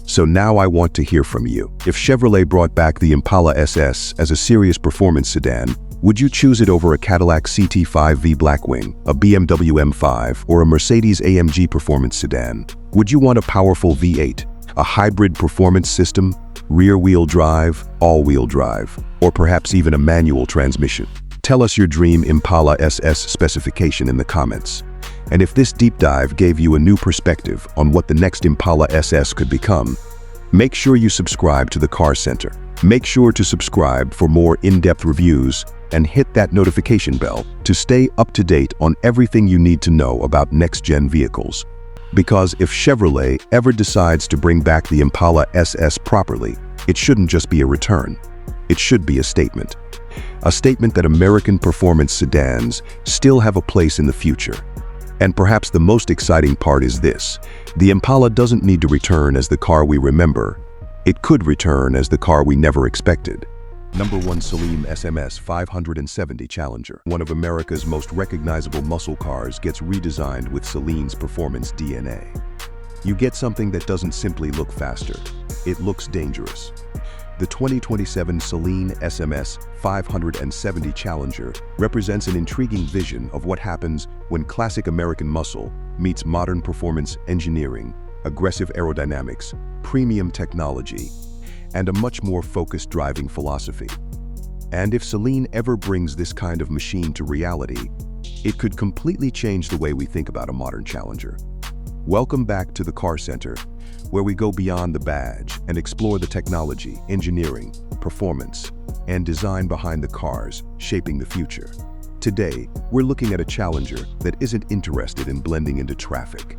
So now I want to hear from you. If Chevrolet brought back the Impala SS as a serious performance sedan, would you choose it over a Cadillac CT5V Blackwing, a BMW M5, or a Mercedes-AMG performance sedan? Would you want a powerful V8, a hybrid performance system, rear-wheel drive, all-wheel drive, or perhaps even a manual transmission? Tell us your dream Impala SS specification in the comments. And if this deep dive gave you a new perspective on what the next Impala SS could become, make sure you subscribe to the Car Center. Make sure to subscribe for more in-depth reviews and hit that notification bell to stay up to date on everything you need to know about next-gen vehicles. Because if Chevrolet ever decides to bring back the Impala SS properly, it shouldn't just be a return. It should be a statement. A statement that American performance sedans still have a place in the future. And perhaps the most exciting part is this: the Impala doesn't need to return as the car we remember. It could return as the car we never expected. Number 1, Saleen SMS 570 Challenger. One of America's most recognizable muscle cars gets redesigned with Saleen's performance DNA. You get something that doesn't simply look faster, it looks dangerous. The 2027 Saleen SMS 570 Challenger represents an intriguing vision of what happens when classic American muscle meets modern performance engineering, aggressive aerodynamics, premium technology, and a much more focused driving philosophy. And if Saleen ever brings this kind of machine to reality, it could completely change the way we think about a modern Challenger. Welcome back to the Car Center, where we go beyond the badge and explore the technology, engineering, performance, and design behind the cars shaping the future. Today, we're looking at a Challenger that isn't interested in blending into traffic.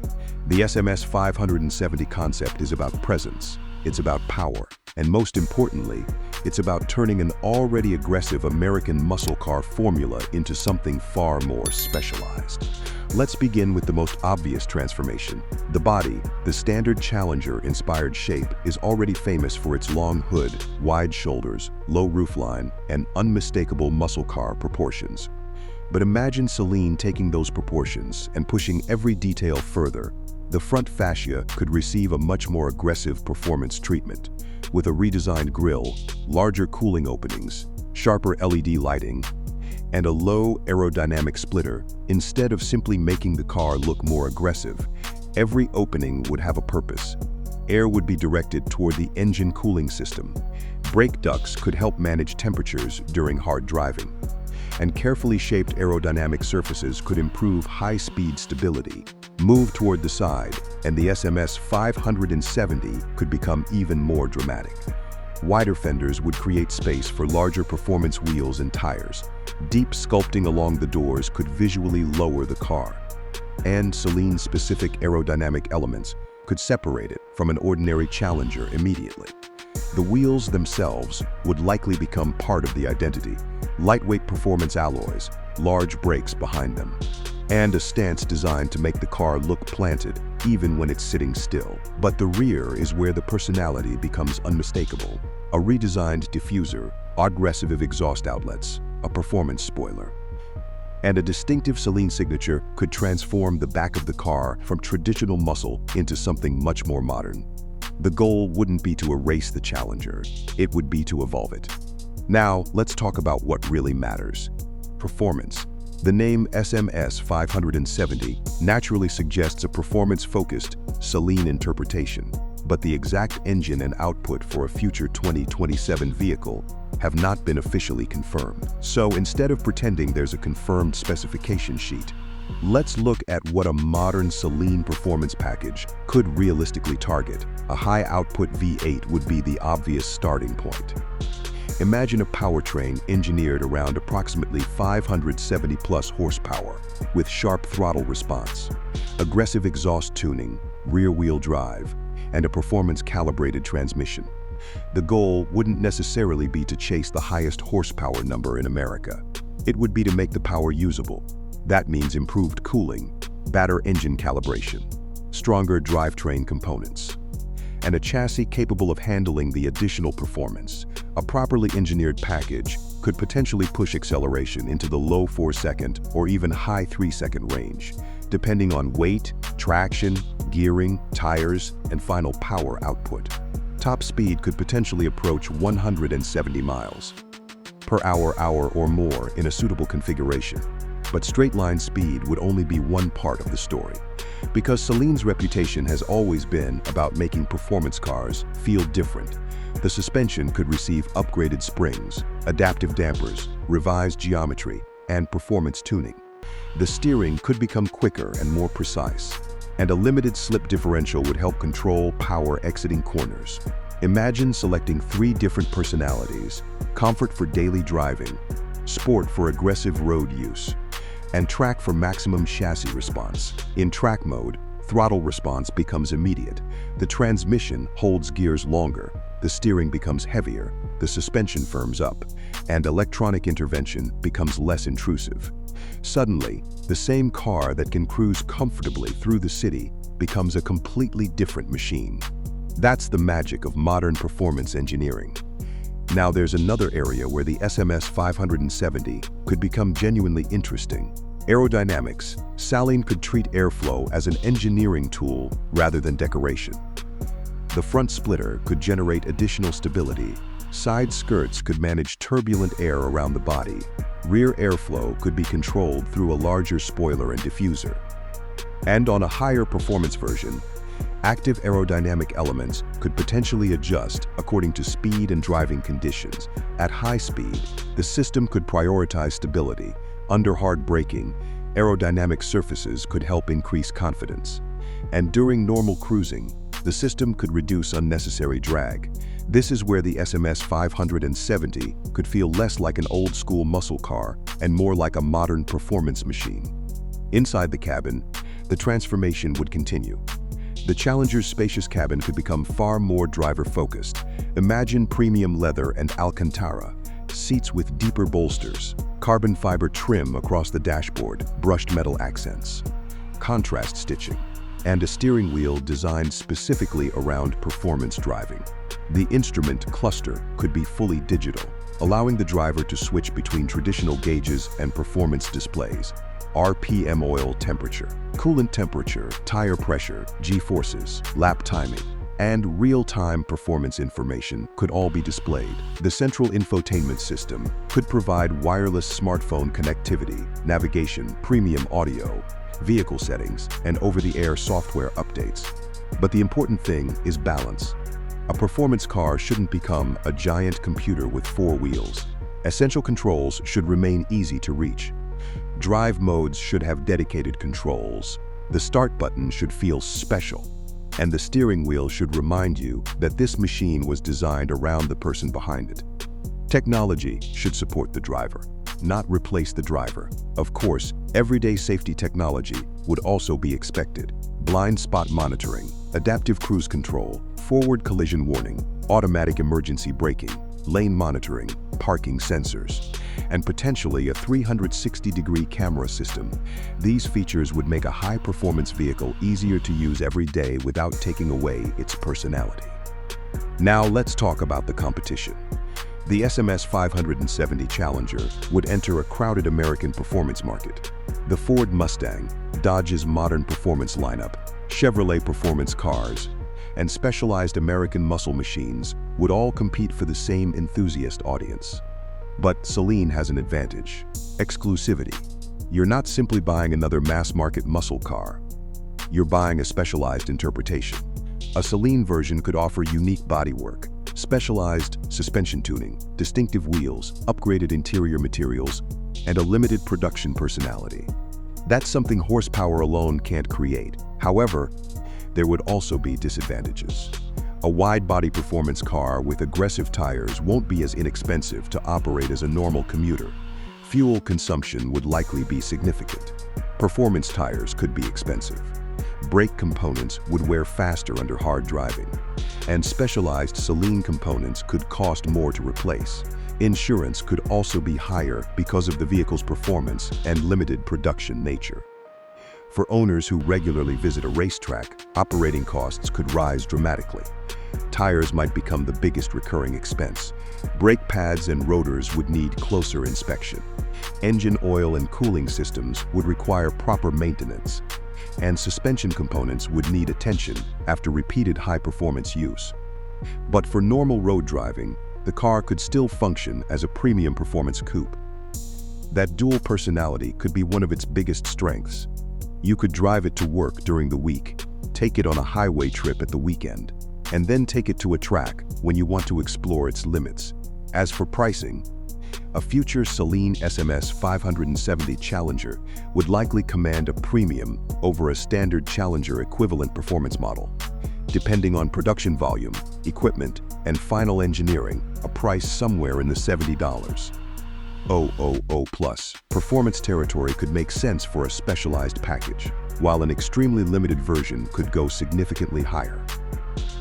The SMS 570 concept is about presence, it's about power, and most importantly, it's about turning an already aggressive American muscle car formula into something far more specialized. Let's begin with the most obvious transformation. The body, the standard Challenger-inspired shape, is already famous for its long hood, wide shoulders, low roofline, and unmistakable muscle car proportions. But imagine Saleen taking those proportions and pushing every detail further. The front fascia could receive a much more aggressive performance treatment, with a redesigned grille, larger cooling openings, sharper LED lighting, and a low aerodynamic splitter. Instead of simply making the car look more aggressive, every opening would have a purpose. Air would be directed toward the engine cooling system. Brake ducts could help manage temperatures during hard driving. And carefully shaped aerodynamic surfaces could improve high-speed stability. Move toward the side, and the SMS 570 could become even more dramatic. Wider fenders would create space for larger performance wheels and tires. Deep sculpting along the doors could visually lower the car. And Saleen-specific aerodynamic elements could separate it from an ordinary Challenger immediately. The wheels themselves would likely become part of the identity. Lightweight performance alloys, large brakes behind them, and a stance designed to make the car look planted even when it's sitting still. But the rear is where the personality becomes unmistakable. A redesigned diffuser, aggressive exhaust outlets, a performance spoiler, and a distinctive Saleen signature could transform the back of the car from traditional muscle into something much more modern. The goal wouldn't be to erase the Challenger, it would be to evolve it. Now, let's talk about what really matters: performance. The name SMS 570 naturally suggests a performance-focused Saleen interpretation, but the exact engine and output for a future 2027 vehicle have not been officially confirmed. So instead of pretending there's a confirmed specification sheet, let's look at what a modern Saleen performance package could realistically target. A high-output V8 would be the obvious starting point. Imagine a powertrain engineered around approximately 570-plus horsepower, with sharp throttle response, aggressive exhaust tuning, rear-wheel drive, and a performance-calibrated transmission. The goal wouldn't necessarily be to chase the highest horsepower number in America. It would be to make the power usable. That means improved cooling, better engine calibration, stronger drivetrain components, and a chassis capable of handling the additional performance. A properly engineered package could potentially push acceleration into the low 4-second or even high 3-second range, depending on weight, traction, gearing, tires, and final power output. Top speed could potentially approach 170 miles per hour or more in a suitable configuration. But straight-line speed would only be one part of the story. Because Saleen's reputation has always been about making performance cars feel different, the suspension could receive upgraded springs, adaptive dampers, revised geometry, and performance tuning. The steering could become quicker and more precise, and a limited slip differential would help control power exiting corners. Imagine selecting 3 different personalities: comfort for daily driving, sport for aggressive road use, and track for maximum chassis response. In track mode, throttle response becomes immediate. The transmission holds gears longer, the steering becomes heavier, the suspension firms up, and electronic intervention becomes less intrusive. Suddenly, the same car that can cruise comfortably through the city becomes a completely different machine. That's the magic of modern performance engineering. Now there's another area where the SMS 570 could become genuinely interesting: aerodynamics. Saleen could treat airflow as an engineering tool rather than decoration. The front splitter could generate additional stability. Side skirts could manage turbulent air around the body. Rear airflow could be controlled through a larger spoiler and diffuser. And on a higher performance version, active aerodynamic elements could potentially adjust according to speed and driving conditions. At high speed, the system could prioritize stability. Under hard braking, aerodynamic surfaces could help increase confidence. And during normal cruising, the system could reduce unnecessary drag. This is where the SMS 570 could feel less like an old-school muscle car and more like a modern performance machine. Inside the cabin, the transformation would continue. The Challenger's spacious cabin could become far more driver-focused. Imagine premium leather and Alcantara, seats with deeper bolsters, carbon fiber trim across the dashboard, brushed metal accents, contrast stitching, and a steering wheel designed specifically around performance driving. The instrument cluster could be fully digital, allowing the driver to switch between traditional gauges and performance displays. RPM, oil temperature, coolant temperature, tire pressure, G-forces, lap timing, and real-time performance information could all be displayed. The central infotainment system could provide wireless smartphone connectivity, navigation, premium audio, vehicle settings, and over-the-air software updates. But the important thing is balance. A performance car shouldn't become a giant computer with 4 wheels. Essential controls should remain easy to reach. Drive modes should have dedicated controls. The start button should feel special. And the steering wheel should remind you that this machine was designed around the person behind it. Technology should support the driver, not replace the driver. Of course, everyday safety technology would also be expected. Blind spot monitoring, adaptive cruise control, forward collision warning, automatic emergency braking, lane monitoring, parking sensors, and potentially a 360-degree camera system. These features would make a high-performance vehicle easier to use every day without taking away its personality. Now let's talk about the competition. The SMS 570 Challenger would enter a crowded American performance market. The Ford Mustang, Dodge's modern performance lineup, Chevrolet performance cars, and specialized American muscle machines would all compete for the same enthusiast audience. But Saleen has an advantage: exclusivity. You're not simply buying another mass-market muscle car. You're buying a specialized interpretation. A Saleen version could offer unique bodywork, specialized suspension tuning, distinctive wheels, upgraded interior materials, and a limited production personality. That's something horsepower alone can't create. However, there would also be disadvantages. A wide-body performance car with aggressive tires won't be as inexpensive to operate as a normal commuter. Fuel consumption would likely be significant. Performance tires could be expensive. Brake components would wear faster under hard driving. And specialized Saleen components could cost more to replace. Insurance could also be higher because of the vehicle's performance and limited production nature. For owners who regularly visit a racetrack, operating costs could rise dramatically. Tires might become the biggest recurring expense. Brake pads and rotors would need closer inspection. Engine oil and cooling systems would require proper maintenance. And suspension components would need attention after repeated high-performance use. But for normal road driving, the car could still function as a premium performance coupe. That dual personality could be one of its biggest strengths. You could drive it to work during the week, take it on a highway trip at the weekend, and then take it to a track when you want to explore its limits. As for pricing, a future Saleen SMS 570 Challenger would likely command a premium over a standard Challenger equivalent performance model. Depending on production volume, equipment, and final engineering, a price somewhere in the $70. plus. Performance territory could make sense for a specialized package, while an extremely limited version could go significantly higher.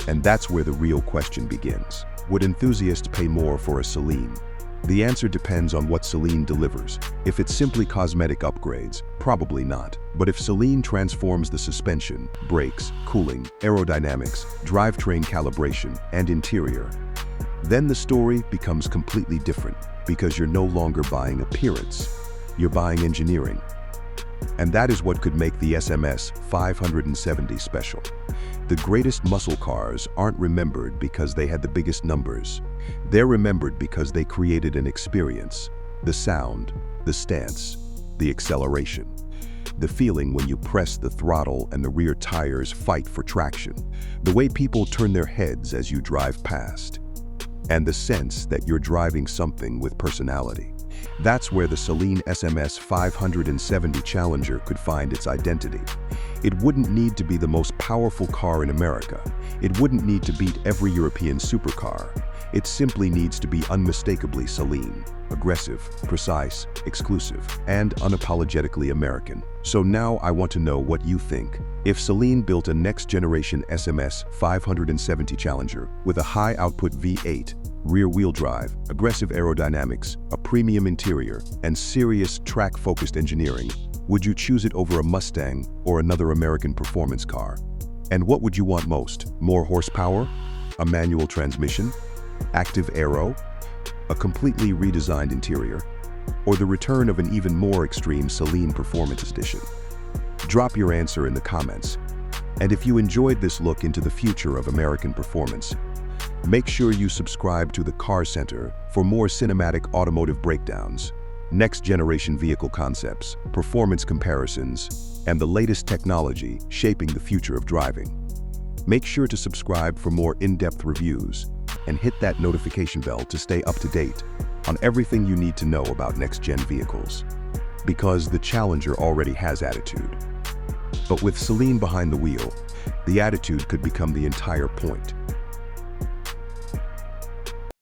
And that's where the real question begins. Would enthusiasts pay more for a Saleen? The answer depends on what Saleen delivers. If it's simply cosmetic upgrades, probably not. But if Saleen transforms the suspension, brakes, cooling, aerodynamics, drivetrain calibration, and interior, then the story becomes completely different, because you're no longer buying appearance, you're buying engineering. And that is what could make the SMS 570 special. The greatest muscle cars aren't remembered because they had the biggest numbers. They're remembered because they created an experience: the sound, the stance, the acceleration, the feeling when you press the throttle and the rear tires fight for traction, the way people turn their heads as you drive past, and the sense that you're driving something with personality. That's where the Saleen SMS 570 Challenger could find its identity. It wouldn't need to be the most powerful car in America. It wouldn't need to beat every European supercar. It simply needs to be unmistakably Saleen, aggressive, precise, exclusive, and unapologetically American. So now I want to know what you think. If Saleen built a next-generation SMS 570 Challenger with a high-output V8, rear-wheel drive, aggressive aerodynamics, a premium interior, and serious track-focused engineering, would you choose it over a Mustang or another American performance car? And what would you want most? More horsepower? A manual transmission? Active aero? A completely redesigned interior? Or the return of an even more extreme Saleen Performance Edition? Drop your answer in the comments. And if you enjoyed this look into the future of American performance, make sure you subscribe to the Car Center for more cinematic automotive breakdowns, next-generation vehicle concepts, performance comparisons, and the latest technology shaping the future of driving. Make sure to subscribe for more in-depth reviews and hit that notification bell to stay up to date on everything you need to know about next-gen vehicles. Because the Challenger already has attitude. But with Saleen behind the wheel, the attitude could become the entire point.